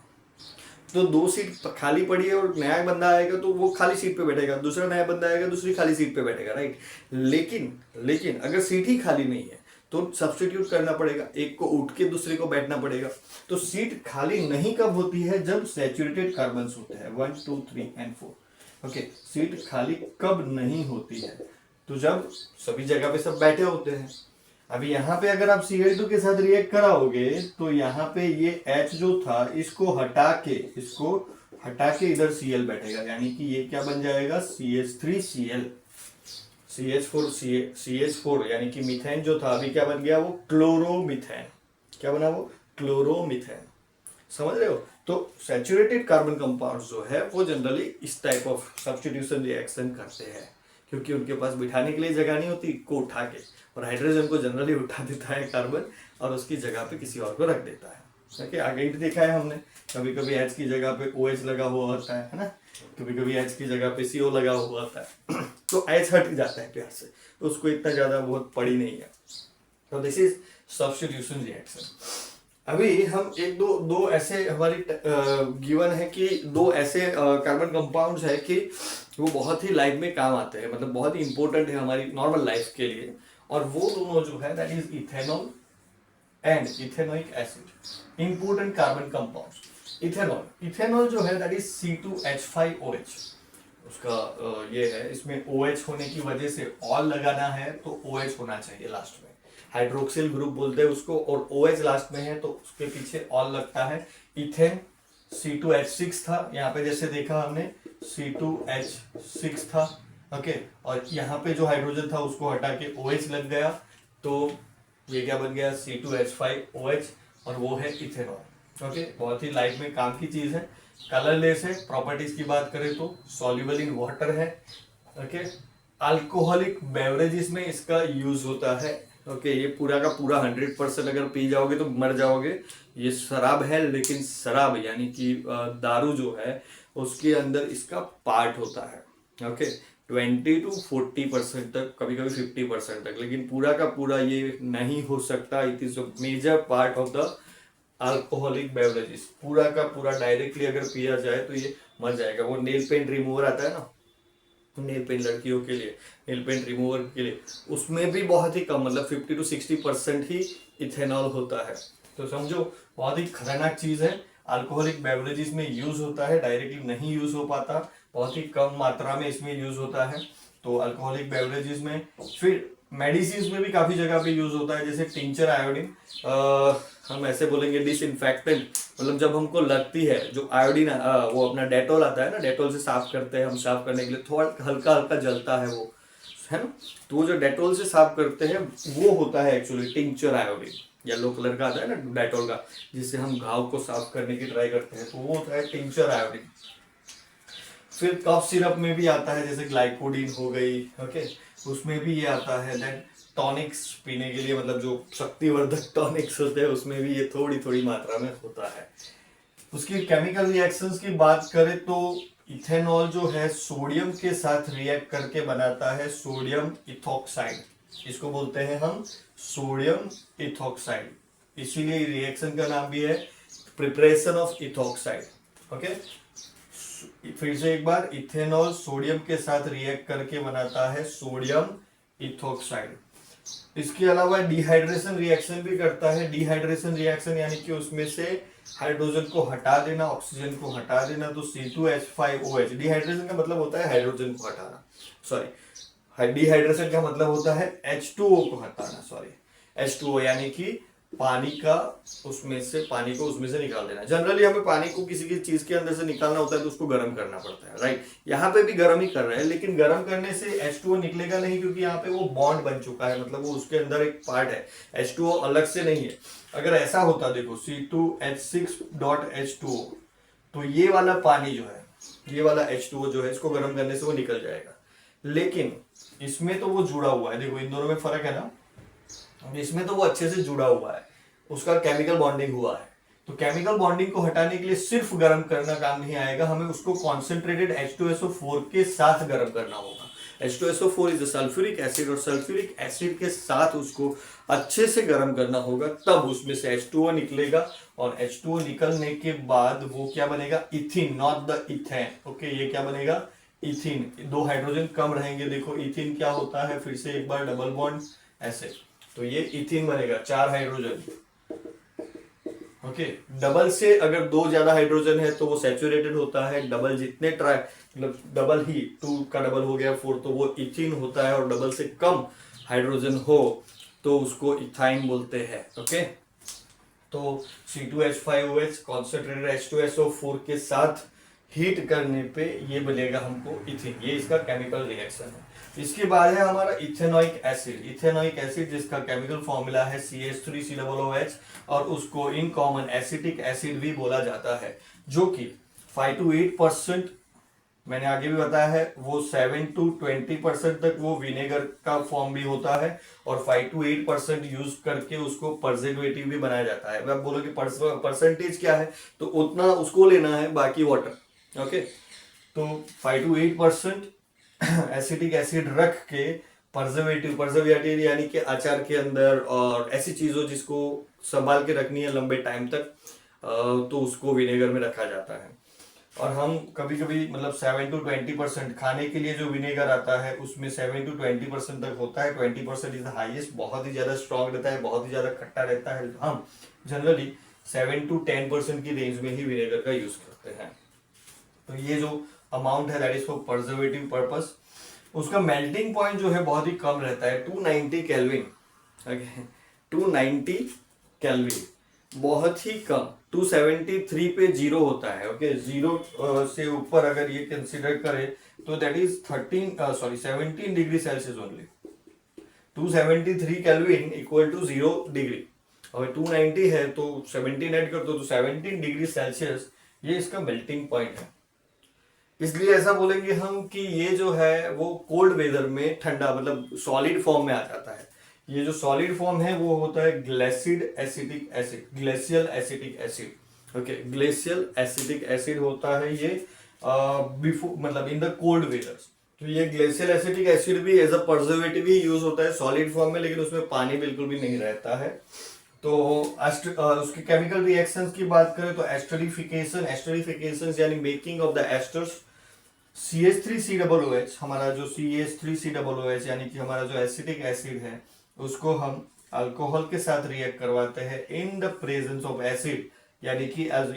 तो 2 सीट खाली पड़ी है और नया बंदा आएगा तो वो खाली सीट पे बैठेगा, दूसरा नया बंदा आएगा दूसरी खाली सीट पे बैठेगा, राइट। लेकिन अगर सीट ही खाली नहीं है तो सब्स्टिट्यूट करना पड़ेगा, एक को उठ के दूसरे को बैठना पड़ेगा। तो सीट खाली नहीं कब होती है, जब सैचुरेटेड कार्बन्स होते हैं 1 2 3 and 4, ओके। सीट खाली कब नहीं होती है, तो जब सभी जगह पे सब बैठे होते हैं। अभी यहाँ पे अगर आप Cl2 के साथ रिएक्ट कराओगे तो यहाँ पे ये H जो था इसको हटा के इधर Cl बैठेगा, यानी कि ये क्या बन जाएगा, CH3Cl, CH4 यानी कि मीथेन जो था अभी क्या बन गया, वो क्लोरोमीथेन। क्या बना वो, क्लोरोमीथेन, समझ रहे हो। तो सैचुरेटेड कार्बन कंपाउंड्स जो है वो जनरली इस टाइप ऑफ सब्स्टिट्यूशन रिएक्शन करते हैं, क्योंकि उनके पास बिठाने के लिए जगह नहीं होती को उठा के, और हाइड्रोजन को जनरली उठा देता है कार्बन और उसकी जगह पे किसी और को रख देता है, ओके। आगे भी देखा है हमने, कभी कभी H की जगह पे OH लगा हुआ होता है ना, कभी कभी H की जगह पे CO लगा हुआ होता है। तो H हट जाता है प्यार से, तो उसको इतना ज्यादा बहुत पड़ी नहीं है। तो दिस इज सब्स्टिट्यूशन रिएक्शन। अभी हम एक दो ऐसे हमारी गिवन है कि 2 ऐसे कार्बन कंपाउंड्स है कि वो बहुत ही लाइफ में काम आते हैं, मतलब बहुत ही इंपॉर्टेंट है हमारी नॉर्मल लाइफ के लिए, और वो दोनों जो है that is ethanol and ethanoic acid, important carbon compounds. Ethanol जो है दैट इज C2H5OH, उसका ये है, इसमें OH होने की वजह से ऑल लगाना है तो OH होना चाहिए लास्ट में, हाइड्रोक्सिल ग्रुप बोलते हैं उसको, और OH लास्ट में है तो उसके पीछे ऑल लगता है। इथेन C2H6 था, यहाँ पे जैसे देखा हमने C2H6 था, ओके, और यहाँ पे जो हाइड्रोजन था उसको हटा के OH लग गया, तो ये क्या बन गया C2H5OH, और वो है इथेनॉल। ओके, बहुत ही लाइफ में काम की चीज है, कलरलेस है। प्रॉपर्टीज की बात करें तो सॉल्युबल इन वाटर है। ओके, अल्कोहलिक बेवरेजेस में इसका यूज होता है। ओके, ये पूरा का पूरा 100% अगर पी जाओगे तो मर जाओगे। ये शराब है, लेकिन शराब यानी कि दारू जो है उसके अंदर इसका पार्ट होता है। ओके, 20 to 40% तक, कभी कभी 50% तक, लेकिन पूरा का पूरा ये नहीं हो सकता। It is a major part of the alcoholic beverages. पूरा का पूरा डायरेक्टली अगर पिया जाए तो ये मर जाएगा। वो नेल पेंट रिमूवर आता है ना, नेल पेंट लड़कियों के लिए, नेल पेंट रिमूवर के लिए, उसमें भी बहुत ही कम, मतलब 50 to 60% ही इथेनॉल होता है। तो समझो बहुत ही खतरनाक चीज है। अल्कोहलिक बेवरेजेस में यूज होता है, डायरेक्टली नहीं यूज हो पाता, बहुत ही कम मात्रा में इसमें यूज होता है। तो अल्कोहलिक बेवरेजेस में, फिर मेडिसिन में भी काफी जगह पे यूज होता है, जैसे टिंचर आयोडीन, हम ऐसे बोलेंगे डिसइंफेक्टेंट, मतलब जब हमको लगती है जो आयोडीन, वो अपना डेटॉल आता है ना, डेटॉल से साफ करते हैं हम, साफ करने के लिए थोड़ा हल्का हल्का जलता है वो, है ना, तो वो जो डेटॉल से साफ करते हैं वो होता है actually tincture iodine. Yellow colour का आता है ना डेटॉल का, जिससे हम घाव को साफ करने की ट्राई करते हैं, तो वो होता है टिंचर आयोडीन। फिर कफ सिरप में भी आता है, जैसे ग्लाइकोडीन हो गई, ओके, उसमें भी ये आता है। देन टॉनिक्स पीने के लिए, मतलब जो शक्तिवर्धक टॉनिक्स होते हैं उसमें भी ये थोड़ी थोड़ी मात्रा में होता है। उसकी केमिकल रिएक्शंस की बात करें तो इथेनॉल जो है सोडियम के साथ रिएक्ट करके बनाता है सोडियम इथॉक्साइड, इसको बोलते हैं हम सोडियम इथॉक्साइड, इसीलिए रिएक्शन का नाम भी है प्रिपरेशन ऑफ इथॉक्साइड। ओके, फिर से एक बार, इथेनॉल सोडियम के साथ रिएक्ट करके बनाता है सोडियम इथॉक्साइड। इसके अलावा डिहाइड्रेशन रिएक्शन भी करता है। डिहाइड्रेशन रिएक्शन यानी कि उसमें से हाइड्रोजन को हटा देना, ऑक्सीजन को हटा देना, तो C2H5OH। डिहाइड्रेशन का मतलब होता है हाइड्रोजन को हटाना, सॉरी, डिहाइड्रेशन का मतलब होता है H2O को हटाना, सॉरी, H2O यानी कि पानी का, उसमें से पानी को उसमें से निकाल देना। जनरली हमें पानी को किसी की चीज के अंदर से निकालना होता है तो उसको गर्म करना पड़ता है, राइट। यहाँ पे भी गर्म ही कर रहे हैं, लेकिन गर्म करने से H2O निकलेगा नहीं, क्योंकि यहाँ पे वो बॉन्ड बन चुका है, मतलब वो उसके अंदर एक पार्ट है, H2O अलग से नहीं है। अगर ऐसा होता, देखो C2H6.H2O, तो ये वाला पानी जो है, ये वाला H2O जो है, इसको गर्म करने से वो निकल जाएगा, लेकिन इसमें तो वो जुड़ा हुआ है। देखो इन दोनों में फर्क है ना, इसमें तो वो अच्छे से जुड़ा हुआ है, उसका केमिकल बॉन्डिंग हुआ है। तो केमिकल बॉन्डिंग को हटाने के लिए सिर्फ गर्म करना काम नहीं आएगा, हमें उसको कॉन्सेंट्रेटेड H2SO4 के साथ गर्म करना होगा। H2SO4 इज सल्फ्यूरिक एसिड, और सल्फ्यूरिक एसिड के साथ उसको अच्छे से गर्म करना होगा, तब उसमें से H2O निकलेगा, और H2O निकलने के बाद वो क्या बनेगा, इथिन, नॉट द इथेन। ओके, ये क्या बनेगा, इथिन। दो हाइड्रोजन कम रहेंगे, देखो इथिन क्या होता है, फिर से एक बार डबल बॉन्ड ऐसे, तो ये इथिन बनेगा, 4 हाइड्रोजन। ओके, डबल से अगर 2 ज्यादा हाइड्रोजन है तो वो सैचुरेटेड होता है, डबल जितने ट्राई, मतलब डबल ही 2 का डबल हो गया 4, तो वो इथिन होता है, और डबल से कम हाइड्रोजन हो तो उसको इथाइन बोलते हैं। ओके, तो C2H5OH कॉन्सेंट्रेटेड H2SO4 के साथ हीट करने पे ये बनेगा हमको इथिन, ये इसका केमिकल रिएक्शन है। इसके बाद है हमारा इथेनोइक एसिड। इथेनोइक एसिड जिसका केमिकल फॉर्मूला है CH3COOH, और उसको इन कॉमन एसिटिक एसिड भी बोला जाता है, जो कि 5 to 8%, मैंने आगे भी बताया है, वो 7 to 20% तक वो विनेगर का फॉर्म भी होता है, और 5 to 8% यूज करके उसको प्रिजर्वेटिव भी बनाया जाता है। अब बोलोगे परसेंटेज क्या है, तो उतना उसको लेना है, बाकी वाटर। ओके, तो 5 to 8% एसिटिक एसिड रख के प्रिजर्वेटिव यानी कि अचार के अंदर और ऐसी चीजों जिसको संभाल के रखनी है लंबे टाइम तक, तो उसको विनेगर में रखा जाता है। और हम कभी कभी, मतलब 7 to 20% खाने के लिए जो विनेगर आता है उसमें 7 to 20% तक होता है। 20% इज द हाईएस्ट, बहुत ही ज्यादा स्ट्रॉन्ग रहता है, बहुत ही ज्यादा खट्टा रहता है। हम जनरली 7 to 10% की रेंज में ही विनेगर का यूज करते हैं। तो ये जो अमाउंट है that is for preservative purpose. उसका मेल्टिंग पॉइंट जो है बहुत ही कम रहता है, 290 केल्विन। 290 केल्विन, बहुत ही कम। 273 पे जीरो होता है, ओके। जीरो से ऊपर अगर ये कंसिडर करें तो that is 17 degree Celsius only. 273 kelvin equal to 0 degree. अगर 290 है तो 17 ऐड कर दो तो 17 डिग्री सेल्सियस ये इसका मेल्टिंग पॉइंट है। इसलिए ऐसा बोलेंगे हम कि ये जो है वो कोल्ड वेदर में ठंडा मतलब सॉलिड फॉर्म में आ जाता है। ये जो सॉलिड फॉर्म है वो होता है glacial acetic acid, glacial acetic acid, okay. Glacial acetic acid होता है ये बिफोर मतलब इन द कोल्ड वेदर्स। तो ये ग्लेशियल एसिटिक एसिड भी एज अ प्रिजर्वेटिव ही यूज होता है सॉलिड फॉर्म में, लेकिन उसमें पानी बिल्कुल भी नहीं रहता है। तो उसके केमिकल रिएक्शंस की बात करें तो एस्टरिफिकेशन यानी making of the asters. CH3COOH, हमारा जो CH3COOH यानी कि हमारा जो एसिटिक एसिड है उसको हम अल्कोहल के साथ रिएक्ट करवाते हैं in the presence of acid, यानी कि we are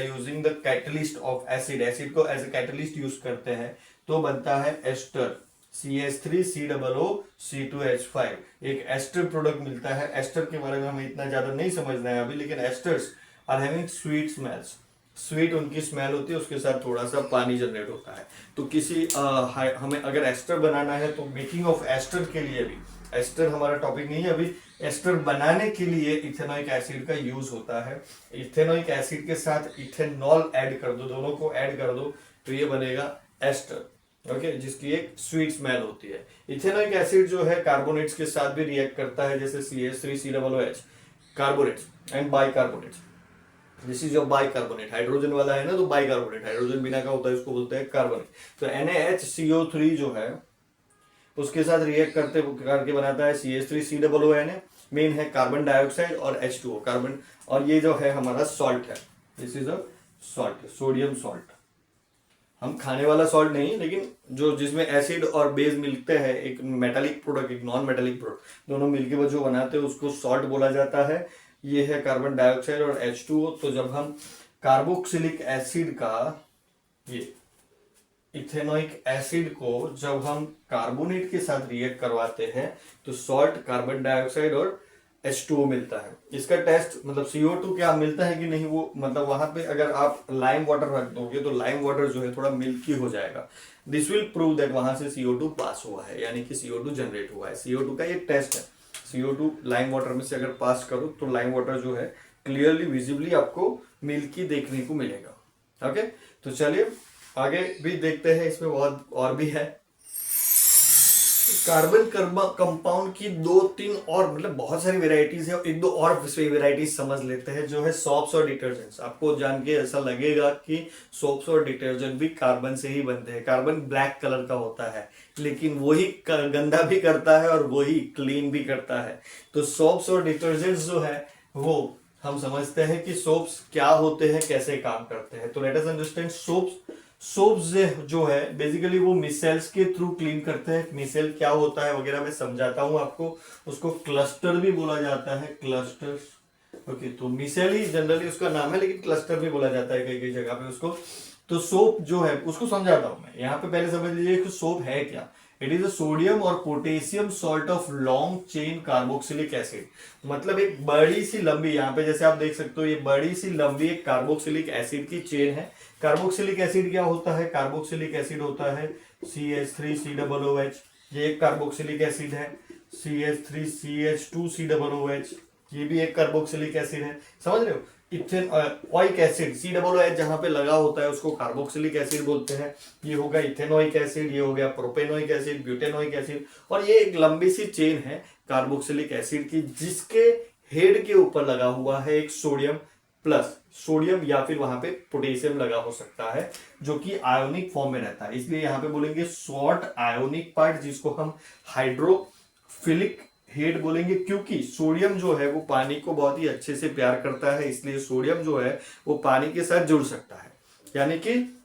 using the catalyst of acid. Acid को एज ए कैटलिस्ट यूज करते हैं तो बनता है एस्टर, CH3COOC2H5। एक एस्टर प्रोडक्ट मिलता है। एस्टर के बारे में हमें इतना ज्यादा नहीं समझना है अभी, लेकिन esters are having sweet smells. Sweet उनकी स्मेल होती है, उसके साथ थोड़ा सा पानी जनरेट होता है। तो किसी हमें अगर एस्टर बनाना है तो मेकिंग ऑफ एस्टर के लिए भी, एस्टर हमारा टॉपिक नहीं है अभी, एस्टर बनाने के लिए इथेनोइक एसिड का यूज होता है। इथेनोइक एसिड के साथ इथेनॉल ऐड कर दो, दोनों को ऐड कर दो तो ये बनेगा एस्टर, ओके, जिसकी एक स्वीट स्मेल होती है। इथेनोइक एसिड जो है कार्बोनेट्स के साथ भी रिएक्ट करता है, जैसे CH3COOH, carbonates and bicarbonates. This is your bicarbonate, hydrogen वाला है ना तो बाइकार्बोनेट, हाइड्रोजन बिना का होता है उसको बोलते हैं कार्बोनेट। तो NaHCO3 जो है उसके साथ रिएक्ट करके बनाता है CH3COON, मेन है कार्बन डाइऑक्साइड और H2O कार्बन, और ये जो है हमारा सॉल्ट है, this is a salt, sodium salt. हम खाने वाला सॉल्ट नहीं, लेकिन जो जिसमें एसिड और बेस मिलते हैं, एक मेटालिक प्रोडक्ट एक नॉन मेटालिक प्रोडक्ट, दोनों मिलके वो जो बनाते हैं उसको सॉल्ट बोला जाता है। ये है कार्बन डाइऑक्साइड और H2O। तो जब हम कार्बोक्सिलिक एसिड का, ये इथेनोइक एसिड को जब हम कार्बोनेट के साथ रिएक्ट करवाते हैं तो सॉल्ट, कार्बन डाइऑक्साइड और H2O मिलता है। इसका टेस्ट मतलब CO2 क्या मिलता है कि नहीं, वो मतलब वहां पे अगर आप लाइम वाटर रख दोगे तो लाइम वाटर जो है थोड़ा मिल्की हो जाएगा। दिस विल प्रूव दैट वहां से CO2 पास हुआ है, यानी कि CO2 जनरेट हुआ है। CO2 का ये टेस्ट है। CO2 लाइम वाटर में से अगर पास करो तो लाइम वाटर जो है क्लियरली विजिबली आपको मिल्की देखने को मिलेगा। ओके, तो चलिए आगे भी देखते हैं, इसमें बहुत और भी है। कार्बन कंपाउंड की 2-3 और मतलब बहुत सारी वेराइटीज है, एक दो और वेराइटीज समझ लेते हैं, जो है सोप्स और डिटर्जेंट्स। आपको जान के ऐसा लगेगा कि सोप्स और डिटर्जेंट भी कार्बन से ही बनते हैं। कार्बन ब्लैक कलर का होता है, लेकिन वही गंदा भी करता है और वही क्लीन भी करता है। तो सोप्स और डिटर्जेंट्स जो है वो हम समझते हैं कि सोप्स क्या होते हैं, कैसे काम करते हैं। तो let us understand soaps. Soaps जो है बेसिकली वो मिसेल्स के थ्रू क्लीन करते हैं। मिसेल क्या होता है वगैरह मैं समझाता हूं आपको। उसको क्लस्टर भी बोला जाता है, क्लस्टर्स। ओके, तो मिसेल ही जनरली उसका नाम है, लेकिन क्लस्टर भी बोला जाता है कई कई जगह पे उसको। तो सोप जो है उसको समझाता हूं मैं। यहाँ पे पहले समझ लीजिए कि सोप है क्या। इट इज अ सोडियम और potassium salt of long chain carboxylic acid. मतलब एक बड़ी सी लंबी, यहाँ पे जैसे आप देख सकते हो ये बड़ी सी लंबी एक कार्बोक्सिलिक एसिड की चेन है। कार्बोक्सिलिक एसिड क्या होता है? कार्बोक्सिलिक एसिड होता है CH3COOH, ये एक कार्बोक्सिलिक एसिड है। CH3CH2COOH, ये भी एक कार्बोक्सिलिक एसिड है। समझ रहे हो? इथेनोइक एसिड COOH जहां पे लगा होता है उसको कार्बोक्सिलिक एसिड बोलते हैं। ये हो गया इथेनोइक एसिड, ये हो गया प्रोपेनोइक एसिड, ब्यूटेनोइक एसिड, और ये एक लंबी सी चेन है कार्बोक्सिलिक एसिड की, जिसके हेड के ऊपर लगा हुआ है एक सोडियम प्लस, सोडियम या फिर वहां पे पोटेशियम लगा हो सकता है, जो कि आयोनिक फॉर्म में रहता है। इसलिए यहां पे बोलेंगे शॉर्ट आयोनिक पार्ट, जिसको हम हाइड्रोफिलिक हेड बोलेंगे, क्योंकि सोडियम जो है वो पानी को बहुत ही अच्छे से प्यार करता है। इसलिए सोडियम जो है वो पानी के साथ जुड़ सकता है, यानी कि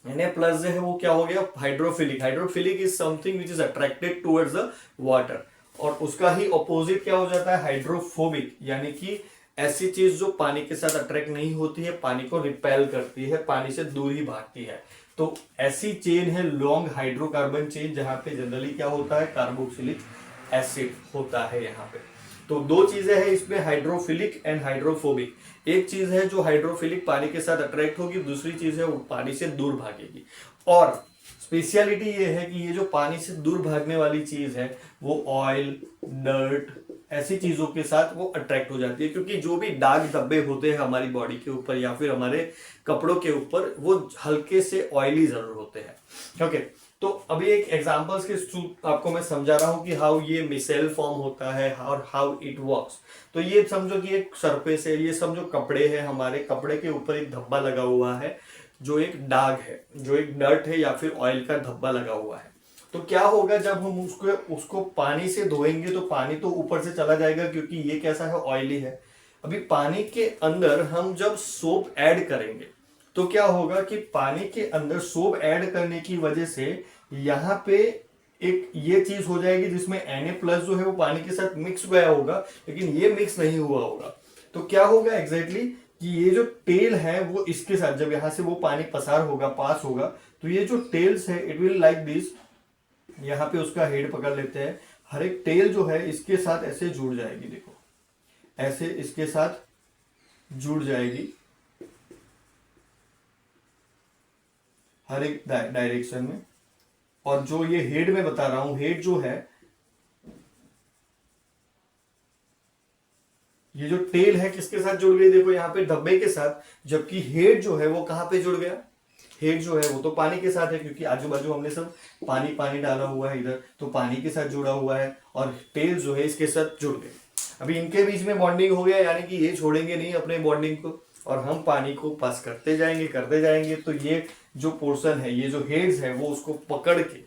Na प्लस जो है वो क्या हो गया? Hydrophilic. Hydrophilic is something which is attracted towards the water, और उसका ही ऑपोजिट क्या हो जाता है? हाइड्रोफोबिक, यानी कि ऐसी चीज जो पानी के साथ अट्रैक्ट नहीं होती है, पानी को रिपेल करती है, पानी से दूर ही भागती है। तो ऐसी चेन है लॉन्ग हाइड्रोकार्बन चेन, जहां पे जनरली क्या होता है? कार्बोक्सिलिक एसिड होता है यहाँ पे। तो दो चीजें हैं इसमें, हाइड्रोफिलिक एंड हाइड्रोफोबिक। एक चीज है जो हाइड्रोफिलिक पानी के साथ अट्रैक्ट होगी, दूसरी चीज है वो पानी से दूर भागेगी। और स्पेशलिटी ये है कि ये जो पानी से दूर भागने वाली चीज है वो ऑयल, डर्ट, ऐसी चीजों के साथ वो अट्रैक्ट हो जाती है, क्योंकि जो भी दाग धब्बे होते हैं हमारी बॉडी के ऊपर या फिर हमारे कपड़ों के ऊपर, वो हल्के से ऑयली जरूर होते हैं। ओके, तो अभी एक एग्जांपल्स के थ्रू आपको मैं समझा रहा हूं कि हाउ ये मिसेल फॉर्म होता है और हाउ इट वर्क्स। तो ये समझो कि एक सरफेस है, ये समझो कपड़े हैं, हमारे कपड़े के ऊपर एक धब्बा लगा हुआ है जो एक दाग है, जो एक डर्ट है या फिर ऑयल का धब्बा लगा हुआ है। तो क्या होगा जब हम उसको पानी से धोएंगे तो पानी तो ऊपर से चला जाएगा क्योंकि ये कैसा है, ऑयली है। अभी पानी के अंदर हम जब सोप ऐड करेंगे तो क्या होगा कि पानी के अंदर सोप ऐड करने की वजह से यहाँ पे एक ये चीज हो जाएगी जिसमें Na+ जो है वो पानी के साथ मिक्स गया होगा, लेकिन ये मिक्स नहीं हुआ होगा। तो क्या होगा एग्जैक्टली कि ये जो टेल है वो इसके साथ जब यहां से वो पानी पसार होगा, पास होगा, तो ये जो टेल्स है इट विल लाइक दिस, यहाँ पे उसका हेड पकड़ लेते हैं, हर एक टेल जो है इसके साथ ऐसे जुड़ जाएगी, देखो ऐसे इसके साथ जुड़ जाएगी हर एक डायरेक्शन में। और जो ये हेड में बता रहा हूं, हेड जो है, ये जो टेल है किसके साथ जुड़ गई, देखो यहाँ पे धब्बे के साथ, जबकि हेड जो है वो कहां पे जुड़ गया, हेड जो है वो तो पानी के साथ है क्योंकि आजू बाजू हमने सब पानी पानी डाला हुआ है इधर, तो पानी के साथ जुड़ा हुआ है, और टेल जो है इसके साथ जुड़ गए। अभी इनके बीच में बॉन्डिंग हो गया, यानी कि ये छोड़ेंगे नहीं अपने बॉन्डिंग को और हम पानी को पास करते जाएंगे। तो ये जो पोर्शन है, ये जो हेड्स है वो उसको पकड़ के,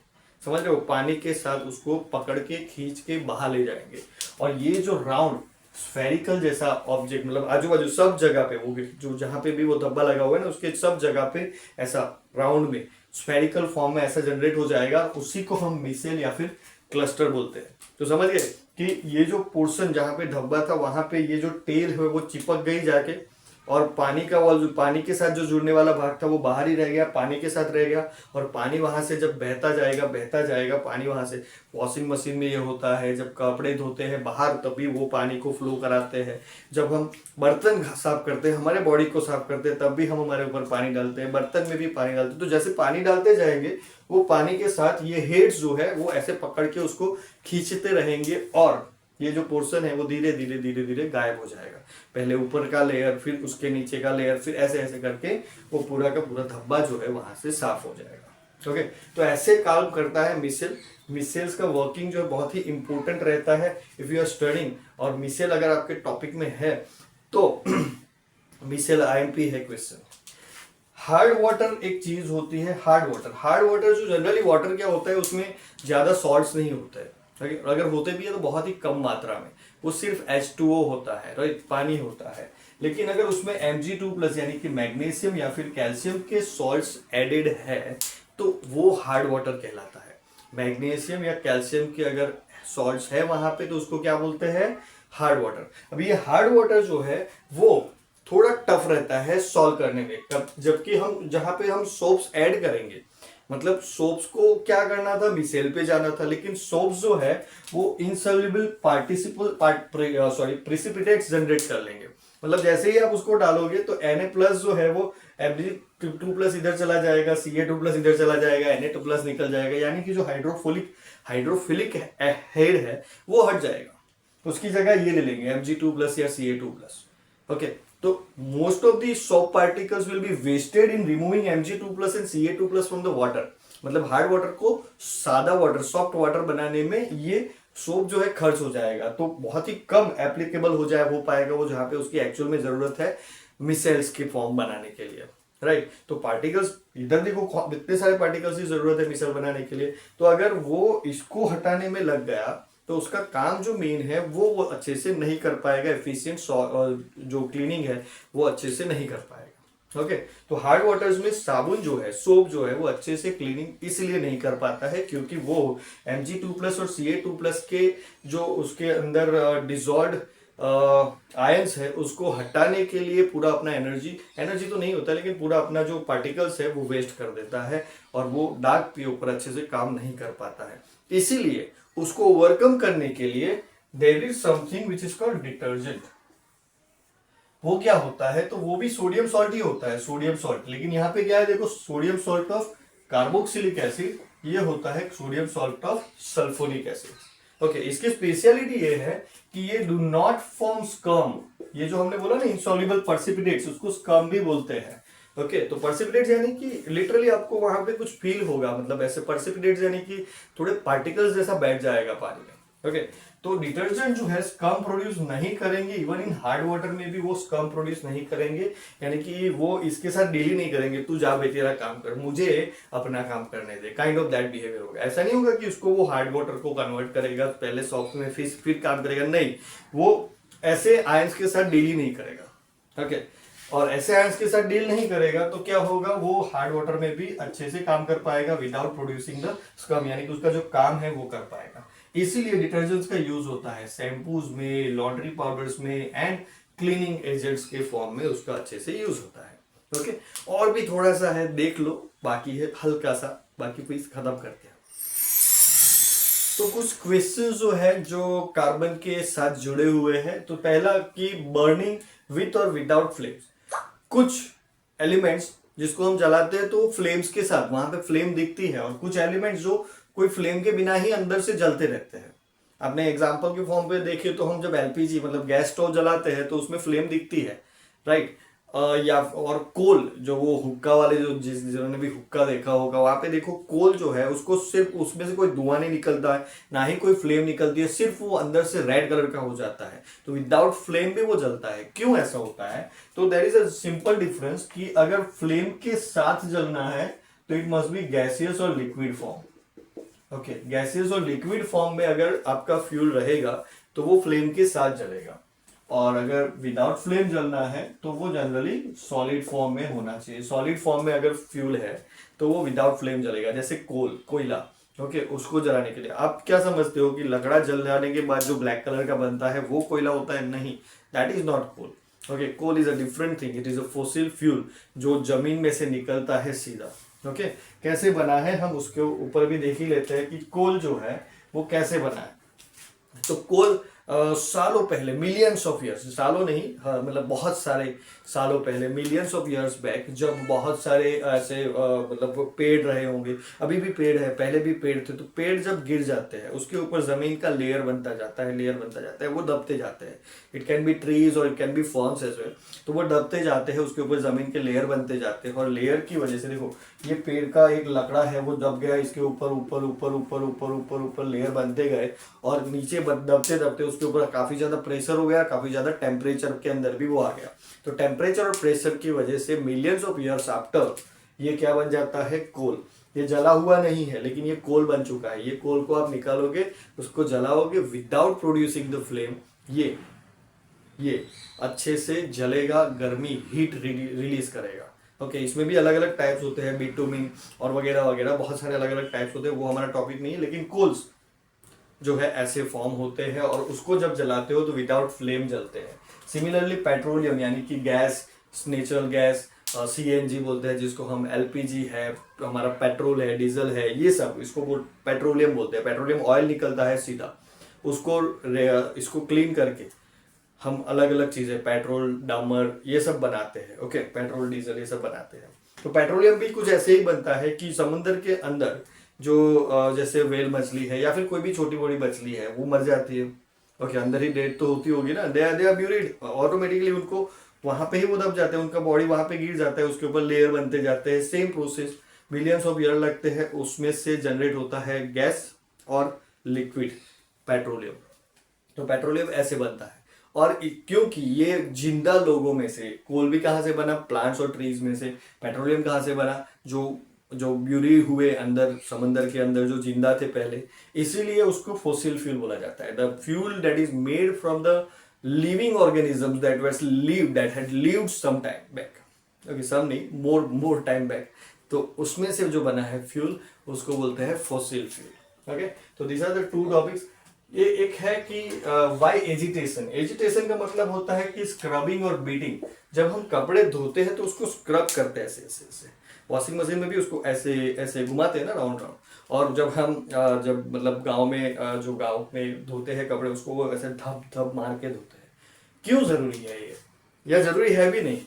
समझ रहे हो, पानी के साथ उसको पकड़ के खींच के बाहर ले जाएंगे। और ये जो राउंड स्फेरिकल जैसा ऑब्जेक्ट, मतलब आजू बाजू सब जगह पे, वो जो जहां पे भी वो धब्बा लगा हुआ है ना, उसके सब जगह पे ऐसा राउंड में स्फेरिकल फॉर्म में ऐसा जनरेट हो जाएगा, उसी को हम मिसेल या फिर क्लस्टर बोलते हैं। तो समझ गए कि ये जो पोर्शन जहां पे धब्बा था वहां पे ये जो टेल है वो चिपक गई जाके, और पानी का वॉल, जो पानी के साथ जो जुड़ने वाला भाग था वो बाहर ही रह गया, पानी के साथ रह गया। और पानी वहां से जब बहता जाएगा पानी वहां से, वॉशिंग मशीन में ये होता है, जब कपड़े धोते हैं बाहर तभी वो पानी को फ्लो कराते हैं, जब हम बर्तन साफ करते हैं, हमारे बॉडी को साफ करते हैं, तब भी हम हमारे ऊपर पानी डालते हैं, बर्तन में भी पानी डालते हैं। तो जैसे पानी डालते जाएंगे वो पानी के साथ ये हेड्स जो है वो ऐसे पकड़ के उसको खींचते रहेंगे, और ये जो पोर्शन है वो धीरे धीरे गायब हो जाएगा। पहले ऊपर का लेयर, फिर उसके नीचे का लेयर, फिर ऐसे ऐसे करके वो पूरा का पूरा धब्बा जो है वहां से साफ हो जाएगा। ओके, तो ऐसे काम करता है मिसेल। मिसेल्स का वर्किंग जो है बहुत ही इंपॉर्टेंट रहता है इफ यू आर स्टडिंग, और मिसेल अगर आपके टॉपिक में है तो मिसेल IMP है क्वेश्चन। हार्ड वाटर एक चीज होती है, हार्ड वाटर जो जनरली वाटर क्या होता है, उसमें ज्यादा सॉल्ट्स नहीं होता है, अगर होते भी है तो बहुत ही कम मात्रा में, वो सिर्फ H2O होता है, राइट, पानी होता है। लेकिन अगर उसमें Mg2+ यानी कि मैग्नीशियम या फिर कैल्शियम के सॉल्ट्स एडेड है तो वो हार्ड वाटर कहलाता है। मैग्नीशियम या कैल्शियम के अगर सॉल्ट्स है वहां पे तो उसको क्या बोलते हैं, हार्ड वाटर। अब ये हार्ड वाटर जो है वो थोड़ा टफ रहता है सॉल्व करने में, जबकि हम जहां पे हम सोप्स ऐड करेंगे, मतलब सोप्स को क्या करना था, मिसेल पे जाना था, लेकिन सोप्स जो है वो इनसॉल्युबल प्रिसिपिटेट्स जनरेट कर लेंगे। मतलब जैसे ही आप उसको डालोगे तो Na+ जो है वो Mg2+ इधर चला जाएगा, Ca2+ इधर चला जाएगा, Na2+ निकल जाएगा, यानी कि जो हाइड्रोफिलिक हेड है वो हट जाएगा, उसकी जगह ये ले लेंगे Mg2+ या Ca2+। ओके, तो most of the soap particles will be wasted in removing Mg2+ and Ca2+ from the water. मतलब हार्ड वाटर को सादा वाटर, सॉफ्ट वाटर बनाने में ये सोप जो है खर्च हो जाएगा, तो बहुत ही कम एप्लीकेबल हो पाएगा वो, जहां पे उसकी एक्चुअल में जरूरत है मिसेल्स की फॉर्म बनाने के लिए, राइट। तो पार्टिकल्स इधर देखो, इतने सारे पार्टिकल्स की जरूरत है मिसेल बनाने के लिए, तो अगर वो इसको हटाने में लग गया तो उसका काम जो मेन है वो अच्छे से नहीं कर पाएगा, एफिशिएंट जो क्लीनिंग है वो अच्छे से नहीं कर पाएगा। ओके, तो हार्ड वाटर्स में साबुन जो है, सोप जो है वो अच्छे से क्लीनिंग इसलिए नहीं कर पाता है क्योंकि वो Mg2+ और Ca2+ के जो उसके अंदर डिजॉल्व आयंस है उसको हटाने के लिए पूरा अपना एनर्जी तो नहीं होता, लेकिन पूरा अपना जो पार्टिकल्स है वो वेस्ट कर देता है, और वो दाग के ऊपर अच्छे से काम नहीं कर पाता है। इसीलिए उसको ओवरकम करने के लिए there is something which is called detergent. वो क्या होता है, तो वो भी सोडियम सॉल्ट ही होता है, सोडियम सॉल्ट, लेकिन यहाँ पे क्या है देखो, sodium salt of carboxylic acid, ये होता है sodium salt of sulphonic acid. Okay, इसकी स्पेशलिटी ये है कि ये डू नॉट फॉर्म स्कर्म। ये जो हमने बोला ना इंसॉल्युबल पर्सिपिटेट्स, उसको स्कर्म भी बोलते हैं। ओके, तो पर्सिपिटेट्स यानी कि लिटरली आपको वहां पे कुछ फील होगा, मतलब ऐसे पर्सिपिटेट्स यानी कि थोड़े पार्टिकल्स जैसा बैठ जाएगा पानी में। ओके, तो डिटर्जेंट जो है स्कर्म प्रोड्यूस नहीं करेंगे, इवन इन हार्ड वाटर में भी वो स्कर्म प्रोड्यूस नहीं करेंगे, यानी कि वो इसके साथ डील ही नहीं करेंगे, तू जा बे तेरा काम कर, मुझे अपना काम करने दे, काइंड ऑफ दैट बिहेवियर होगा। ऐसा नहीं होगा कि उसको वो हार्ड वाटर को कन्वर्ट करेगा, पहले सॉफ्ट में फिर काम करेगा, नहीं, वो ऐसे आयंस के साथ डील ही नहीं करेगा। ओके, और ऐसे आयंस के साथ डील नहीं करेगा तो क्या होगा, वो हार्ड वाटर में भी अच्छे से काम कर पाएगा विदाउट प्रोड्यूसिंग द स्कर्म, यानी कि उसका जो काम है वो कर पाएगा। इसीलिए डिटर्जेंट्स का यूज होता है शैम्पूज में, लॉन्ड्री पाउडर्स में एंड क्लीनिंग एजेंट्स के फॉर्म में उसका अच्छे से यूज होता है। ओके, और भी थोड़ा सा है, देख लो, बाकी है हल्का सा, बाकी प्लीज खत्म करते हैं। तो कुछ क्वेश्चन जो है जो कार्बन के साथ जुड़े हुए हैं, तो पहला कि बर्निंग विथ और विदाउट फ्लेम्स। कुछ एलिमेंट्स जिसको हम जलाते हैं तो फ्लेम्स के साथ वहां पे फ्लेम दिखती है, और कुछ एलिमेंट्स जो कोई फ्लेम के बिना ही अंदर से जलते रहते हैं। आपने एग्जांपल के फॉर्म पे देखे तो हम जब एलपीजी मतलब गैस स्टोव जलाते हैं तो उसमें फ्लेम दिखती है, राइट। या और कोल, जो वो हुक्का वाले, जो जिन्होंने भी हुक्का देखा होगा, वहां पे देखो कोल जो है उसको सिर्फ उसमें से कोई धुआं नहीं निकलता है, ना ही कोई फ्लेम निकलती है, सिर्फ वो अंदर से रेड कलर का हो जाता है, तो विदाउट फ्लेम भी वो जलता है। क्यों ऐसा होता है, तो there is a simple difference कि अगर फ्लेम के साथ जलना है तो इट मस्ट बी गैसियस और लिक्विड फॉर्म। ओके, गैसियस और लिक्विड फॉर्म में अगर आपका फ्यूल रहेगा तो वो फ्लेम के साथ जलेगा, और अगर विदाउट फ्लेम जलना है तो वो जनरली सॉलिड फॉर्म में होना चाहिए। सॉलिड फॉर्म में अगर फ्यूल है तो वो विदाउट फ्लेम जलेगा, जैसे कोयला। ओके, उसको जलाने के लिए आप क्या समझते हो कि लकड़ा जल जाने के बाद जो ब्लैक कलर का बनता है वो कोयला होता है? नहीं, that is not coal. Okay, coal is a different thing, it is a fossil fuel जो जमीन में से निकलता है सीधा। ओके, कैसे बना है हम उसके ऊपर भी देख ही लेते हैं कि कोल जो है वो कैसे बना है। तो कोल सालों पहले, मिलियंस ऑफ ईयर्स, सालों नहीं, हाँ, मतलब बहुत सारे सालों पहले, मिलियंस ऑफ ईयर्स बैक, जब बहुत सारे ऐसे मतलब पेड़ रहे होंगे, अभी भी पेड़ है, पहले भी पेड़ थे, तो पेड़ जब गिर जाते हैं उसके ऊपर जमीन का लेयर बनता जाता है, लेयर बनता जाता है, वो दबते जाते हैं। इट कैन बी ट्रीज और it can be ferns as well. तो वो दबते जाते हैं, उसके ऊपर जमीन के लेयर बनते जाते हैं, और लेयर की वजह से देखो ये पेड़ का एक लकड़ा है वो दब गया, इसके ऊपर ऊपर ऊपर ऊपर ऊपर ऊपर ऊपर लेयर बनते गए, और नीचे दबते दबते उसके ऊपर काफी ज्यादा प्रेशर हो गया, काफी ज्यादा टेम्परेचर के अंदर भी वो आ गया। तो टेम्परेचर और प्रेशर की वजह से मिलियंस ऑफ ईयर्स आफ्टर ये क्या बन जाता है, कोल। ये जला हुआ नहीं है लेकिन ये कोल बन चुका है। ये कोल को आप निकालोगे, उसको जलाओगे विदाउट प्रोड्यूसिंग द फ्लेम, ये अच्छे से जलेगा, गर्मी हीट रिलीज करेगा। ओके, इसमें भी अलग अलग टाइप्स होते हैं, बिटुमिन और वगैरह वगैरह, बहुत सारे अलग अलग टाइप्स होते हैं, वो हमारा टॉपिक नहीं है। लेकिन कोल्स जो है ऐसे फॉर्म होते हैं, और उसको जब जलाते हो तो विदाउट फ्लेम जलते हैं। सिमिलरली पेट्रोलियम यानी कि गैस, नेचुरल गैस, सीएनजी बोलते हैं जिसको हम, एलपीजी है, हमारा पेट्रोल है, डीजल है, ये सब इसको पेट्रोलियम बोलते हैं। पेट्रोलियम ऑयल निकलता है सीधा, उसको इसको क्लीन करके हम अलग अलग चीजें, पेट्रोल, डामर, ये सब बनाते हैं। ओके, पेट्रोल, डीजल ये सब बनाते हैं। तो पेट्रोलियम भी कुछ ऐसे ही बनता है कि समुद्र के अंदर जो जैसे वेल मछली है या फिर कोई भी छोटी बड़ी मछली है वो मर जाती है। ओके, अंदर ही डेड तो होती होगी ना, दे आर ब्यूरिड, ऑटोमेटिकली उनको वहां पे ही वो दब जाते हैं, उनका बॉडी वहां पे गिर जाता है, उसके ऊपर लेयर बनते जाते हैं। Same process, millions of year लगते हैं, उसमें से जनरेट होता है गैस और लिक्विड पेट्रोलियम। तो पेट्रोलियम ऐसे बनता है। और क्योंकि ये जिंदा लोगों में से, कोल भी कहाँ से बना, प्लांट्स और ट्रीज में से, पेट्रोलियम कहाँ से बना, जो ब्यूरी हुए अंदर समंदर के अंदर, जो जिंदा थे पहले, इसीलिए उसको फोसिल फ्यूल बोला जाता है। The fuel that is made from the living organisms that had lived some time back. Okay, some नहीं, मोर टाइम बैक, तो उसमें से जो बना है फ्यूल उसको बोलते हैं फोसिल फ्यूल। ओके, तो these are the two topics. ये एक है कि वाई एजिटेशन। एजिटेशन का मतलब होता है कि स्क्रबिंग और बीटिंग। जब हम कपड़े धोते हैं तो उसको स्क्रब करते हैं ऐसे ऐसे ऐसे। वॉशिंग मशीन में भी उसको ऐसे ऐसे घुमाते हैं ना, राउंड राउंड। और जब हम जब मतलब गांव में जो गांव में धोते हैं कपड़े, उसको वो ऐसे धप धप मार के धोते हैं। क्यों जरूरी है ये, या जरूरी है भी नहीं।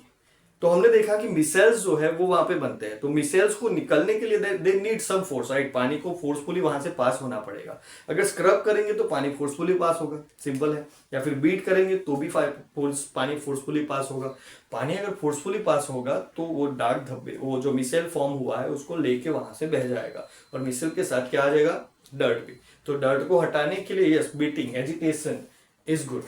तो हमने देखा कि मिसेल्स जो है वो वहां पे बनते हैं, तो मिसेल्स को निकलने के लिए they need some force, right. पानी को फोर्सफुली वहां से पास होना पड़ेगा। अगर स्क्रब करेंगे तो पानी फोर्सफुली पास होगा, सिंपल है। या फिर बीट करेंगे तो भी पानी फोर्सफुली पास होगा। पानी अगर फोर्सफुली पास होगा तो वो डार्क धब्बे, वो जो मिसेल फॉर्म हुआ है उसको लेके वहां से बह जाएगा, और मिसेल के साथ क्या आ जाएगा, डर्ट भी। तो डर्ट को हटाने के लिए yes, beating agitation is good,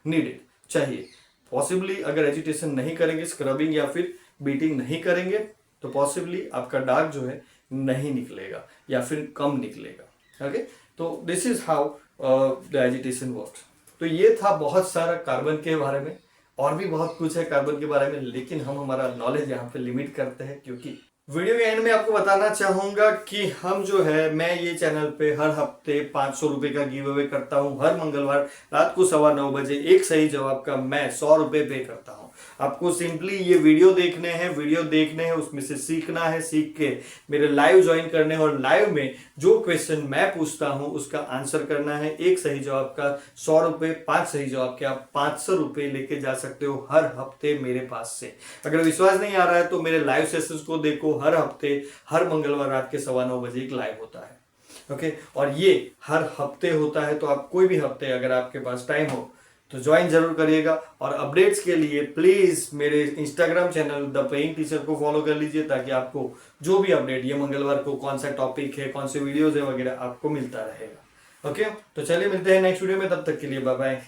needed, चाहिए। पॉसिबली अगर एजिटेशन नहीं करेंगे, स्क्रबिंग या फिर बीटिंग नहीं करेंगे, तो पॉसिबली आपका डार्क जो है नहीं निकलेगा या फिर कम निकलेगा। ओके, तो this is how the agitation works. तो ये था बहुत सारा कार्बन के बारे में, और भी बहुत कुछ है कार्बन के बारे में, लेकिन हम हमारा नॉलेज यहाँ पे लिमिट करते हैं, क्योंकि वीडियो के एंड में आपको बताना चाहूंगा कि हम जो है, मैं ये चैनल पे हर हफ्ते 500 रुपए का गिव अवे करता हूं। हर मंगलवार रात को 9:15 बजे एक सही जवाब का मैं 100 रुपए पे करता हूं। आपको सिंपली ये वीडियो देखने हैं, उसमें से सीखना है, सीख के मेरे लाइव ज्वाइन करने हैं, और लाइव में जो क्वेश्चन मैं पूछता हूं उसका आंसर करना है। एक सही जवाब का 100 रुपए, 5 सही जवाब के आप 500 रुपए लेके जा सकते हो हर हफ्ते मेरे पास से। अगर विश्वास नहीं आ रहा है तो मेरे लाइव सेशंस को देखो। हर हफ्ते हर मंगलवार रात के 9:15 बजे एक लाइव होता है। ओके, और ये हर हफ्ते होता है, तो आप कोई भी हफ्ते अगर आपके पास टाइम हो तो ज्वाइन जरूर करिएगा। और अपडेट्स के लिए प्लीज मेरे Instagram channel the paying teacher को फॉलो कर लीजिए, ताकि आपको जो भी अपडेट, ये मंगलवार को कौन सा टॉपिक है, कौन से वीडियोज है वगैरह, आपको मिलता रहेगा। ओके, तो चलिए मिलते हैं नेक्स्ट वीडियो में, तब तक के लिए बाय बाय।